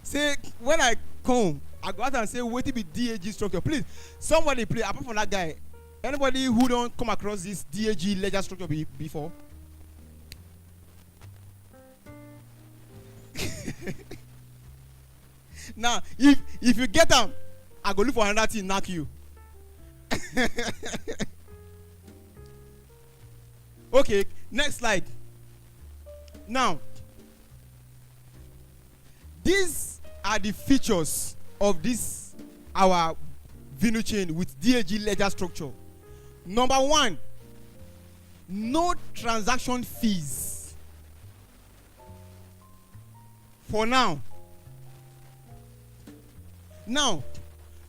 Say when I come, I go out and say, wait to be DAG structure. Please, somebody play apart from that guy. Anybody who don't come across this DAG ledger structure before? Now, if you get them, I go look for another thing, knock you. Okay, next slide. Now, these are the features of this our Vinu chain with DAG ledger structure. Number one, no transaction fees. For now. Now,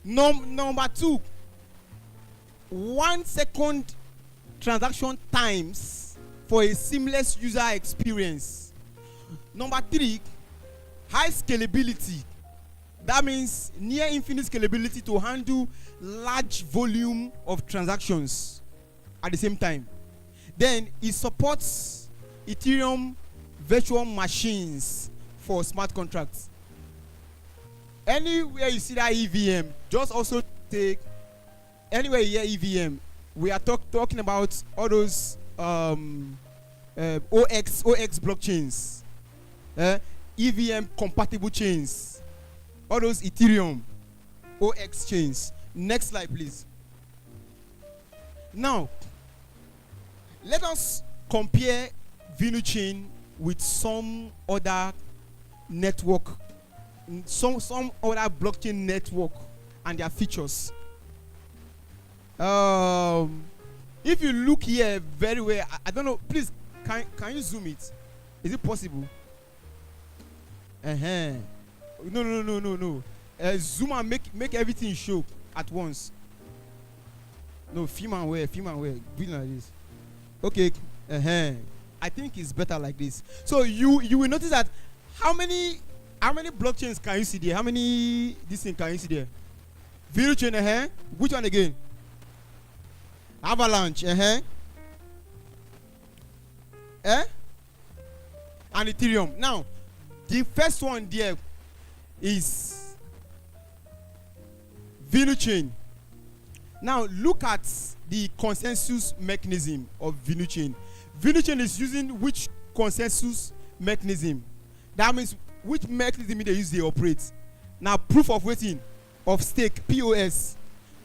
number two, 1 second transaction times for a seamless user experience. Number three, high scalability. That means near infinite scalability to handle large volume of transactions at the same time. Then it supports Ethereum virtual machines for smart contracts. Anywhere you see that EVM, just also take anywhere you hear EVM. We are talking about all those OX blockchains, EVM compatible chains, all those Ethereum OX chains. Next slide, please. Now, let us compare Vinu chain with some other network, some other blockchain network and their features. If you look here very well, I don't know, please can you zoom it? Is it possible? No. Zoom and make everything show at once. No, film and wear, doing like this. Okay. I think it's better like this. So you will notice that how many blockchains can you see there? How many this thing can you see there? Vinu chain, which one again? Avalanche, and Ethereum. Now, the first one there is Vinu chain. Now, look at the consensus mechanism of Vinu chain. Vinu chain is using which consensus mechanism? That means which mechanism they use, they operate. Now, proof of waiting of stake, POS.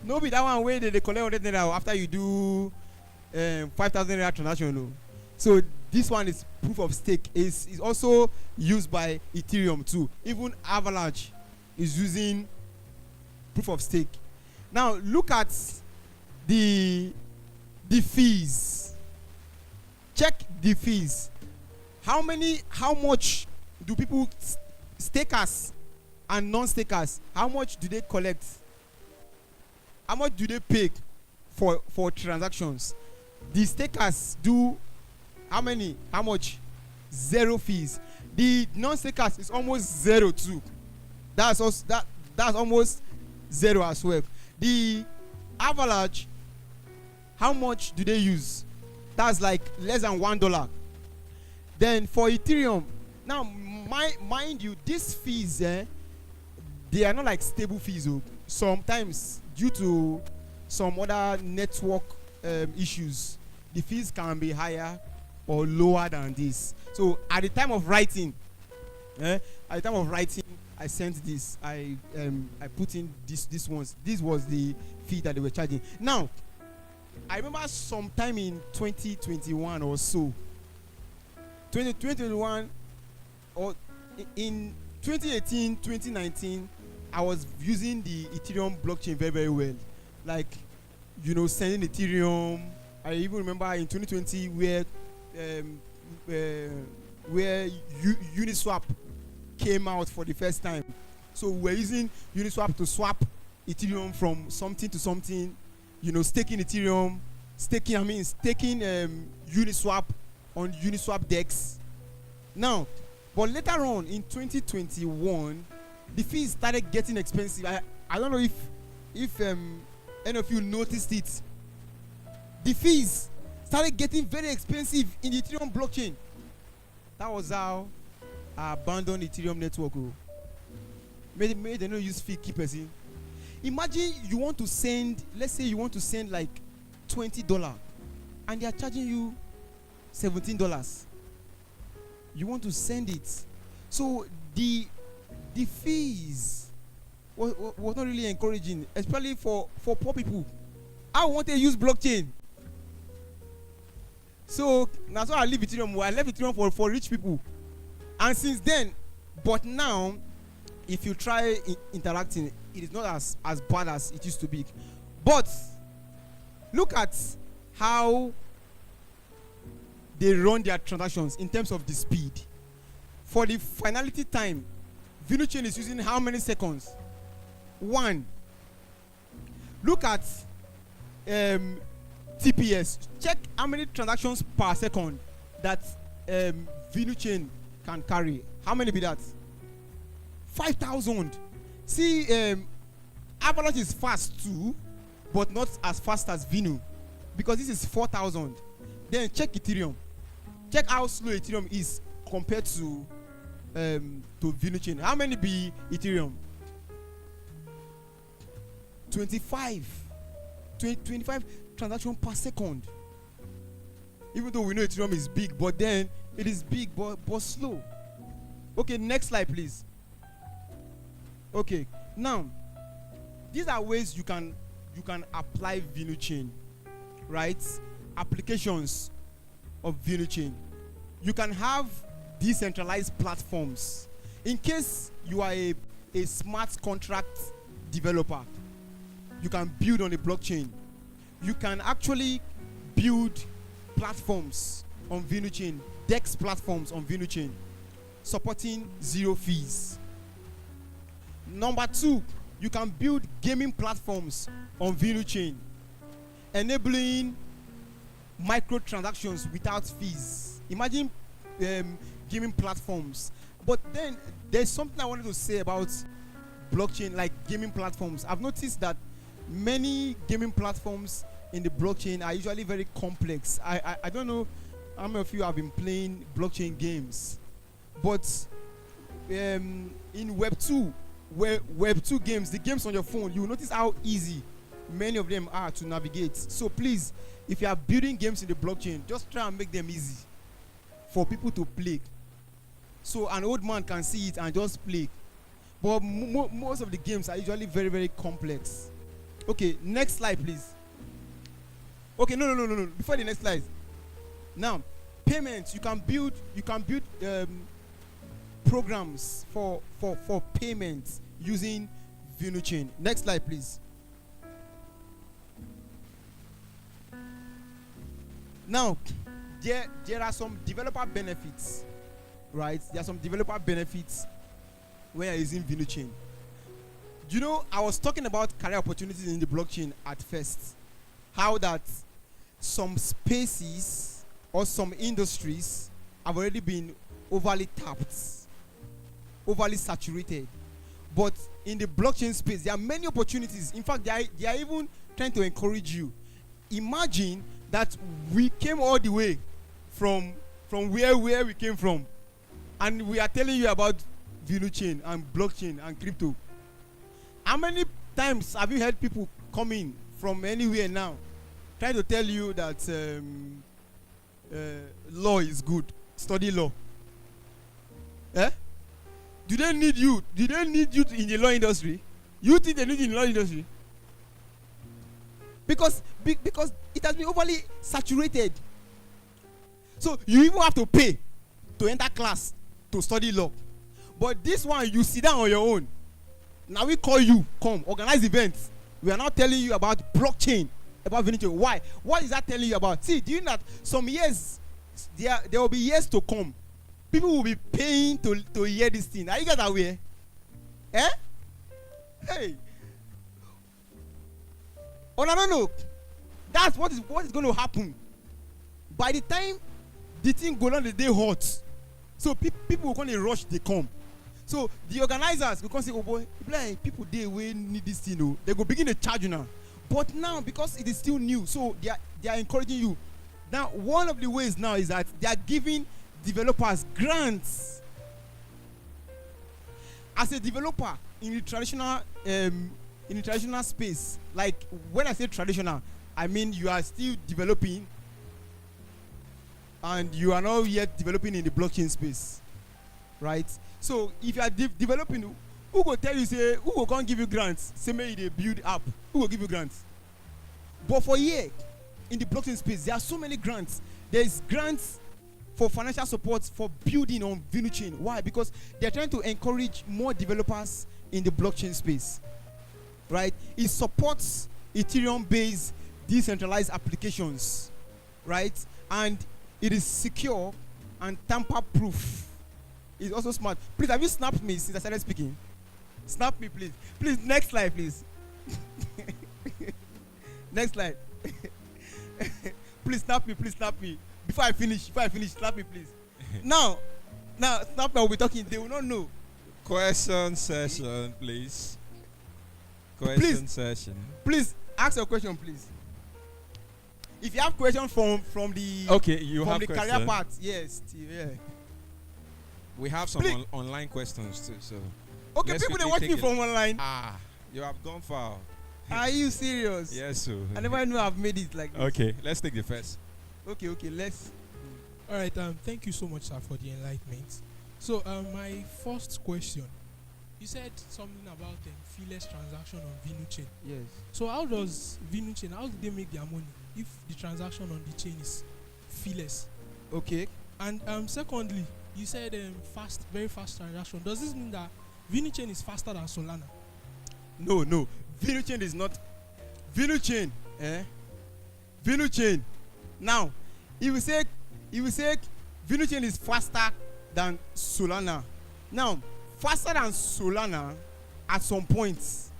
No be that one where they collect 100 naira after you do 5,000 naira transaction. No. So this one is proof of stake. Is also used by Ethereum too. Even Avalanche is using proof of stake. Now look at the fees. Check the fees. How much do people stakers and non-stakers? How much do they collect? How much do they pay for transactions? The stakers do how many? How much? 0 fees. The non-stakers is almost 0 too. That's almost 0 as well. The Avalanche, how much do they use? That's like less than $1. Then for Ethereum, now mind you, these fees, they are not like stable fees. Sometimes due to some other network issues, the fees can be higher or lower than this. So at the time of writing, I sent this. I put in this ones. This was the fee that they were charging. Now, I remember sometime in 2021 or so, 2021 or in 2018, 2019, I was using the Ethereum blockchain very, very well. Like, sending Ethereum. I even remember in 2020 where Uniswap came out for the first time. So we're using Uniswap to swap Ethereum from something to something. Staking Ethereum, staking Uniswap on Uniswap DEX. Now, but later on in 2021, the fees started getting expensive. I don't know if if any of you noticed it, the fees started getting very expensive in the Ethereum blockchain. That was how I abandoned Ethereum network. Oh. Made they no use fee keep person. Imagine you want to send, let's say you want to send like $20 and they are charging you $17. You want to send it. So the fees was not really encouraging, especially for poor people. I want to use blockchain. So that's why I leave Ethereum. I left Ethereum for rich people. And since then, but now, if you try interacting, it is not as bad as it used to be. But look at how they run their transactions in terms of the speed. For the finality time, VenuChain is using how many seconds? 1. Look at TPS. Check how many transactions per second that VenuChain can carry. How many be that? 5,000. See, Avalanche is fast too, but not as fast as Venu, because this is 4,000. Then check Ethereum. Check how slow Ethereum is compared to VenuChain. How many be Ethereum? 25 transactions per second. Even though we know Ethereum is big, but then it is big but slow. Okay, next slide please. Okay, now these are ways you can apply VenuChain, right? Applications of VenuChain. You can have decentralized platforms. In case you are a smart contract developer, you can build on a blockchain. You can actually build platforms on VenuChain, DEX platforms on VenuChain, supporting zero fees. Number 2, you can build gaming platforms on VenuChain, enabling microtransactions without fees. Imagine gaming platforms. But then there's something I wanted to say about blockchain, like gaming platforms. I've noticed that many gaming platforms in the blockchain are usually very complex. I don't know how many of you have been playing blockchain games, but in Web 2 games, the games on your phone, you will notice how easy many of them are to navigate. So please, if you are building games in the blockchain, just try and make them easy for people to play, so an old man can see it and just play. But most of the games are usually very, very complex. Okay, next slide please. Okay, no. Before the next slide. Now, payments. You can build programs for payments using VenuChain. Next slide please. Now, there are some developer benefits, right? There are some developer benefits when you're using VenuChain. You know, I was talking about career opportunities in the blockchain at first. How that some spaces or some industries have already been overly tapped, overly saturated. But in the blockchain space, there are many opportunities. In fact, they are even trying to encourage you. Imagine that we came all the way from where we came from, and we are telling you about VenuChain and blockchain and crypto. How many times have you heard people coming from anywhere now trying to tell you that law is good, study law? Eh? Do they need you? Do they need you in the law industry? You think they need you in the law industry? Because it has been overly saturated. So you even have to pay to enter class to study law. But this one, you sit down on your own. Now we call you, come, organize events. We are now telling you about blockchain, about VenuChain. Why? What is that telling you about? See, do you know that some years, there will be years to come, people will be paying to hear this thing. Are you guys aware? Eh? Hey. Oh, no. That's what is going to happen. By the time the thing goes on the day hot, so people will come and rush, they come. So the organizers go come say, oh boy, like people dey wey need this thing, oh, they go begin to charge you now. But now because it is still new, so they are encouraging you. Now one of the ways now is that they are giving developers grants. As a developer in the traditional space, like when I say traditional, I mean you are still developing and you are not yet developing in the blockchain space, right? So if you are developing, who go tell you say, who go come give you grants, say maybe they build app, who will give you grants? But for here in the blockchain space, there are so many grants. There is grants for financial support for building on VenuChain. Why? Because they're trying to encourage more developers in the blockchain space, right? It supports Ethereum-based decentralized applications, right? And it is secure and tamper-proof. It's also smart. Please, have you snapped me since I started speaking? Snap me, please. Please, next slide, please. Next slide. Please snap me, please snap me. Before I finish, slap me, please. now, snap me, we'll be talking. They will not know. Question session, please. Question session. Please, ask your question, please. If you have questions from the have the question. career part, yes, yeah. We have some online questions too. So okay, people they watch me from online. You have gone far. Are you serious? Yes, sir. I never knew I've made it like this. Okay, let's take the first. Okay, let's. All right. Thank you so much, sir, for the enlightenment. So, my first question, you said something about feeless transaction on VenuChain. Yes. So, how does VenuChain? How do they make their money if the transaction on the chain is feeless? Okay. And secondly, you said very fast transaction. Does this mean that VenuChain is faster than Solana? No. VenuChain is not. VenuChain. VenuChain. Now, if you say VenuChain is faster than Solana. Now, faster than Solana at some points,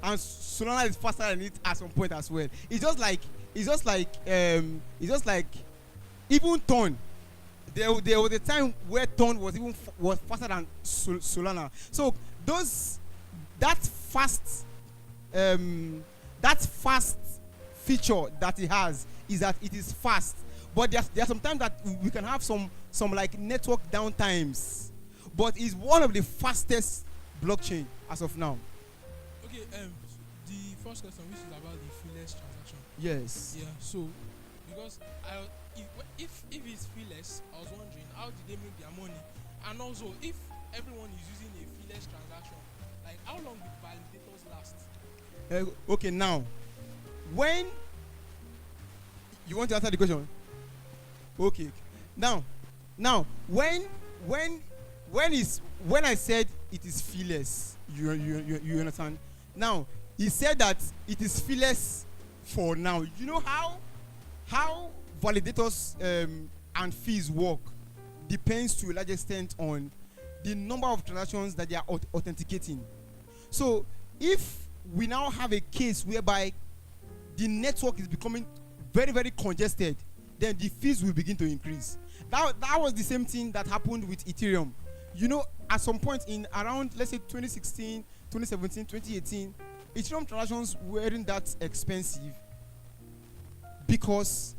and Solana is faster than it at some point as well. It's just like even Ton. There was a time where Ton was faster than Solana. So that fast feature that it has is that it is fast. But there's sometimes that we can have some like network downtimes. But it's one of the fastest blockchain as of now. Okay, the first question, which is about the feeless transaction. Yes. Yeah. So, because if it's feeless, I was wondering how did they make their money, and also if everyone is using a feeless transaction, like how long do validators last? Okay, now, when you want to answer the question, okay, now, when I said it is feeless, you understand? Now, he said that it is feeless for now. You know how validators and fees work depends to a large extent on the number of transactions that they are authenticating. So, if we now have a case whereby the network is becoming very, very congested, then the fees will begin to increase. That was the same thing that happened with Ethereum. You know, at some point in around, let's say 2016, 2017, 2018, Ethereum transactions weren't that expensive because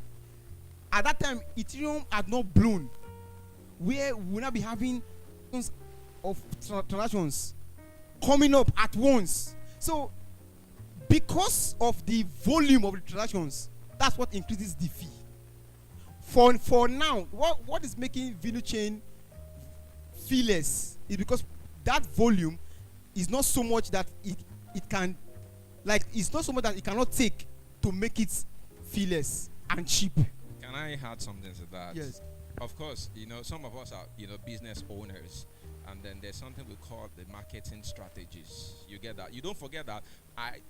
at that time Ethereum had not blown, where we will not be having tons of transactions coming up at once. So because of the volume of the transactions, that's what increases the fee. For now, what is making VenuChain feeless is because that volume is not so much that it can, like, it's not so much that it cannot take to make it feeless and cheap. Can I add something to that? Yes. Of course, some of us are, business owners, and then there's something we call the marketing strategies. You get that? You don't forget that.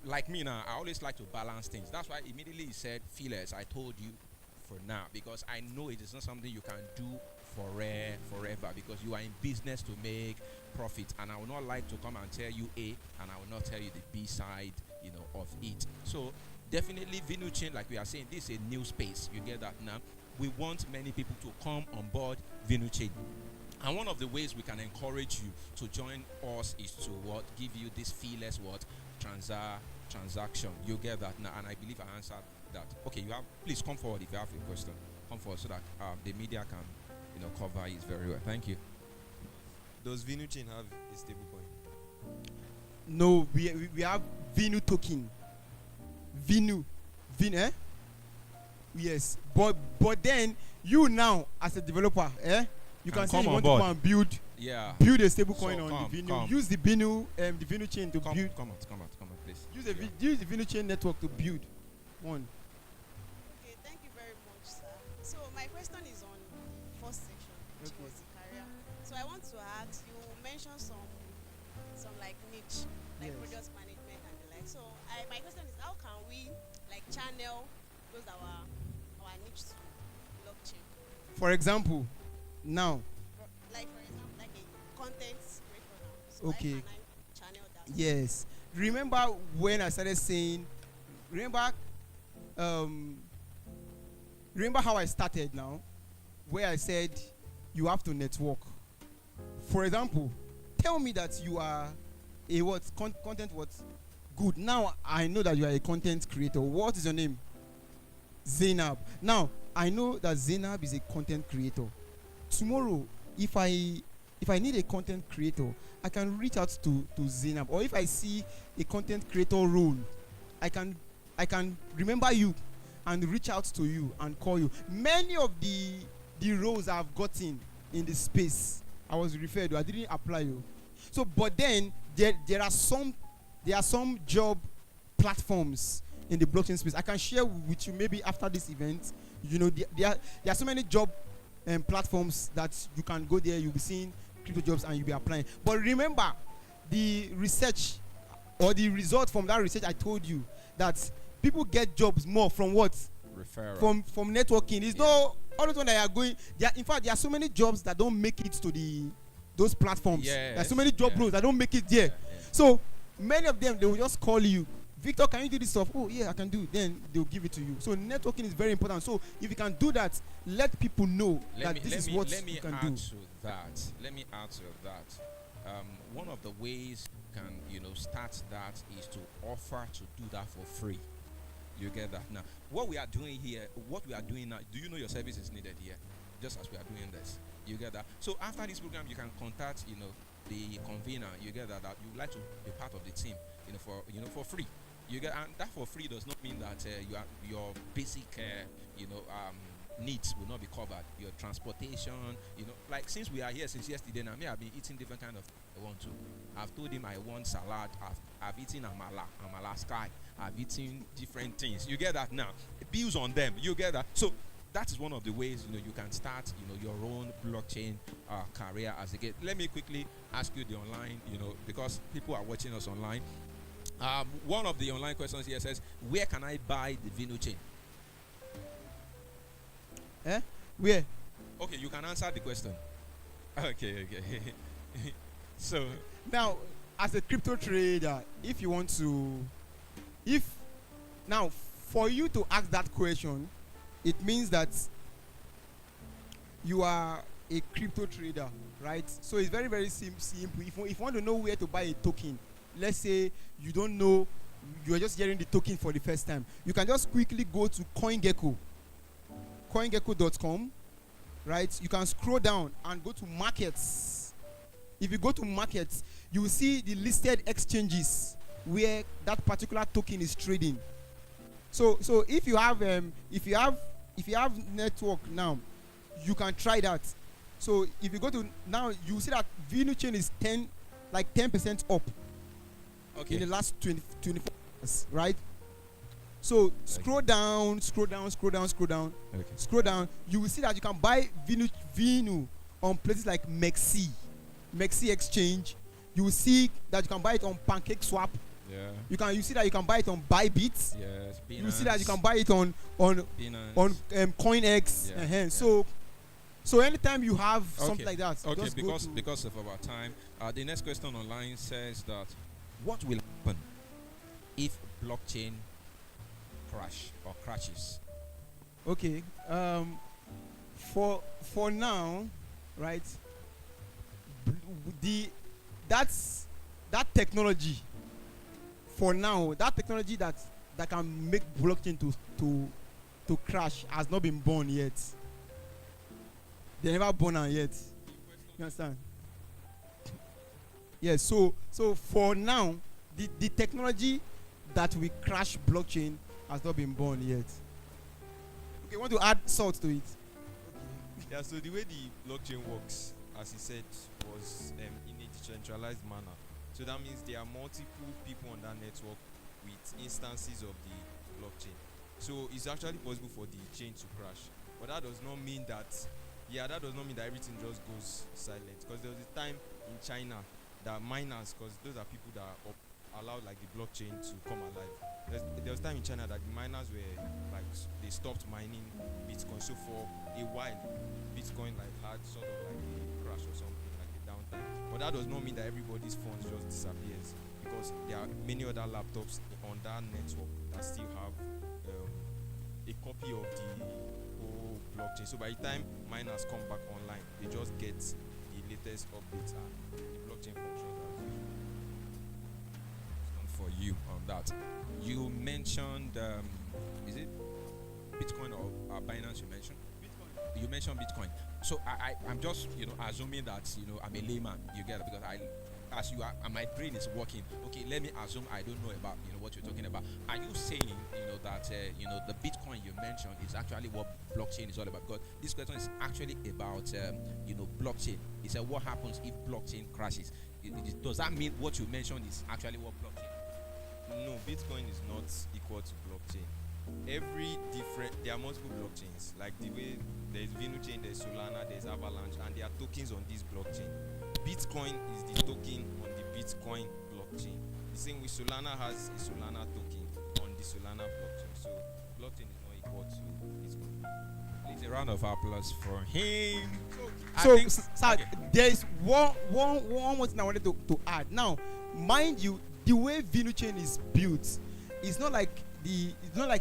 Like me now, I always like to balance things. That's why immediately he said feelers. I told you for now, because I know it is not something you can do forever, because you are in business to make profit, and I would not like to come and tell you A and I will not tell you the B side, of it. So definitely VenuChain, like we are saying, this is a new space. You get that now? We want many people to come on board VenuChain, And one of the ways we can encourage you to join us is to what? Give you this feeless what? Transaction. You get that now, and I believe I answered that. Okay, you have. Please come forward if you have a question. Come forward so that the media can, cover it very well. Thank you. Does Vinu chain have a stable coin? No, we have Vinu token. Vinu, eh? Yes, but then you now as a developer, you can say you want to go and build a stable coin on the Vinu. Use the Vinu chain to build. Come on, please. Use the Vinu chain network to build one. Okay, thank you very much, sir. So my question is on first section, which was the career. So I want to ask, you mentioned some like niche, like project management and the like. So my question is, how can we like channel those our niche to blockchain? For example, now. Like for example, like a content creator now. So Okay. how can I channel that? Yes. Remember when I started saying, remember how I started now, where I said you have to network. For example, tell me that you are a content good. Now I know that you are a content creator. What is your name? Zainab. Now I know that Zainab is a content creator. Tomorrow, if I need a content creator, I can reach out to Zainab. Or if I see a content creator role, I can remember you and reach out to you and call you. Many of the roles I've gotten in the space, I was referred to. I didn't apply you. So, but then there are some job platforms in the blockchain space. I can share with you maybe after this event. There are so many job platforms that you can go there. You'll be seeing crypto jobs and you'll be applying. But remember, the research or the result from that research I told you that people get jobs more from what? Referral. From networking. It's not all the time that are going. In fact, there are so many jobs that don't make it to those platforms. Yes. There are so many job roles that don't make it there. So many of them, they will just call you, Victor, can you do this stuff? Oh yeah, I can do it. Then they'll give it to you. So networking is very important. So if you can do that, let people know this is what you can do. Let me add to that. One of the ways you can start that is to offer to do that for free. You get that? Now, what we are doing now, do you know your service is needed here? Just as we are doing this. You get that? So after this program, you can contact, the convener. You get that you would like to be part of the team, for free. You get, and that for free does not mean that your basic, needs will not be covered. Your transportation, like since we are here since yesterday, now me I've been eating different kind of. I want to. I've told him I want salad. I've eaten amala sky. I've eaten different things. You get that now? Bills on them. You get that? So that is one of the ways you can start your own blockchain career as a get. Let me quickly ask you the online, because people are watching us online. One of the online questions here says, where can I buy the Vinu chain? Where? Okay, you can answer the question. Okay. So now, as a crypto trader, if you want to, for you to ask that question, it means that you are a crypto trader, right? So it's very, very simple. If you want to know where to buy a token, let's say you don't know, you are just hearing the token for the first time, you can just quickly go to CoinGecko, coingecko.com, right? You can scroll down and go to markets. If you go to markets, you will see the listed exchanges where that particular token is trading. So if you have network now, you can try that. So if you go to now, you see that Vinu chain is 10% up. Okay. In the last 24 hours, right? So scroll down. Okay. Scroll down. You will see that you can buy Vinu on places like Mexi Exchange. You will see that you can buy it on PancakeSwap. Yeah. You see that you can buy it on Bybit. Yes. Binance. You see that you can buy it on CoinX. Yeah. So anytime you have something like that. Okay. Just Because of our time, the next question online says that what will happen if blockchain crashes? Okay. For now, right? the that's that technology for now, that technology that can make blockchain to crash has not been born yet. They never born am yet. You understand? Yes. So for now, the technology that will crash blockchain has not been born yet. Okay, want to add salt to it? Yeah, so the way the blockchain works, as he said, was in a decentralized manner. So that means there are multiple people on that network with instances of the blockchain. So it's actually possible for the chain to crash. But that does not mean that, that does not mean that everything just goes silent. Because there was a time in China that miners, because those are people that allowed like the blockchain to come alive. There was time in China that the miners were like, they stopped mining Bitcoin. So for a while, Bitcoin like had sort of like a crash or something, like a downtime. But that does not mean that everybody's funds just disappears, because there are many other laptops on that network that still have a copy of the whole blockchain. So by the time miners come back online, they just get the latest updates and the blockchain functions as usual. For you on that, you mentioned is it Bitcoin or Binance? You mentioned Bitcoin. You mentioned Bitcoin. So I'm just assuming that I'm a layman. You get it? Because as you are, and my brain is working. Okay, let me assume I don't know about what you're talking about. Are you saying that the Bitcoin you mentioned is actually what blockchain is all about? Because this question is actually about blockchain. He said, what happens if blockchain crashes? Does that mean what you mentioned is actually what blockchain? No, Bitcoin is not equal to blockchain. There are multiple blockchains. Like the way there's VenuChain, there's Solana, there's Avalanche, and there are tokens on this blockchain. Bitcoin is the token on the Bitcoin blockchain. The same way Solana has a Solana token on the Solana blockchain. So blockchain is not equal to Bitcoin. Please, a round of applause for him. So, sir, there is one more thing I wanted to add. Now, mind you, the way VenuChain is built, it's not like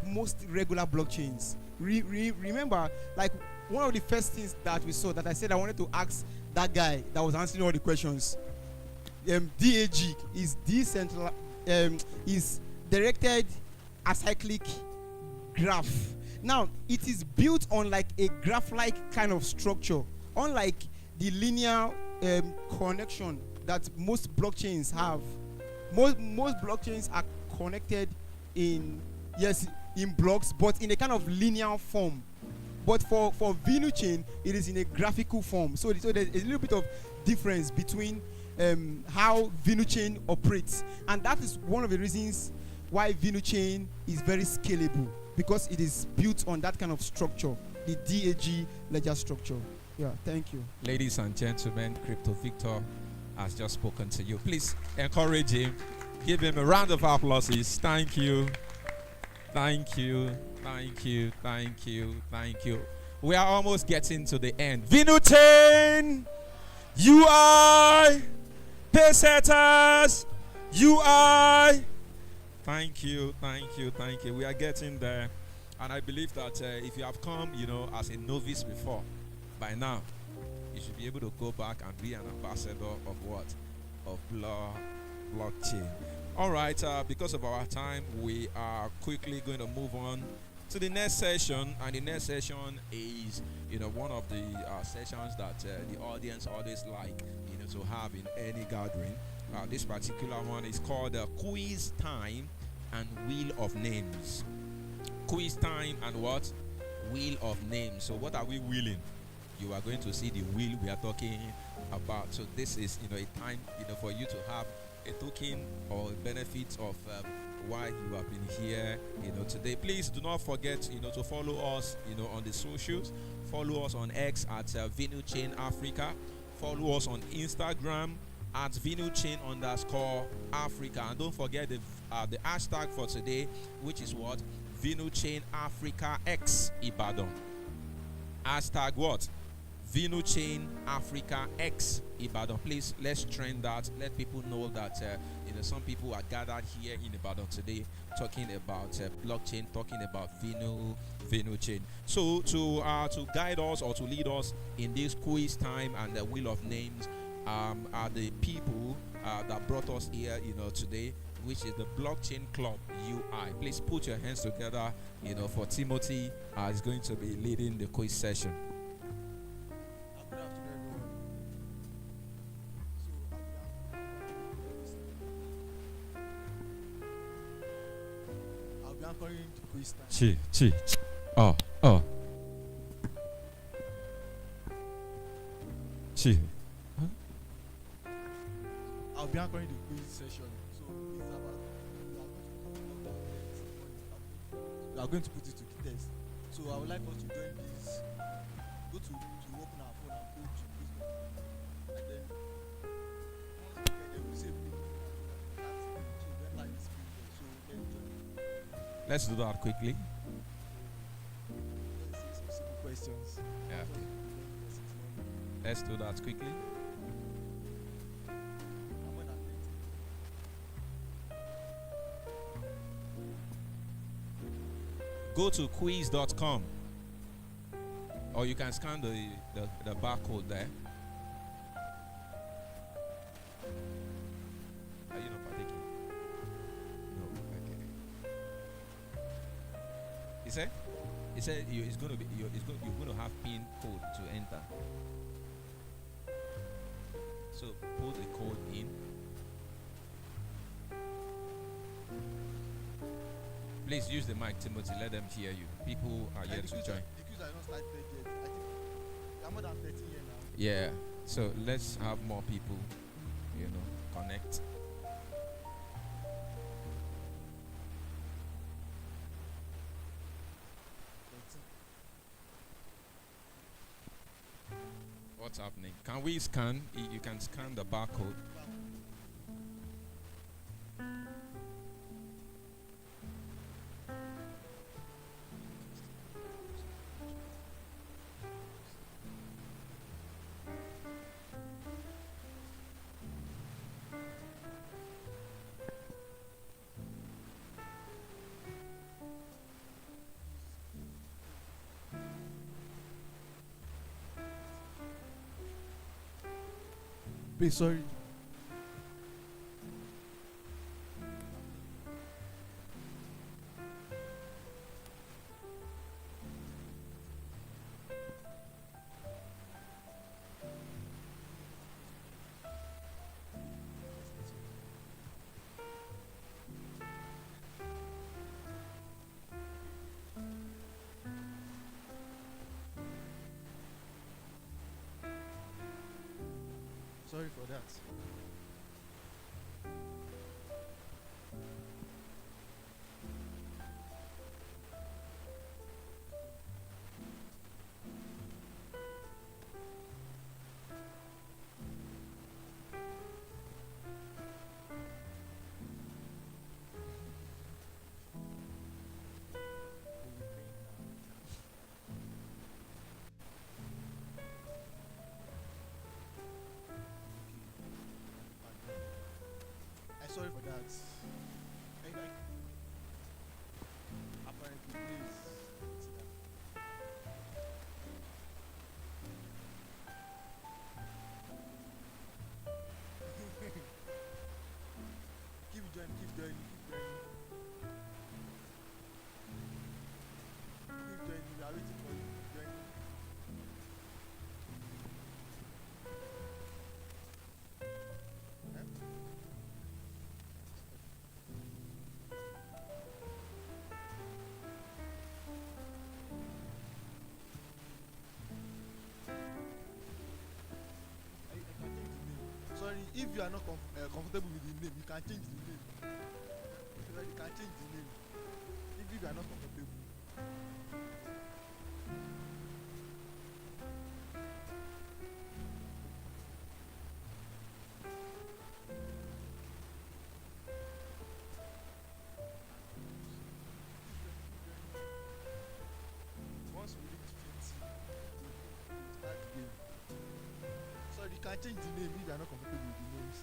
most regular blockchains. Remember, like one of the first things that we saw, that I said I wanted to ask that guy that was answering all the questions. DAG is decentralized, is directed acyclic graph. Now, it is built on like a graph-like kind of structure, unlike the linear connection that most blockchains have. Most blockchains are connected in blocks, but in a kind of linear form. But for VenuChain, it is in a graphical form. So there's a little bit of difference between how VenuChain operates, and that is one of the reasons why VenuChain is very scalable, because it is built on that kind of structure, the DAG ledger structure. Yeah, thank you. Ladies and gentlemen, Crypto Victor has just spoken to you. Please encourage him. Give him a round of applause. Thank you. Thank you. Thank you. Thank you. Thank you. We are almost getting to the end. VenuChain, UI, Paysetters, UI. Thank you. Thank you. Thank you. We are getting there. And I believe that if you have come, as a novice before, by now, you should be able to go back and be an ambassador of what? Of blockchain. All right, because of our time, we are quickly going to move on to the next session. And the next session is, one of the sessions that the audience always like, to have in any gathering. This particular one is called Quiz Time and Wheel of Names. Quiz Time and what? Wheel of Names. So what are we wheeling? You are going to see the wheel we are talking about. So this is, a time, for you to have a token or a benefit of why you have been here, today. Please do not forget, to follow us, on the socials. Follow us on X at VenuChain Africa. Follow us on Instagram at VenuChain_Africa. And don't forget the hashtag for today, which is what? VenuChain Africa X Ibadan. Hashtag what? VenuChain Africa X Ibadan. Please, let's trend that. Let people know that some people are gathered here in Ibadan today, talking about blockchain, talking about VenuChain. So to guide us or to lead us in this quiz time and the wheel of names, are the people that brought us here, today, which is the Blockchain Club UI. Please put your hands together, for Timothy. Is going to be leading the quiz session. Good afternoon, everyone. I'll be anchoring the quiz now. Chi. Oh. Chi. I'll be anchoring the quiz session. So it's about we are going to put it to the test. So I would like us to join this. Go to open our phone and go to quiz. And then once we get there, we say so we enter this quiz. So then join. Let's do that quickly. Let's see some simple questions. Yeah. Let's do that quickly. Go to quiz.com, or you can scan the barcode there. Are you not partaking? No. Okay. He said it's going to be you're going to have pin code to enter. So put the code in. Please use the mic, Timothy. Let them hear you. People are yet to join. The quiz are not started yet. I think I'm more than 13 years now. Yeah. So let's have more people, connect. What's happening? Can we scan? You can scan the barcode. Please, sorry. Sorry for that. Sorry for that. Apparently, please sit down. Keep joining. Keep joining. We are waiting for you. Keep joining. Sorry, if you are not comfortable with the name, you can change the name. You can change the name. If you are not comfortable. Once we reach 20, we'll start the game. Sorry, you can change the name if you are not comfortable with the names.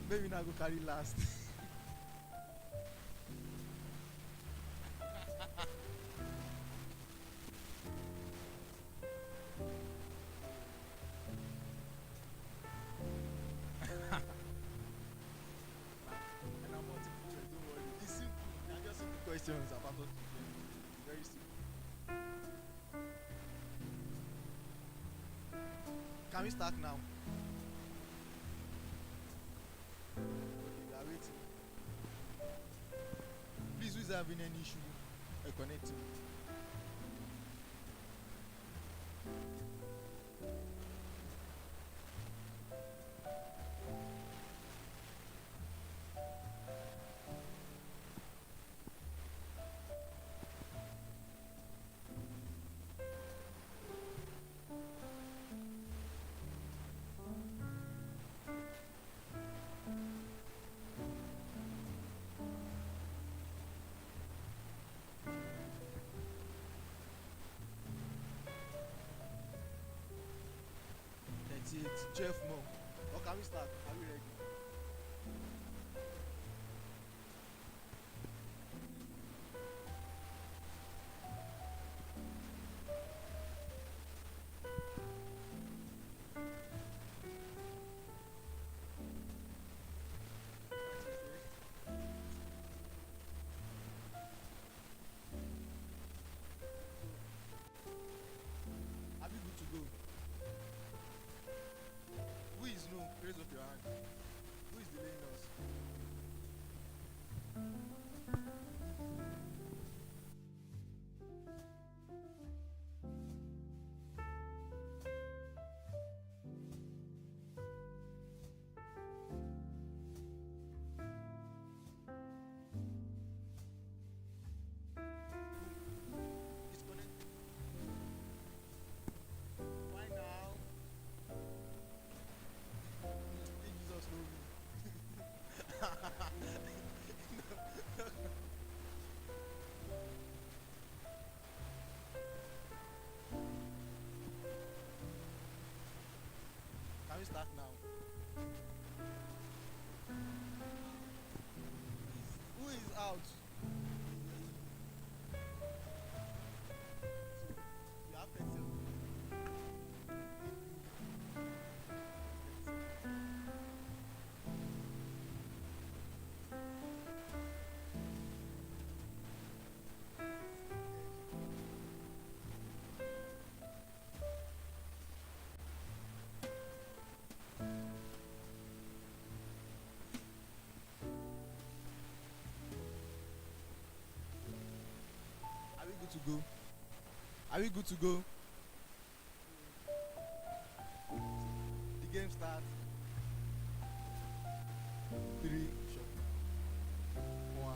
Maybe now go carry last. questions about what we learned. Very simple. Can we start now? Okay, we are waiting. Please, who is having any issue connecting? That's it. 12 more. Or can we start? Are we ready? Are we good to go? Who is no? Raise up your hand. Who is delaying us? Disconnect. Why now? Think Jesus know me. Can we start now? Who is out? You have 10 seconds. Are we good to go? Are we good to go? The game starts. 3 shot. 1.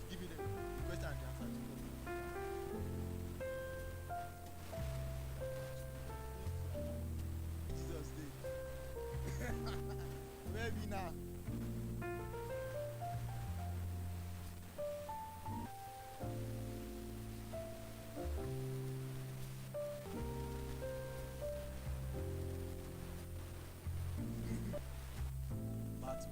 Give me the question and the answer. Jesus day. Where be now? Battle.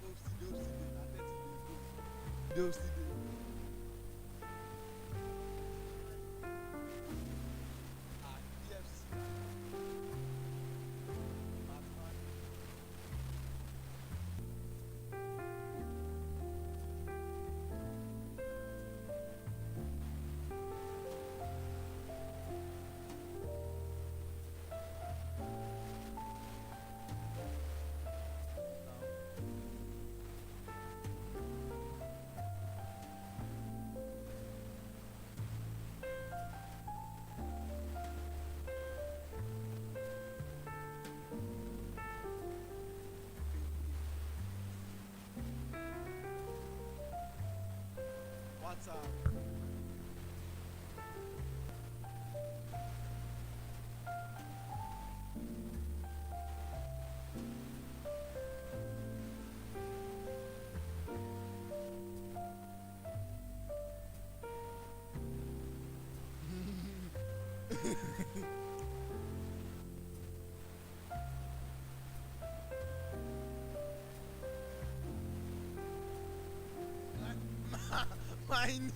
Those still dey. DFC. Batman. matter. Mine.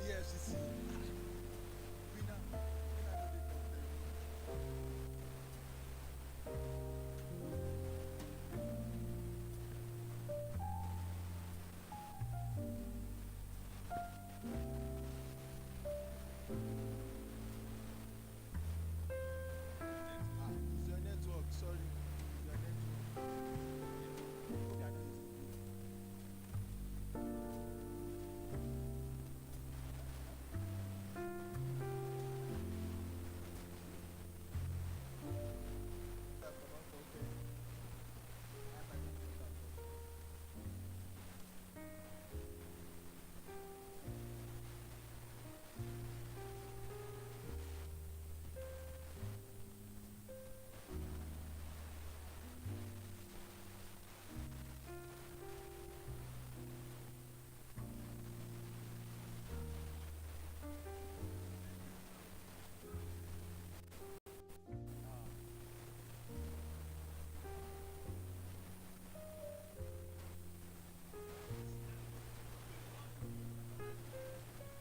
EFCC. Winner. Winner no dey problem. It's your network, sorry. It's your network. Hope you are not using it. That's about okay. I'm not using it at all.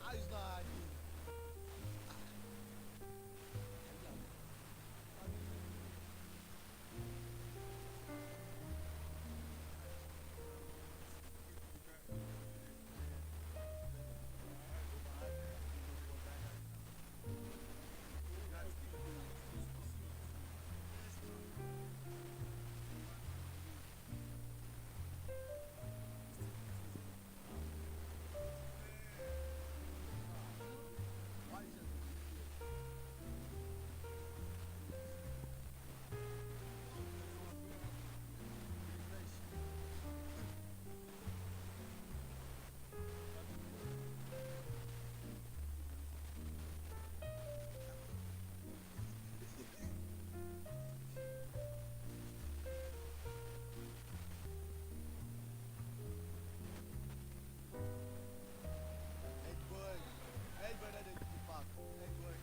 How is not harding? Hey boy, hey brother, they give you back. Hey boy.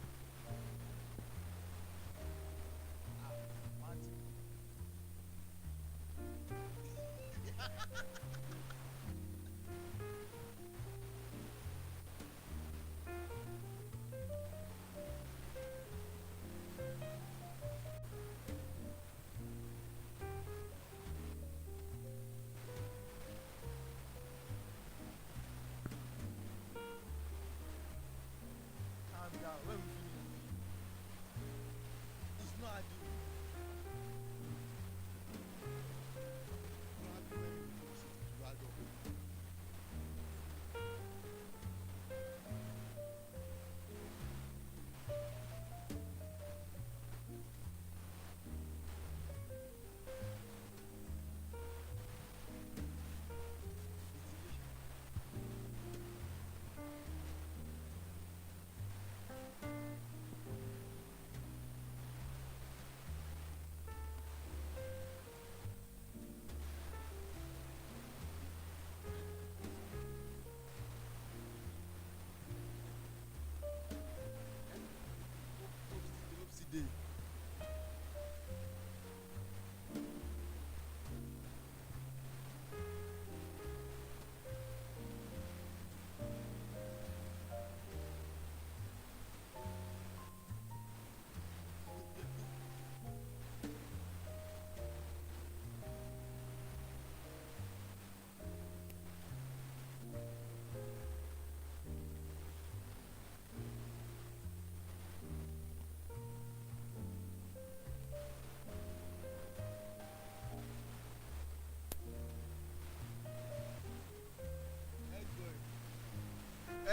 Martin. Calm down. When we finish, it's not harding. Not harding when we finish it.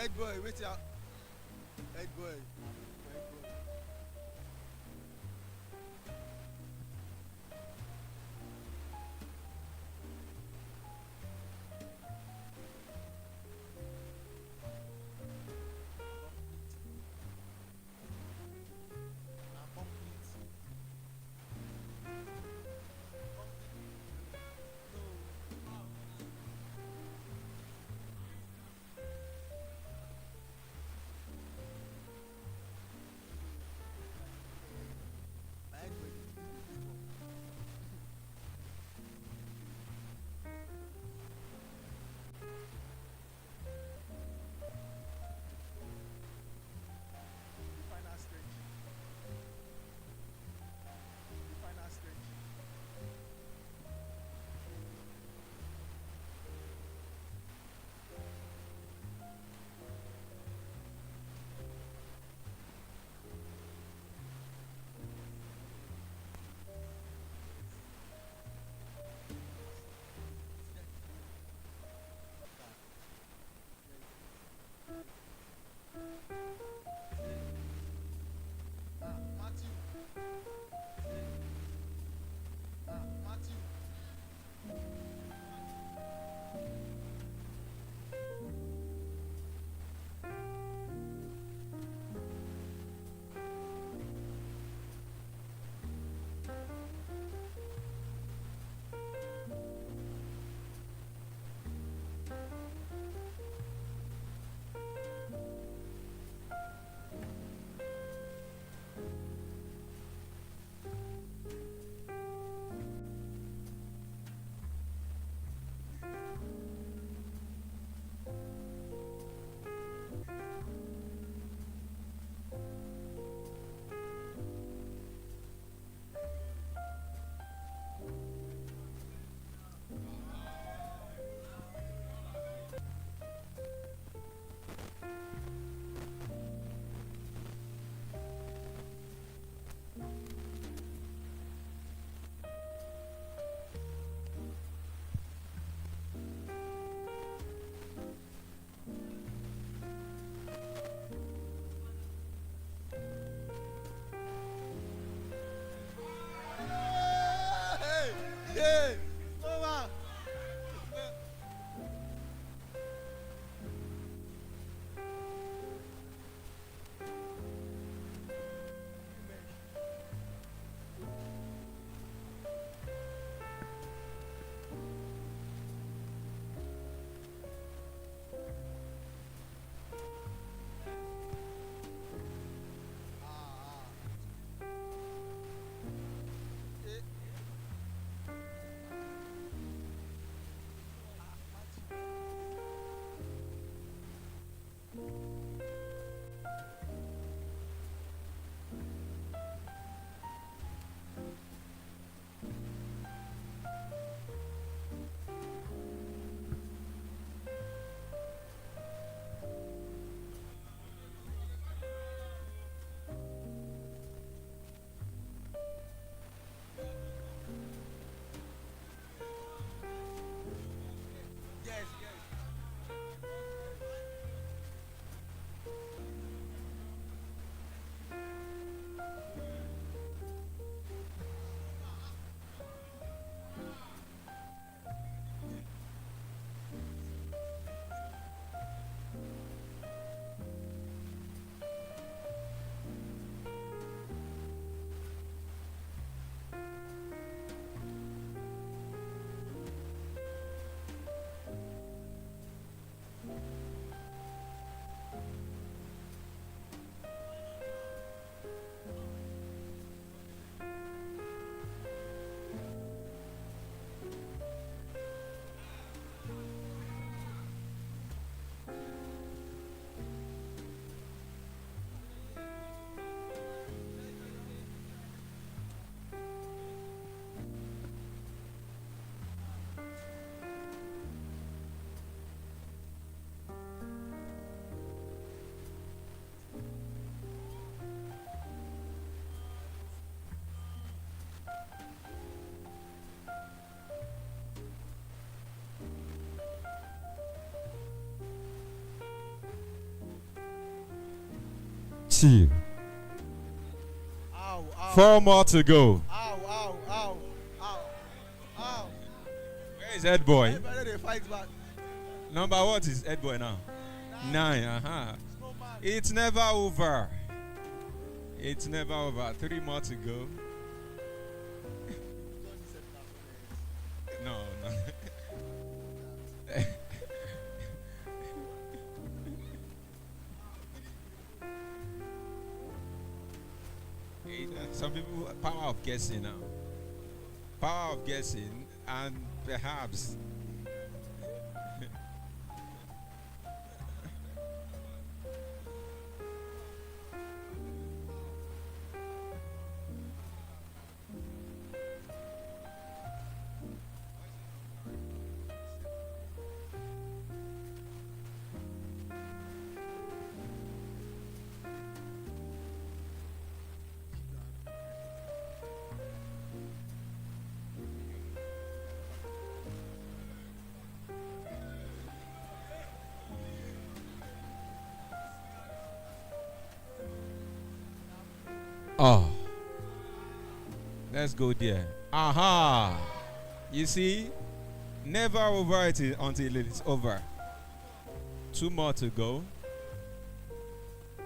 Head boy, wait ya. Head boy. Head boy. Na complete. 2. Ow, ow. 4 more to go. Ow, ow, ow, ow, ow. Where is Head Boy? Everybody they fight back. Number what is Head Boy now? 9. It's never over. It's never over. 3 more to go. No, no. Some people, power of guessing now. Power of guessing, and perhaps. Oh, let's go there. Aha! You see, never over it until it's over. 2 more to go.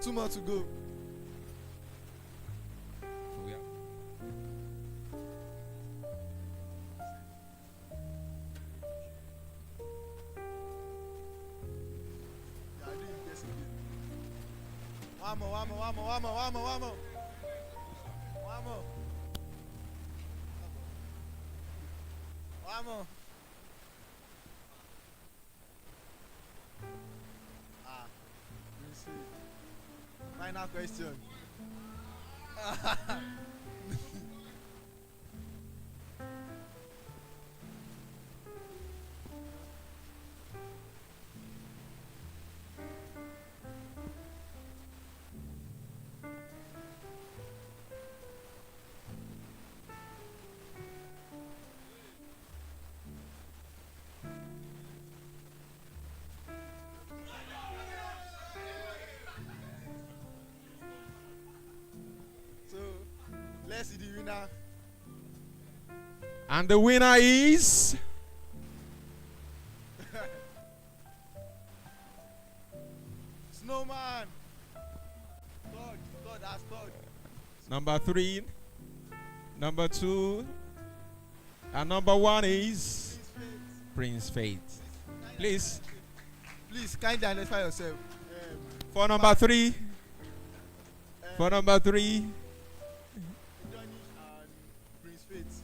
2 more to go. One more, one more, one more, one more, one more, one more. One more. One more. Ah, let me see. Final question. So, let's see the winner. And the winner is. Snowman. God, that's God. Number 3. Number 2. And number 1 is. Prince Faith. Please. Please, kindly identify yourself. For number 3. For number 3. Johnny and Prince Faith.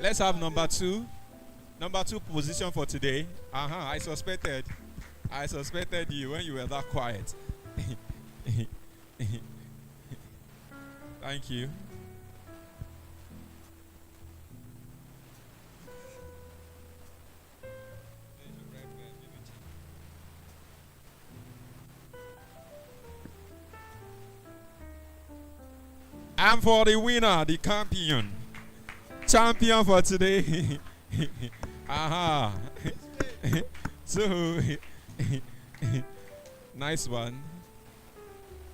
Let's have number 2. Number 2 position for today. I suspected you when you were that quiet. Thank you. And for the winner, the champion for today. So, nice one.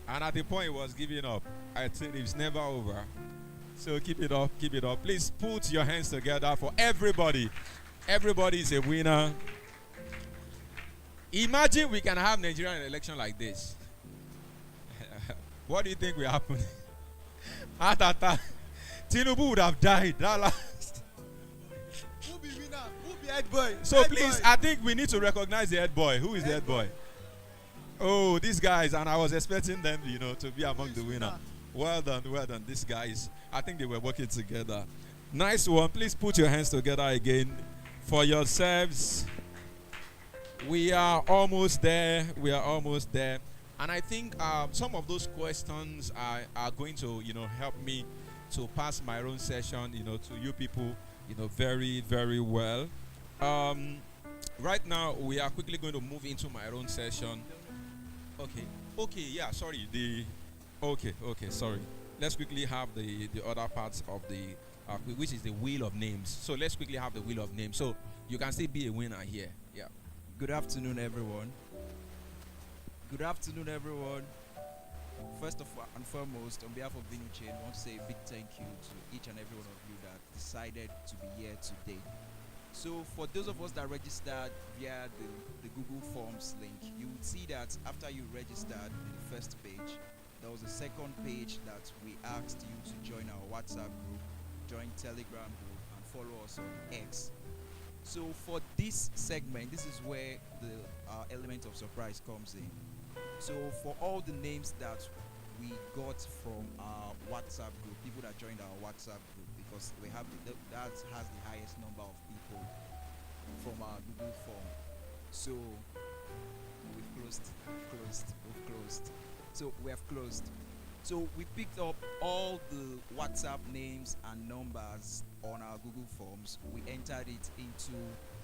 And at the point it was giving up, I think it's never over. So keep it up, keep it up. Please put your hands together for everybody. Everybody is a winner. Imagine we can have Nigerian election like this. What do you think will happen? At that time, Tinubu would have died. That last. Who be winner? Who be head boy? So Head please, boy. I think we need to recognize the head boy. Who is the head boy? Oh, these guys, and I was expecting them, to be among the winner. Well done, well done. These guys, I think they were working together. Nice one. Please put your hands together again for yourselves. We are almost there. We are almost there. And I think some of those questions are going to, help me to pass my own session, to you people, very, very well. Um, right now, we are quickly going to move into my own session. Okay. Okay. Yeah. Sorry. Okay. Sorry. Let's quickly have the other parts of the which is the wheel of names. So let's quickly have the wheel of names. So you can still be a winner here. Yeah. Good afternoon, everyone. Good afternoon, everyone. First of all and foremost, on behalf of Vinu Chain, I want to say a big thank you to each and every one of you that decided to be here today. So, for those of us that registered via the Google Forms link, you would see that after you registered in the first page, there was a second page that we asked you to join our WhatsApp group, join Telegram group, and follow us on X. So for this segment, this is where the element of surprise comes in. So for all the names that we got from our WhatsApp group, people that joined our WhatsApp group, because we have that has the highest number of people from our Google form. So we've closed. So we have closed. So we picked up all the WhatsApp names and numbers on our Google Forms. We entered it into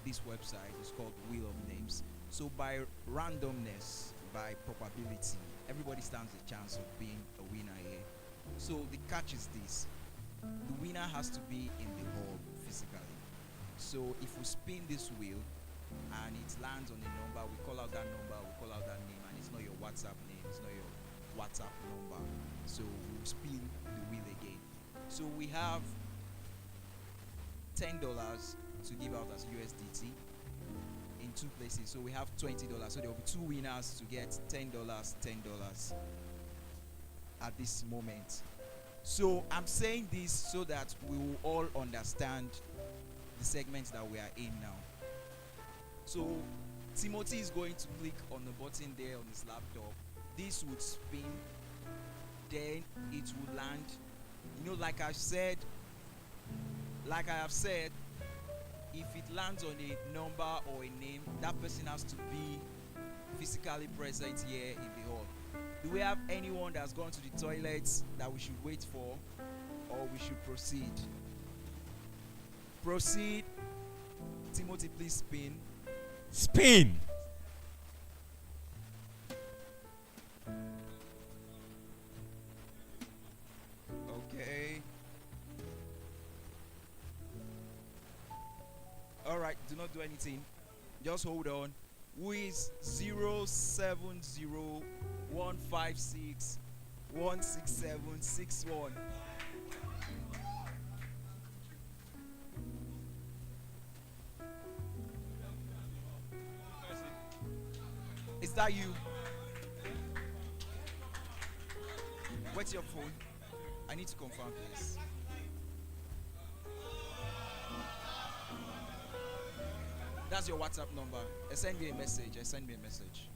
this website. It's called Wheel of Names. So by randomness, by probability, everybody stands a chance of being a winner here. So the catch is this: the winner has to be in the hall physically. So if we spin this wheel and it lands on a number, we call out that number, we call out that name, and it's not your WhatsApp name, it's not your WhatsApp number. So we'll spin the wheel again. So we have $10 to give out as USDT in two places. So we have $20. So there will be two winners to get $10 at this moment. So I'm saying this so that we will all understand the segments that we are in now. So Timothy is going to click on the button there on his laptop. This would spin, then it would land. Like I have said, if it lands on a number or a name, that person has to be physically present here in the hall. Do we have anyone that's gone to the toilets that we should wait for, or we should proceed? Proceed. Timothy, please spin. Spin. Okay. All right, do not do anything. Just hold on. Who is 07015616761? Is that you? What's your phone? I need to confirm this. That's your WhatsApp number. Send me a message. Just send me a message.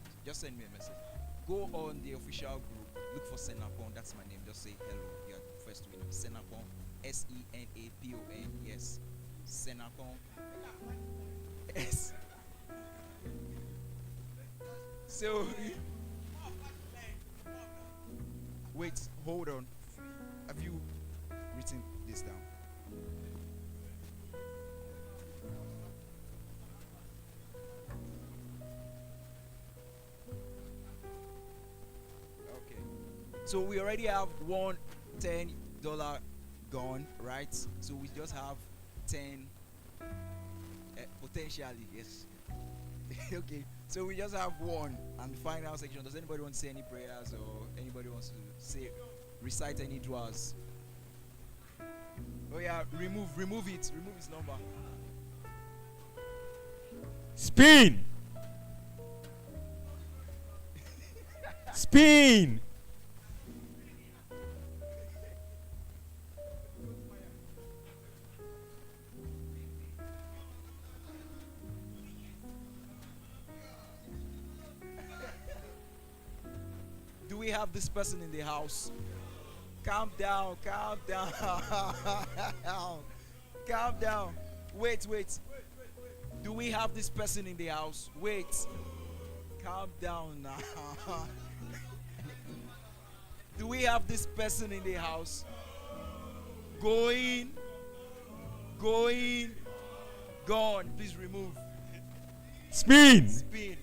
Go on the official group. Look for Senapon. That's my name. Just say hello. You are the first winner. Senapon. Senapon. Yes. Senapon. Yes. So wait, hold on. Have you written this down? Okay. So we already have one $10 gone, right? So we just have 10 potentially, yes. Okay. So we just have one, and the final section. Does anybody want to say any prayers, or anybody wants to recite any duas? Oh yeah, remove his number. Spin. Spin. Do we have this person in the house? Calm down. Calm down. Wait. Do we have this person in the house? Wait. Calm down now. Do we have this person in the house? Going, gone. Please remove. Spin. Spin.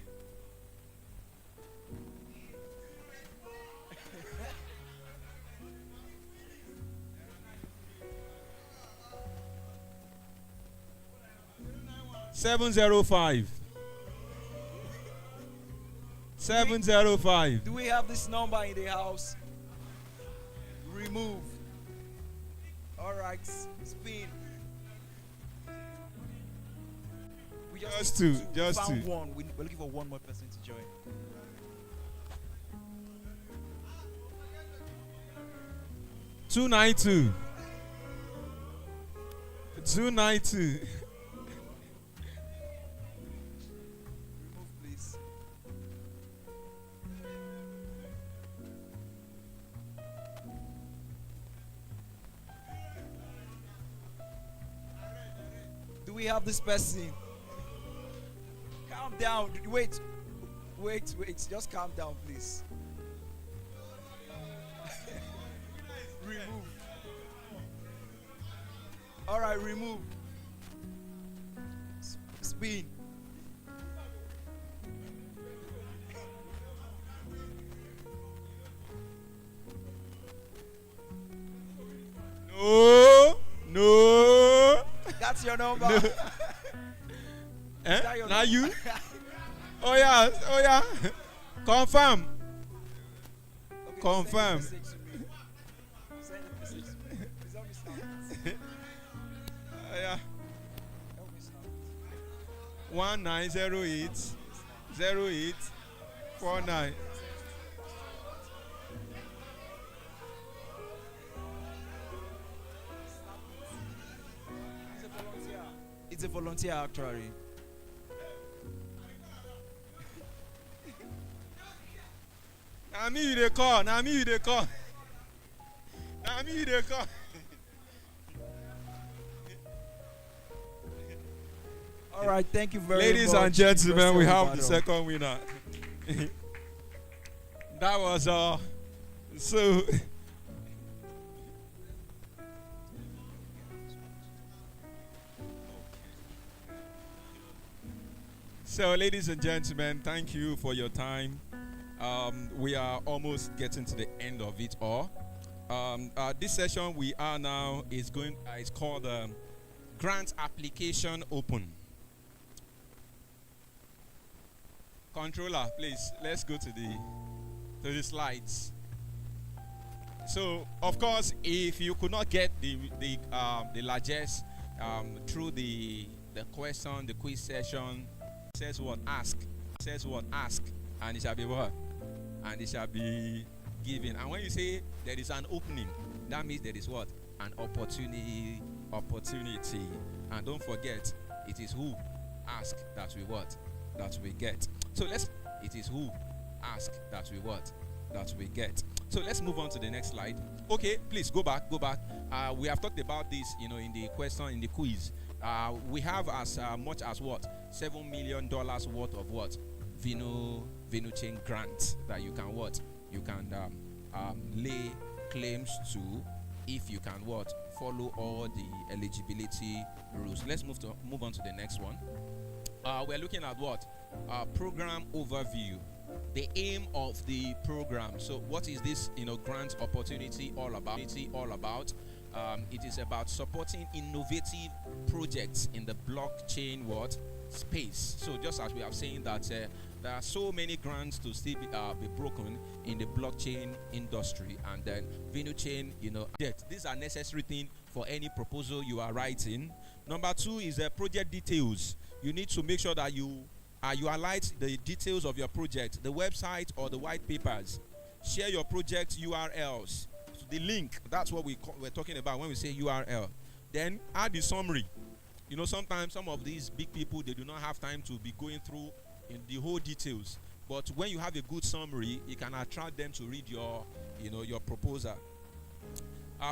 Seven 705. Do we have this number in the house? Remove. All right, spin. We Just need two, just found two. one. We're looking for one more person to join. Two 292. Remove, please. Do we have this person? Calm down. Wait. Just calm down, please. Remove. All right, remove. Spin. No. That's your number. No. Is that your Now number? you? Oh yeah. Confirm. Okay, Confirm. Send the message to me. Please help me snap it. Yeah. Help me snap it. 1908 0849. It's a volunteer. It's a volunteer actually. Now me you dey call. All right, thank you very Ladies much. and gentlemen, University we of have the Ibadan. second winner. That was so So, ladies and gentlemen, thank you for your time. We are almost getting to the end of it all. This session we are now is going. It's called Grant Application Open. Controller, please. Let's go to the slides. So, of course, if you could not get the largest through the question, the quiz session, says what ask, and it shall be what, and it shall be given. And when you say there is an opening, that means there is what, an opportunity. And don't forget, it is who ask that we what, that we get. So it is who ask that we what, that we get. So let's move on to the next slide. Okay, please go back. We have talked about this, in the question, in the quiz. We have as much as what, $7 million worth of what, Vino chain grant that you can what, you can lay claims to if you can what, follow all the eligibility rules. Let's move on to the next one. We're looking at what, program overview. The aim of the program. So what is this grant opportunity all about? It is about supporting innovative projects in the blockchain space. So just as we have seen that there are so many grants to still be broken in the blockchain industry, and then VenuChain, these are necessary things for any proposal you are writing. Number two is project details. You need to make sure that you highlight the details of your project, the website or the white papers. Share your project URLs. So the link, that's what we're talking about when we say URL. Then add the summary. Sometimes some of these big people, they do not have time to be going through in the whole details. But when you have a good summary, it can attract them to read your proposal.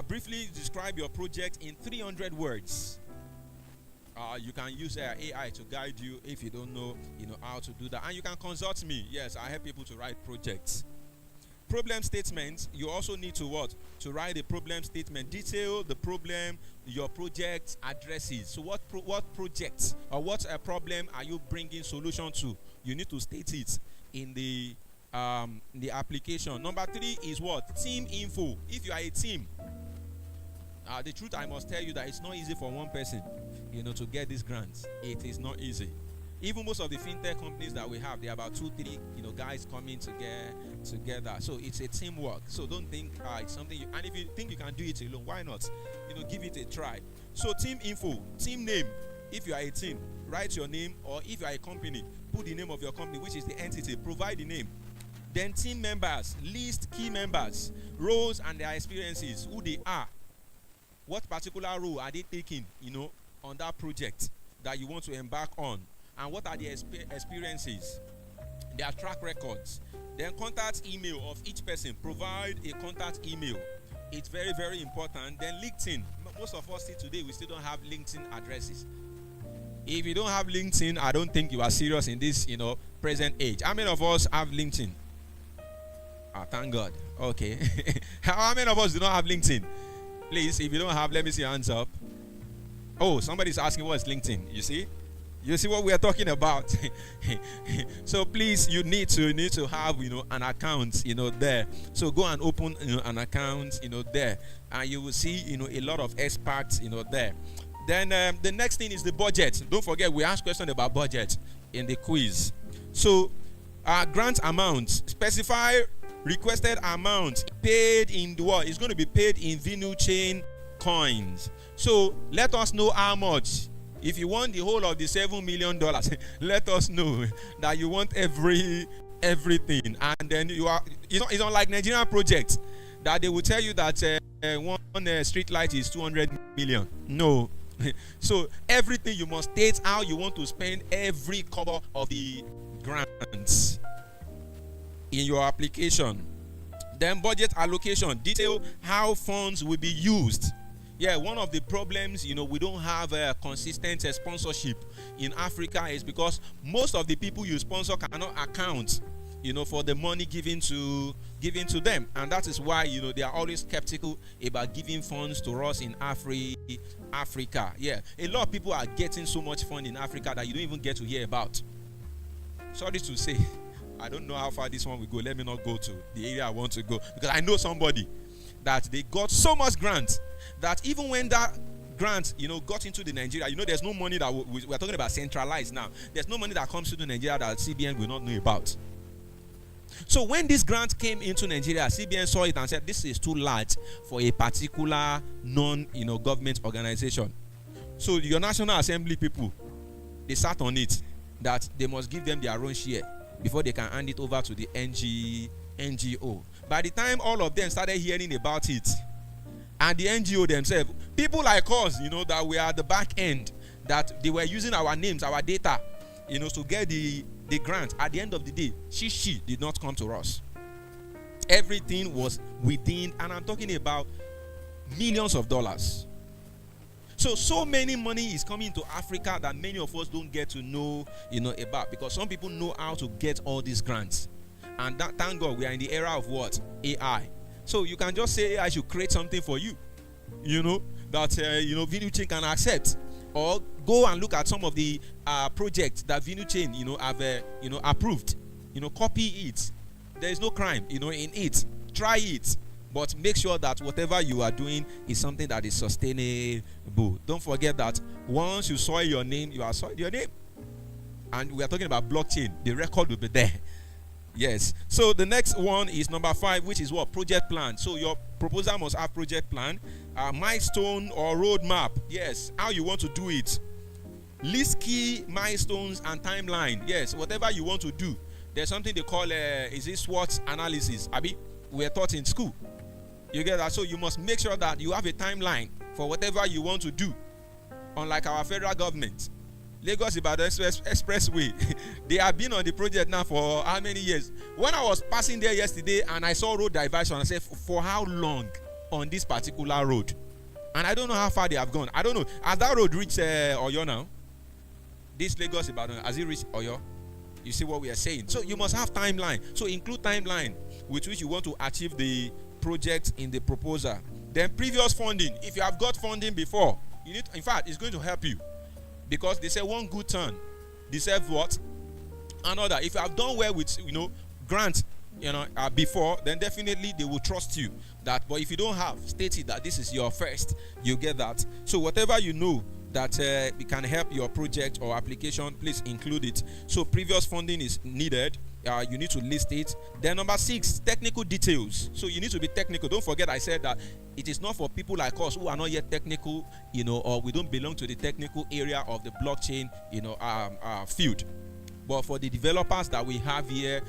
Briefly describe your project in 300 words. You can use AI to guide you if you don't know, how to do that. And you can consult me. Yes, I help people to write projects. Problem statements, you also need to what? To write a problem statement. Detail the problem your project addresses. So what projects or what a problem are you bringing solution to? You need to state it in the application. Number 3 is what? Team info. If you are a team, the truth I must tell you that it's not easy for one person, to get these grants. It is not easy. Even most of the fintech companies that we have, they're about 2-3 guys coming together. So it's a teamwork. So don't think it's something and if you think you can do it alone, why not? Give it a try. So team info, team name. If you are a team, write your name, or if you are a company, put the name of your company, which is the entity, provide the name. Then team members, list key members, roles and their experiences, who they are. What particular role are they taking, on that project that you want to embark on? And what are the experiences, their track records. Then contact email of each person. Provide a contact email. It's very, very important. Then LinkedIn. Most of us see today, we still don't have LinkedIn addresses. If you don't have LinkedIn, I don't think you are serious in this, present age. How many of us have LinkedIn? Thank God. Okay. How many of us do not have LinkedIn? Please, if you don't have, let me see your hands up. Oh, somebody's asking what is LinkedIn. You see? You see what we are talking about? So please, you need to have, an account, there. So go and open, an account, there. And you will see, a lot of experts, there. Then the next thing is the budget. Don't forget, we asked questions about budget in the quiz. So grant amount. Specify requested amount paid in what? It's going to be paid in VenueChain coins. So let us know how much. If you want the whole of the $7 million, let us know that you want everything. And then it's not like Nigerian projects that they will tell you that one street light is 200 million. No. So everything you must state how you want to spend every cover of the grants in your application. Then budget allocation. Detail how funds will be used. Yeah, one of the problems, we don't have a consistent sponsorship in Africa is because most of the people you sponsor cannot account, for the money given to them. And that is why, they are always skeptical about giving funds to us in Africa. Yeah, a lot of people are getting so much fund in Africa that you don't even get to hear about. Sorry to say, I don't know how far this one will go. Let me not go to the area I want to go, because I know somebody that they got so much grant that even when that grant, got into the Nigeria, there's no money that we're talking about centralized now. There's no money that comes to the Nigeria that CBN will not know about. So when this grant came into Nigeria, CBN saw it and said, this is too large for a particular government organization. So your National Assembly people, they sat on it that they must give them their own share before they can hand it over to the NGO. By the time all of them started hearing about it, and the NGO themselves, people like us, that we are at the back end, that they were using our names, our data, to get the grant. At the end of the day, she did not come to us. Everything was within, and I'm talking about millions of dollars. So many money is coming to Africa that many of us don't get to know, about, because some people know how to get all these grants. And thank God we are in the era of what? AI. So you can just say AI should create something for you, that VenueChain can accept, or go and look at some of the projects that VenueChain have approved. Copy it. There is no crime in it. Try it, but make sure that whatever you are doing is something that is sustainable. Don't forget that once you soil your name, you are soiled your name. And we are talking about blockchain. The record will be there. Yes. So the next one is number 5, which is what? Project plan. So your proposal must have project plan, milestone or roadmap. Yes. How you want to do it. List key milestones and timeline. Yes. Whatever you want to do. There's something they call is it SWOT analysis? Abi, we are taught in school. You get that? So you must make sure that you have a timeline for whatever you want to do. Unlike our federal government. Lagos Ibadan Expressway, they have been on the project now for how many years? When I was passing there yesterday and I saw road diversion, I said, for how long on this particular road? And I don't know how far they have gone. I don't know. Has that road reached Oyo now? This Lagos Ibadan, has it reached Oyo? You see what we are saying? So you must have timeline. So include timeline with which you want to achieve the project in the proposal. Then previous funding. If you have got funding before, you need. In fact, it's going to help you, because they say one good turn deserves what? Another. If you have done well with grant, before, then definitely they will trust you. That. But if you don't have, state it that this is your first, you get that. So whatever you know that it can help your project or application, please include it. So previous funding is needed. You need to list it. Then number 6, technical details. So you need to be technical. Don't forget I said that it is not for people like us who are not yet technical, or we don't belong to the technical area of the blockchain, field. But for the developers that we have here,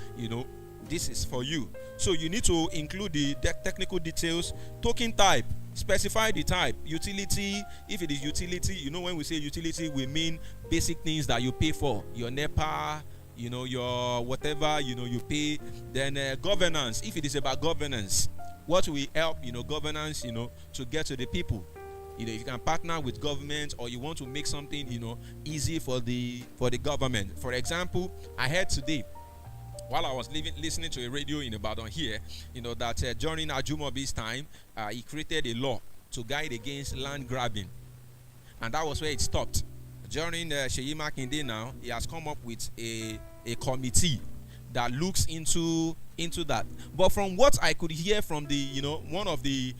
this is for you. So you need to include the technical details. Token type. Specify the type. Utility. If it is utility, when we say utility, we mean basic things that you pay for. Your NEPA, your whatever, you pay. Then governance. If it is about governance, what will help, governance, to get to the people. If you can partner with government, or you want to make something, easy for the government. For example, I heard today, while I was listening to a radio in Ibadan here, that during Ajumobi's time, he created a law to guide against land grabbing. And that was where it stopped. During Seyi Makinde now, he has come up with a committee that looks into that. But from what I could hear from the, one of the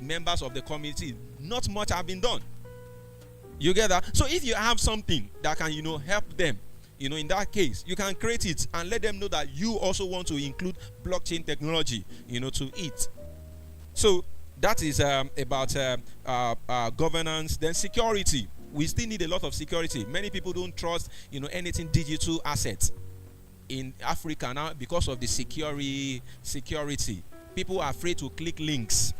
members of the committee, not much have been done. You get that? So if you have something that can, help them, in that case, you can create it and let them know that you also want to include blockchain technology, to it. So that is about governance. Then security. We still need a lot of security. Many people don't trust, anything digital assets in Africa now because of the security. People are afraid to click links.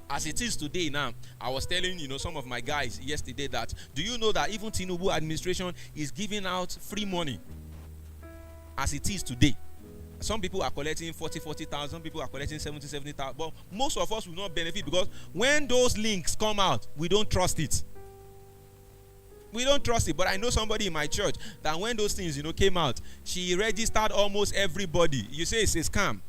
As it is today now, I was telling some of my guys yesterday that, do you know that even Tinubu administration is giving out free money as it is today? Some people are collecting 40,000, some people are collecting 70,000, but most of us will not benefit, because when those links come out, we don't trust it. We don't trust it. But I know somebody in my church that when those things came out, she registered almost everybody. You say it's a scam.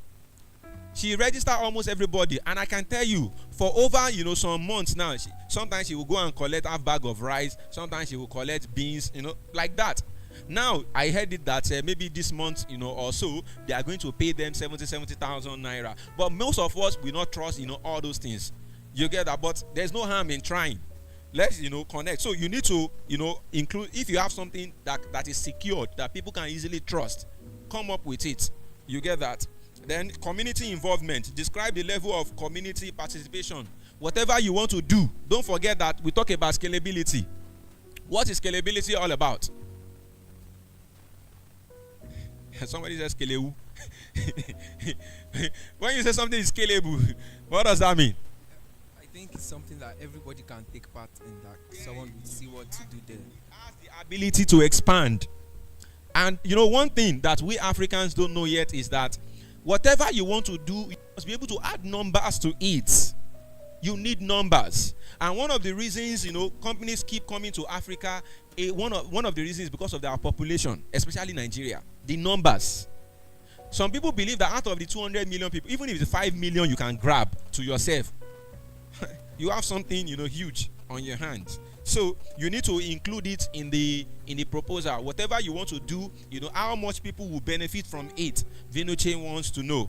She registered almost everybody, and I can tell you, for over some months now, sometimes she will go and collect half bag of rice, sometimes she will collect beans, like that. Now I heard it that maybe this month, or so, they are going to pay them 70,000 naira. But most of us will not trust, all those things. You get that? But there's no harm in trying. Let's connect. So you need to include, if you have something that is secured, that people can easily trust, come up with it. You get that? Then community involvement. Describe the level of community participation. Whatever you want to do, don't forget that we talk about scalability. What is scalability all about? Somebody says scalable. When you say something is scalable, what does that mean? I think it's something that everybody can take part in, that someone will see what to do there. Has the ability to expand. And one thing that we Africans don't know yet is that whatever you want to do, you must be able to add numbers to it. You need numbers. And one of the reasons, companies keep coming to Africa, one of the reasons is because of their population, especially Nigeria. The numbers. Some people believe that out of the 200 million people, even if it's 5 million you can grab to yourself, you have something, huge on your hands. So you need to include it in the proposal. Whatever you want to do, how much people will benefit from it. VenuChain wants to know.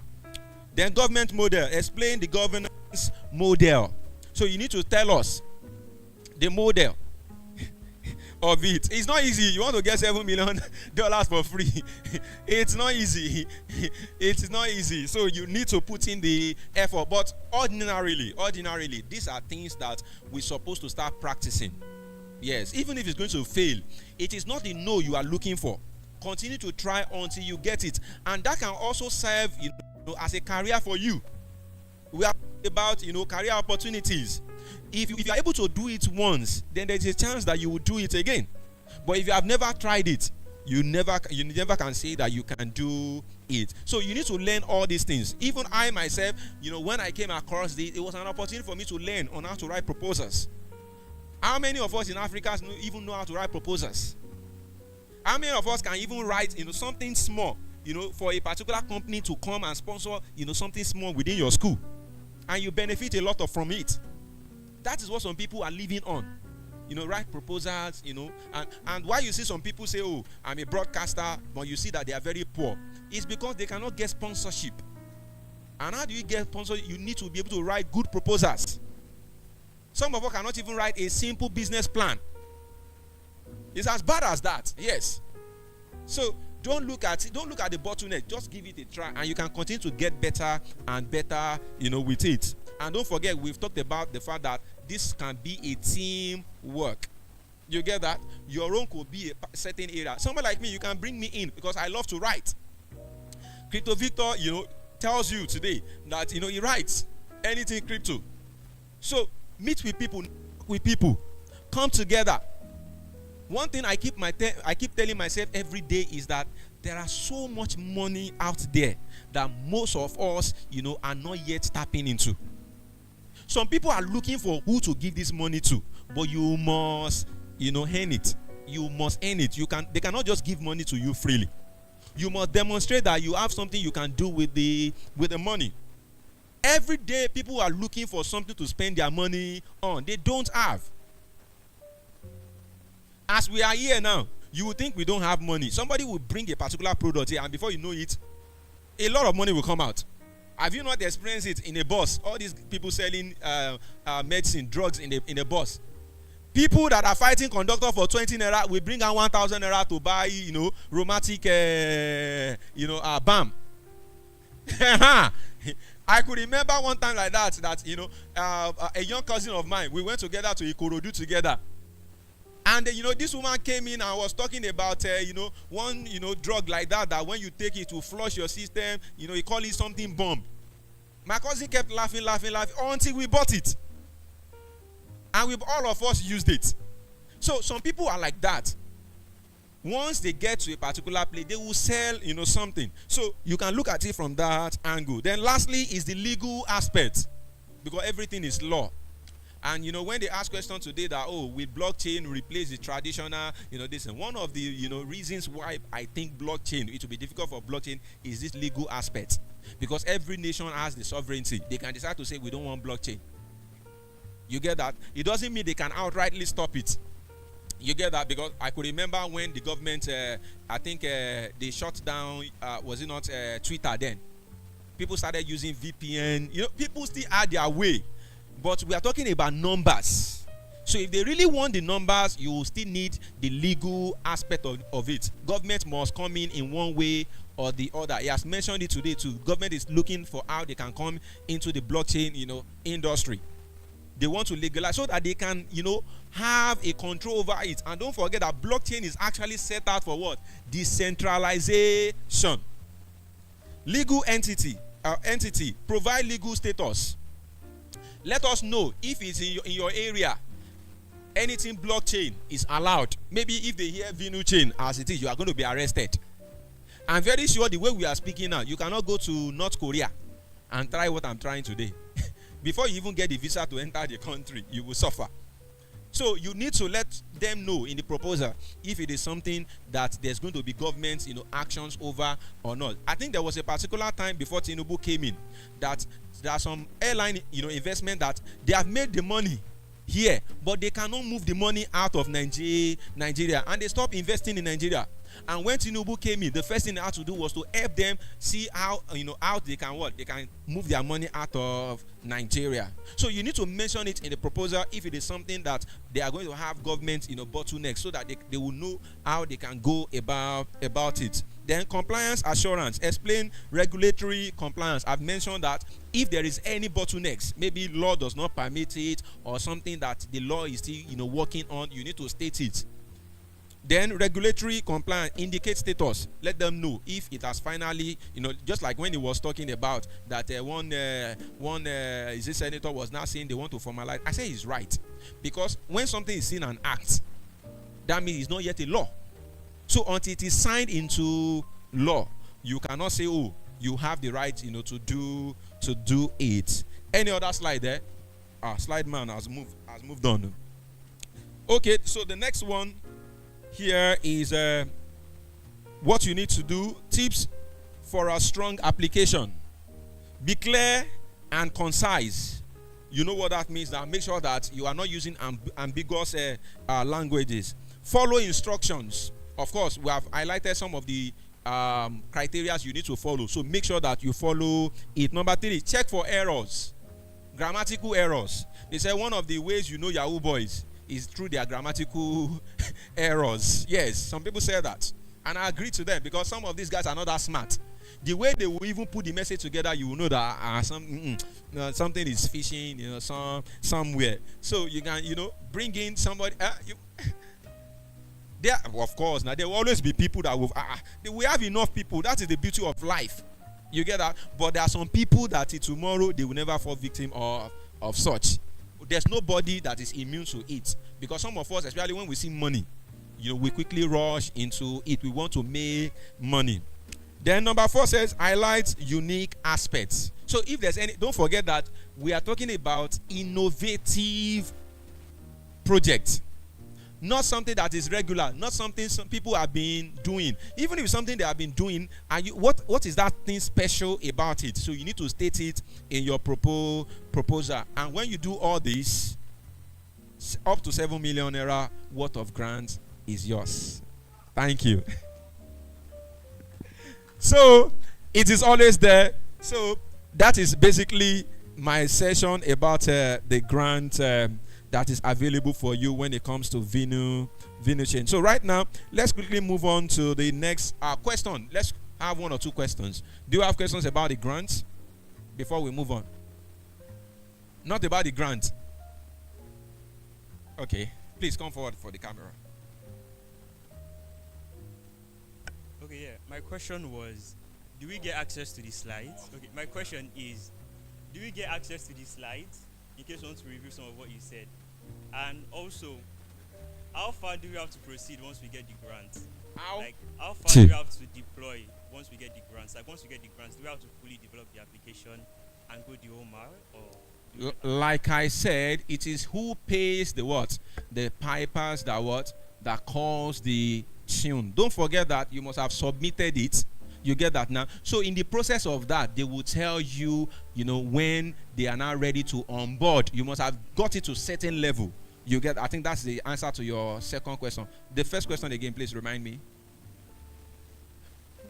Then government model. Explain the governance model. So you need to tell us the model of it. It's not easy. You want to get $7 million for free. It's not easy. It's not easy. So you need to put in the effort. But ordinarily, these are things that we're supposed to start practicing. Yes, even if it's going to fail, it is not the no you are looking for. Continue to try until you get it. And that can also serve as a career for you. We are about career opportunities. If you are able to do it once, then there's a chance that you will do it again. But if you have never tried it, you never can say that you can do it. So you need to learn all these things. Even I myself, when I came across this, it was an opportunity for me to learn on how to write proposals. How many of us in Africa even know how to write proposals? How many of us can even write something small, for a particular company to come and sponsor something small within your school, and you benefit a lot from it? That is what some people are living on. Write proposals, and why you see some people say, oh, I'm a broadcaster, but you see that they are very poor, it's because they cannot get sponsorship. And how do you get sponsorship? You need to be able to write good proposals. Some of us cannot even write a simple business plan. It's as bad as that. Yes. So don't look at the bottleneck. Just give it a try, and you can continue to get better and better, with it. And don't forget, we've talked about the fact that this can be a team work. You get that? Your own could be a certain area. Someone like me, you can bring me in because I love to write. Crypto Victor, tells you today that he writes anything crypto. So meet with people, come together. One thing I keep telling myself every day is that there are so much money out there that most of us, are not yet tapping into. Some people are looking for who to give this money to, but you must, earn it. You must earn it. They cannot just give money to you freely. You must demonstrate that you have something you can do with the money. Every day, people are looking for something to spend their money on. They don't have. As we are here now, you will think we don't have money. Somebody will bring a particular product here, and before you know it, a lot of money will come out. Have you not experienced it in a bus? All these people selling medicine, drugs in a bus. People that are fighting conductor for 20 naira will bring out 1,000 naira to buy, rheumatic, balm. I could remember one time like that, a young cousin of mine, we went together to Ikorodu together. And, this woman came in and was talking about, one, drug like that when you take it to flush your system, you call it something bomb. My cousin kept laughing until we bought it. And all of us used it. So some people are like that. Once they get to a particular place, they will sell, something. So you can look at it from that angle. Then lastly is the legal aspect, because everything is law. And when they ask questions today that, will blockchain replace the traditional, this, and one of the reasons why I think blockchain, it will be difficult for blockchain, is this legal aspect. Because every nation has the sovereignty. They can decide to say we don't want blockchain. You get that? It doesn't mean they can outrightly stop it. You get that? Because I could remember when the government, I think they shut down, was it not Twitter then? People started using VPN. People still had their way. But we are talking about numbers. So if they really want the numbers, you will still need the legal aspect of it. Government must come in one way or the other. He has mentioned it today too. Government is looking for how they can come into the blockchain, industry. They want to legalize so that they can, have a control over it. And don't forget that blockchain is actually set out for what? Decentralization. Legal entity provide legal status. Let us know if it's in your area. Anything blockchain is allowed. Maybe if they hear Vinu chain as it is, you are going to be arrested. I'm very sure the way we are speaking now, you cannot go to North Korea and try what I'm trying today. Before you even get the visa to enter the country, you will suffer. So you need to let them know in the proposal if it is something that there's going to be government, actions over or not. I think there was a particular time before Tinubu came in that there are some airline, investment that they have made the money here, but they cannot move the money out of Nigeria, and they stop investing in Nigeria. And when Tinubu came in, the first thing they had to do was to help them see how they can move their money out of Nigeria. So you need to mention it in the proposal if it is something that they are going to have government bottlenecks, so that they will know how they can go about it. Then compliance assurance, explain regulatory compliance. I've mentioned that if there is any bottlenecks, maybe law does not permit it or something that the law is still working on, you need to state it. Then regulatory compliance, indicate status. Let them know if it has finally, just like when he was talking about that one is this senator was now saying they want to formalize. I say he's right, because when something is seen an act, that means it's not yet a law. So until it is signed into law, you cannot say, oh, you have the right, to do it. Any other slide there? Slide man has moved on. Okay, so the next one here is what you need to do. Tips for a strong application. Be clear and concise. You know what that means. That make sure that you are not using ambiguous languages. Follow instructions. Of course, we have highlighted some of the criteria you need to follow. So make sure that you follow it. Number 3, check for errors. Grammatical errors. They say one of the ways you know Yahoo boys is through their grammatical errors. Yes, some people say that. And I agree to them because some of these guys are not that smart. The way they will even put the message together, you will know that something is fishing, somewhere. So you can, bring in somebody. There, of course, now there will always be people that will. We have enough people. That is the beauty of life. You get that? But there are some people that tomorrow they will never fall victim of such. There's nobody that is immune to it. Because some of us, especially when we see money, we quickly rush into it. We want to make money. Then number 4 says, highlight unique aspects. So if there's any, don't forget that we are talking about innovative projects. Not something that is regular, not something some people have been doing. Even if it's something they have been doing, and what is that thing special about it? So you need to state it in your proposal. And when you do all this, up to 7 million naira worth of grants is yours. Thank you. So it is always there. So that is basically my session about the grant that is available for you when it comes to Vinu Chain. So right now, let's quickly move on to the next question. Let's have 1 or 2 questions. Do you have questions about the grants before we move on? Not about the grant. Okay, please come forward for the camera. Okay, yeah. My question was, do we get access to the slides? Okay, my question is, do we get access to the slides in case you want to review some of what you said? And also, how far do we have to proceed once we get the grant? How far do we have to deploy once we get the grants? Like once we get the grants, do we have to fully develop the application and go the whole mile? Or like I said, it is who pays the what? The pipers that calls the tune. Don't forget that you must have submitted it. You get that now? So in the process of that, they will tell you, when they are now ready to onboard. You must have got it to a certain level. You get, I think that's the answer to your second question. The first question again, please remind me.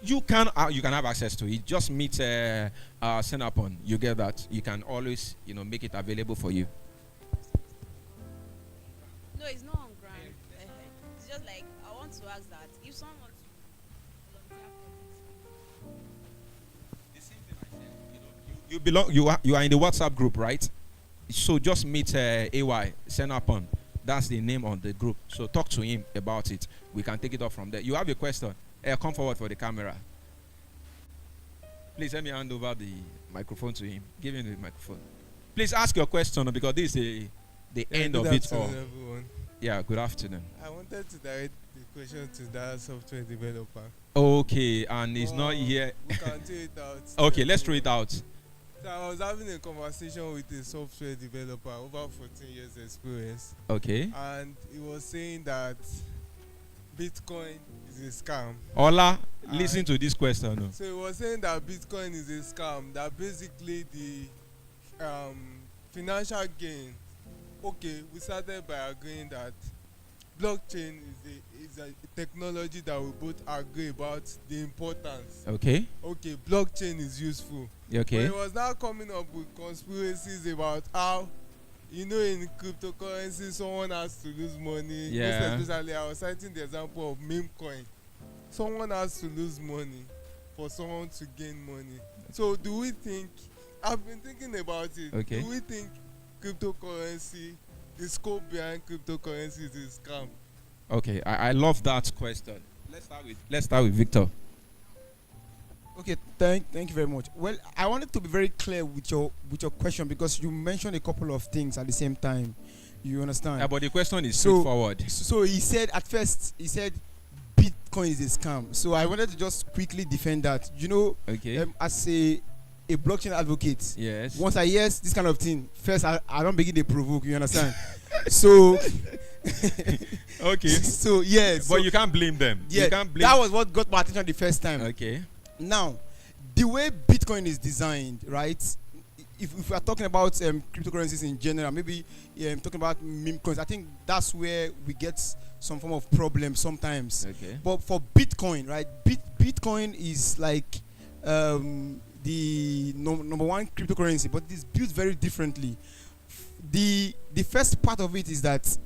You can have access to it. Just meet send upon. You get that? You can always, make it available for you. No, it's not on grant. It's just like I want to ask that if someone wants to volunteer for this. The same thing I said. You are in the WhatsApp group, right? So just meet AY send upon. That's the name on the group. So talk to him about it. We can take it off from there. You have a question? Come forward for the camera. Please let me hand over the microphone to him. Give him the microphone. Please ask your question because this is the end of it all. Everyone. Yeah, good afternoon. I wanted to direct the question to that software developer. Okay, and he's not here. We can throw it out. Okay, let's throw it out. So I was having a conversation with a software developer over 14 years experience. Okay. And he was saying that Bitcoin is a scam. Ola, listen to this question. No? So he was saying that Bitcoin is a scam, that basically the financial gain. Okay, we started by agreeing that blockchain is a technology that we both agree about the importance. Okay. Okay, blockchain is useful. Okay. But he was now coming up with conspiracies about how, in cryptocurrency, someone has to lose money. Yeah. Most especially, I was citing the example of meme coin. Someone has to lose money for someone to gain money. So do we think, I've been thinking about it. Okay. Do we think cryptocurrency, the scope behind cryptocurrency is a scam? Okay, I love that question. Let's start with Victor. Okay, thank you very much. Well, I wanted to be very clear with your question because you mentioned a couple of things at the same time. You understand? Yeah, but the question is straightforward. So he said at first Bitcoin is a scam. So I wanted to just quickly defend that. You know, Okay. as a blockchain advocate, Yes. once I hear this kind of thing, first I don't begin to provoke. You understand? So Okay. so yes. But you can't blame them. Yeah, You can't blame. that was what got my attention the first time. Okay. Now, the way Bitcoin is designed, right? If we are talking about cryptocurrencies in general, maybe talking about meme coins, I think that's where we get some form of problem sometimes. Okay. But for Bitcoin, right? Bitcoin is like the number one cryptocurrency, but it is built very differently. The first part of it is that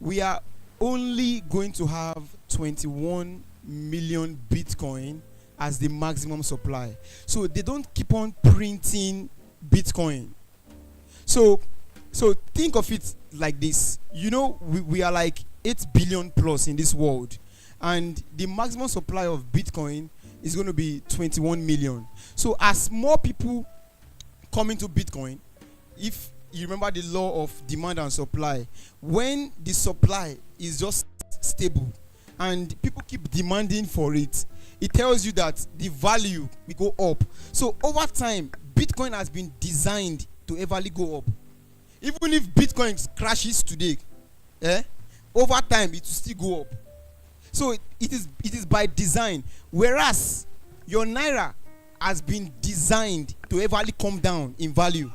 we are only going to have 21 million Bitcoin as the maximum supply. So they don't keep on printing Bitcoin. So think of it like this. You know, we are like 8 billion plus in this world, and the maximum supply of Bitcoin is going to be 21 million. So as more people come into Bitcoin, if you remember the law of demand and supply, when the supply is just stable and people keep demanding for it, it tells you that the value will go up. So over time, Bitcoin has been designed to everly go up. Even if Bitcoin crashes today, over time it will still go up. So it is by design. Whereas your naira has been designed to everly come down in value.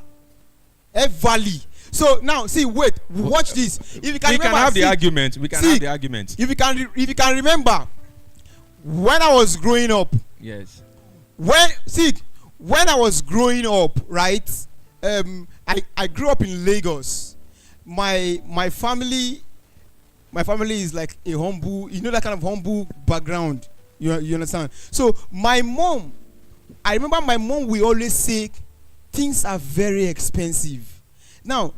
Everly. So now, see, wait, watch this. If you can We remember, can have the see, argument. We can see, have the argument. If you can remember, when I was growing up, Yes. when I was growing up, right? I grew up in Lagos. My family is like a humble, you know, that kind of humble background. You understand? So my mom, I remember my mom will always say, things are very expensive. Now,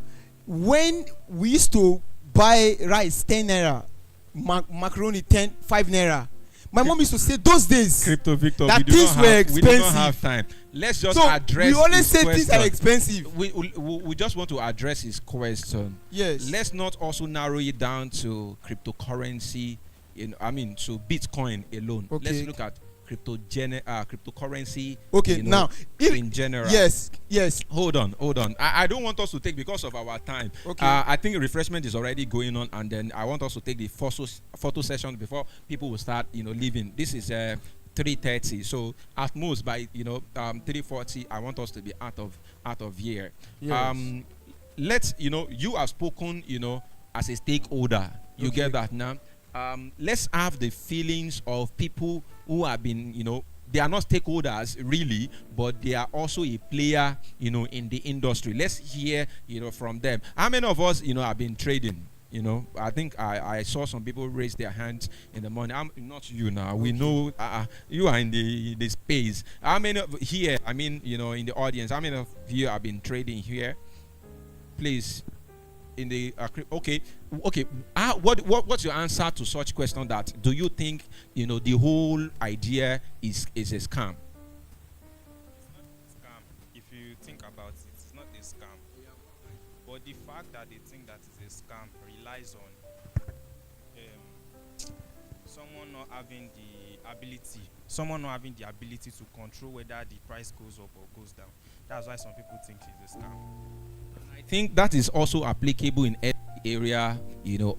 when we used to buy rice 10 naira, macaroni 5 naira, my mom used to say those days Crypto Victor, that we things were expensive. We do not have time. Let's just So, address. we always his say things question. are expensive. We just want to address his question. Yes. Let's not also narrow it down to cryptocurrency. To Bitcoin alone. Okay. Let's look at cryptocurrency. Okay, now, in general. Yes. Hold on. I don't want us to take, because of our time. Okay. I think refreshment is already going on, and then I want us to take the photo session before people will start, leaving. This is 3:30, so at most by 3:40, I want us to be out of here. Yes. Let's you have spoken as a stakeholder. You get that now. Let's have the feelings of people who have been, they are not stakeholders really, but they are also a player, in the industry. Let's hear, from them. How many of us, have been trading? I think I saw some people raise their hands in the morning. I'm not you now. We know you are in the space. How many of here? In the audience, how many of you have been trading here? Please. In the okay. What's your answer to such question? That do you think the whole idea is a scam? Scam. If you think about it, it's not a scam. But the fact that they think that it's a scam relies on someone not having the ability to control whether the price goes up or goes down. That's why some people think it's a scam. I think that is also applicable in every area,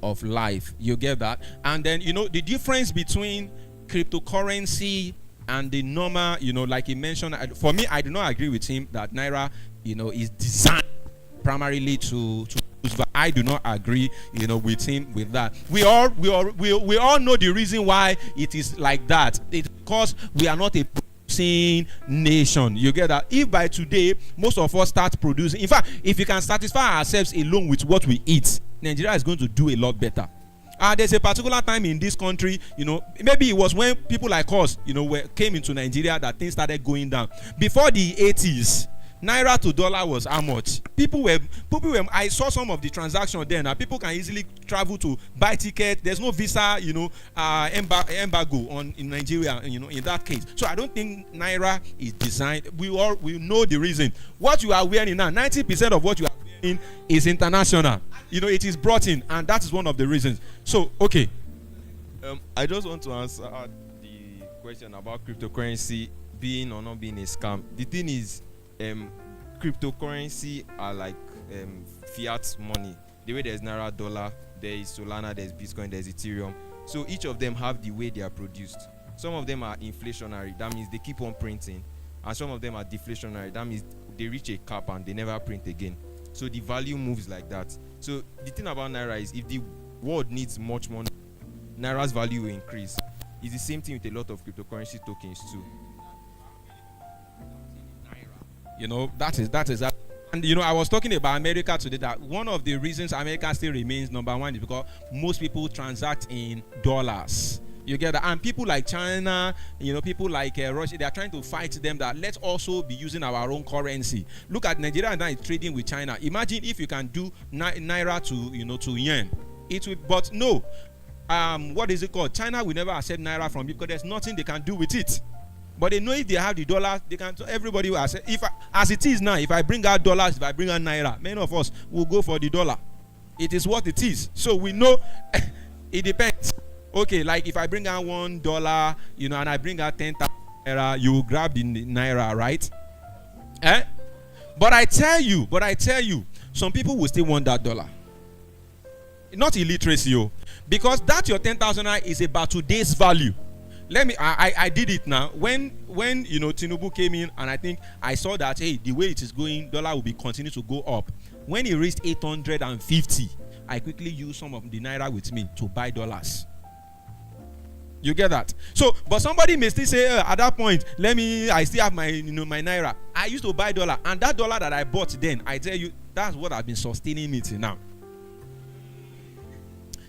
of life. You get that? And then, the difference between cryptocurrency and the normal, like he mentioned, for me, I do not agree with him that Naira, is designed primarily to use, but I do not agree, with him with that. We all know the reason why it is like that. It's because we are not a nation. You get that? If by today most of us start producing, in fact, if we can satisfy ourselves alone with what we eat, Nigeria is going to do a lot better. There's a particular time in this country, maybe it was when people like us, came into Nigeria that things started going down. Before the 80s, Naira to dollar was how much? People were. I saw some of the transactions there. Now people can easily travel to buy ticket. There's no visa, embargo in Nigeria. In that case. So I don't think Naira is designed. We know the reason. What you are wearing now, 90% of what you are wearing is international. It is brought in, and that is one of the reasons. So okay. I just want to answer the question about cryptocurrency being or not being a scam. The thing is, cryptocurrency are like fiat money. The way there's Naira, dollar, there is Solana, there's Bitcoin, there's Ethereum. So each of them have the way they are produced. Some of them are inflationary. That means they keep on printing. And some of them are deflationary. That means they reach a cap and they never print again. So the value moves like that. So the thing about Naira is if the world needs much money, Naira's value will increase. It's the same thing with a lot of cryptocurrency tokens too. That is that. And I was talking about America today, that one of the reasons America still remains number one is because most people transact in dollars. You get that? And people like China, people like Russia, they are trying to fight them that let's also be using our own currency. Look at Nigeria now is trading with China. Imagine if you can do Naira to yen. It will, but no. What is it called? China will never accept Naira from you because there's nothing they can do with it. But they know if they have the dollars, they can. Everybody will accept. As it is now, if I bring out dollars, if I bring out Naira, many of us will go for the dollar. It is what it is. So we know it depends. Okay, like if I bring out $1, and I bring out 10,000 Naira, you will grab the Naira, right? But I tell you, some people will still want that dollar. Not illiteracy, because that your 10,000 Naira is about today's value. I did it now. When Tinubu came in, and I think I saw that the way it is going, dollar will be continue to go up. When it reached 850, I quickly used some of the Naira with me to buy dollars. You get that? So, but somebody may still say at that point, I still have my my Naira. I used to buy dollar, and that dollar that I bought then, I tell you, that's what has been sustaining me till now.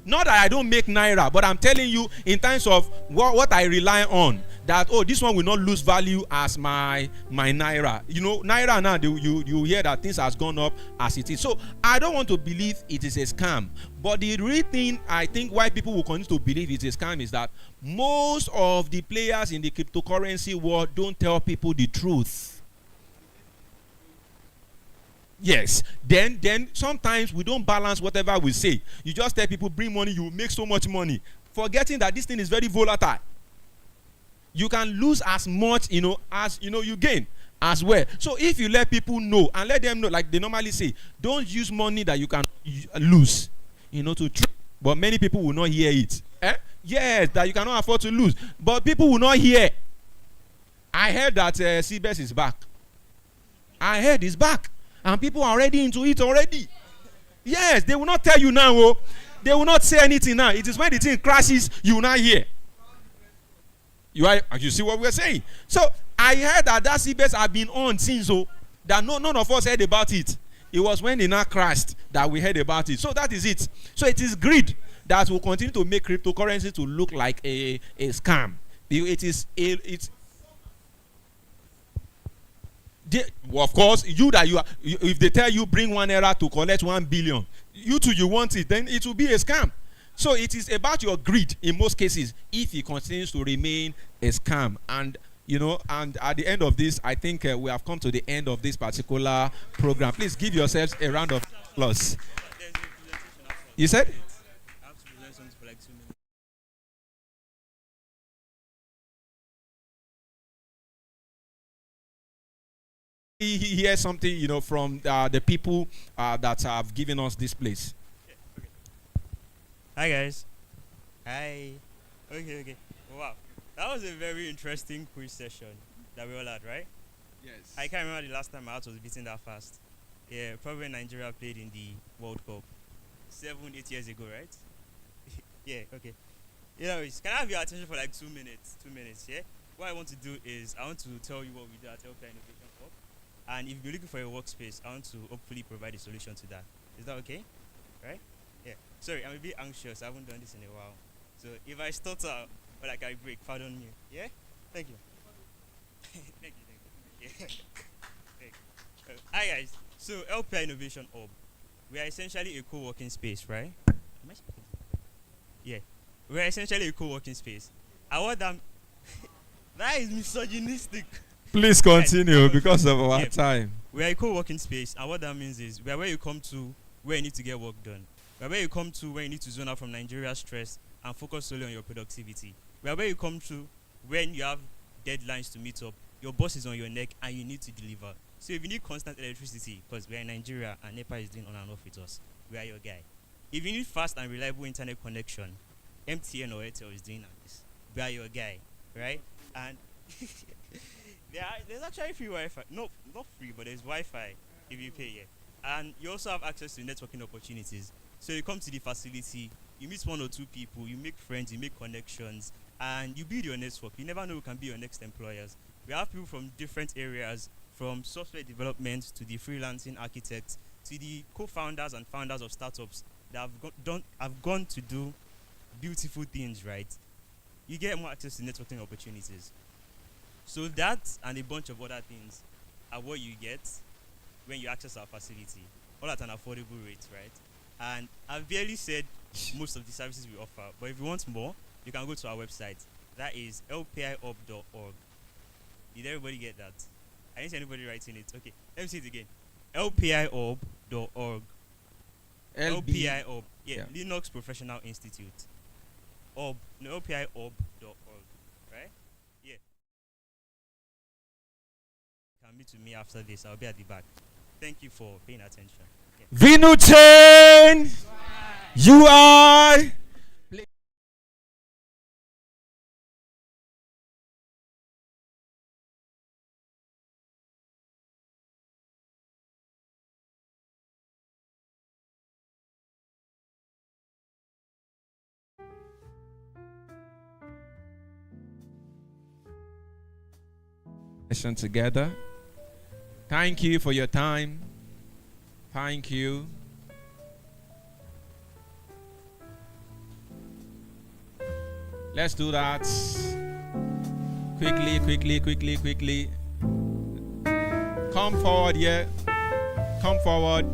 Not that I don't make Naira, but I'm telling you in terms of what I rely on, that this one will not lose value as my Naira. Naira now, you hear that things has gone up as it is. So I don't want to believe it is a scam. But the real thing I think why people will continue to believe it's a scam is that most of the players in the cryptocurrency world don't tell people the truth. Yes, then sometimes we don't balance whatever we say. You just tell people bring money, you will make so much money, forgetting that this thing is very volatile. You can lose as much as you gain as well. So if you let people know and let them know, like they normally say, don't use money that you can lose to trade. But many people will not hear it. Yes, that you cannot afford to lose, but people will not hear. I heard that CBS is back. I heard it's back. And people are already into it already. Yes, they will not tell you now. They will not say anything now. It is when the thing crashes, you will not hear. You see what we're saying? So I heard that CBS have been on since that none of us heard about it. It was when it now crashed that we heard about it. So that is it. So it is greed that will continue to make cryptocurrency to look like a scam. It's of course, if they tell you bring 1 Naira to collect 1 billion, you want it, then it will be a scam. So it is about your greed in most cases if it continues to remain a scam. And and at the end of this, I think we have come to the end of this particular program. Please give yourselves a round of applause. You said? Hear something from the people that have given us this place. Hi guys. Hi. Okay. Wow, that was a very interesting quiz session that we all had, right? Yes. I can't remember the last time my heart was beating that fast. Yeah, probably when Nigeria played in the World Cup 7-8 years ago, right? Yeah. Okay. Can I have your attention for like 2 minutes? 2 minutes. Yeah. What I want to do is I want to tell you what we do at Healthcare Innovation Hub. And if you're looking for a workspace, I want to hopefully provide a solution to that. Is that okay? Right? Yeah. Sorry, I'm a bit anxious. I haven't done this in a while. So if I stutter or like I break, pardon me. Yeah? Thank you. Thank you. Yeah. Hi guys. So LPI Innovation Hub. We are essentially a co-working space, right? Am I speaking? Yeah. We are essentially a co-working space. I want them. That is misogynistic. Please continue because of our time. We are a co-working space, and what that means is we are where you come to where you need to get work done. We are where you come to where you need to zone out from Nigeria's stress and focus solely on your productivity. Where you come through, when you have deadlines to meet up, your boss is on your neck and you need to deliver. So if you need constant electricity, because we are in Nigeria and NEPA is doing on and off with us, we are your guy. If you need fast and reliable internet connection, MTN or Airtel is doing this. We are your guy, right? And there's actually free Wi-Fi. No, not free, but there's Wi-Fi if you pay, yeah. And you also have access to networking opportunities. So you come to the facility, you meet one or two people, you make friends, you make connections, and you build your network. You never know who can be your next employers. We have people from different areas, from software development to the freelancing architects to the co-founders and founders of startups that have gone to do beautiful things, right? You get more access to networking opportunities. So that and a bunch of other things are what you get when you access our facility, all at an affordable rate, right? And I've barely said most of the services we offer, but if you want more, you can go to our website. That is lpiop.org. Did everybody get that? I didn't see anybody writing it. Okay, let me see it again. lpiop.org. LPIOB. Yeah, Linux Professional Institute. lpiop.org. Right? Yeah. Come meet with me after this. I'll be at the back. Thank you for paying attention. Yeah. Vinuchain UI. Together. Thank you for your time. Thank you. Let's do that. Quickly. Come forward here. Come forward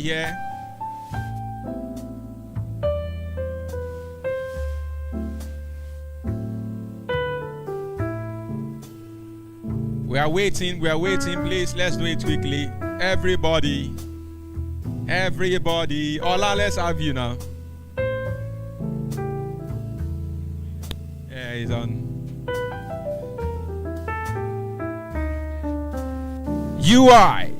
here. We are waiting, please. Let's do it quickly. Everybody. Ola, let's have you now. Yeah, he's on. UI.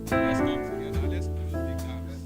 Let's come together. Let's close the gaps.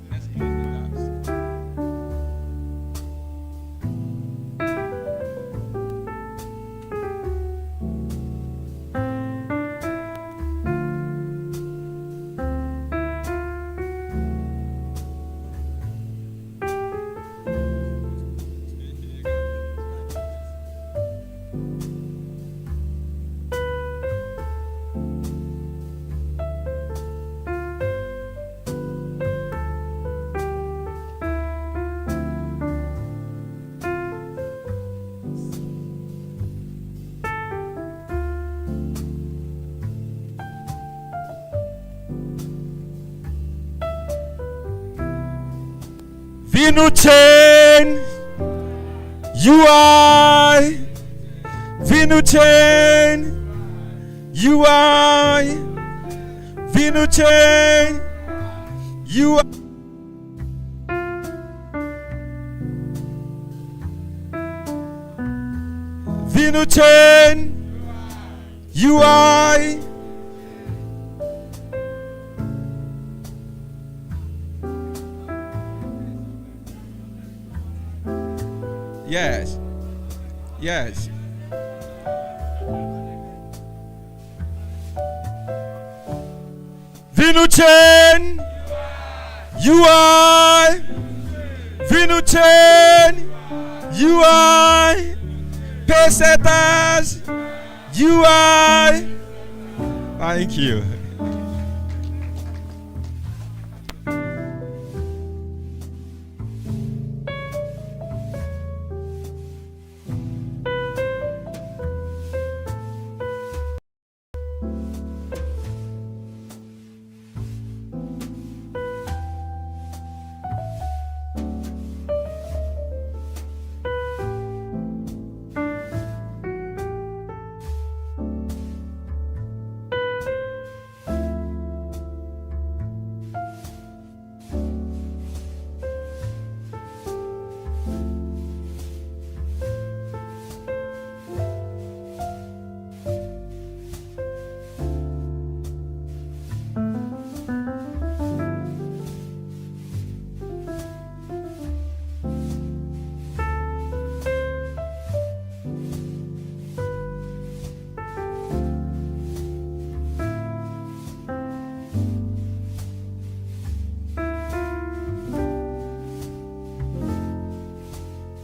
Vinuchain UI. Vinuchain UI. Vinuchain UI. Vinuchain UI. Yes. Vinuchain UI. Vinuchain UI. Paysetters UI. Thank you.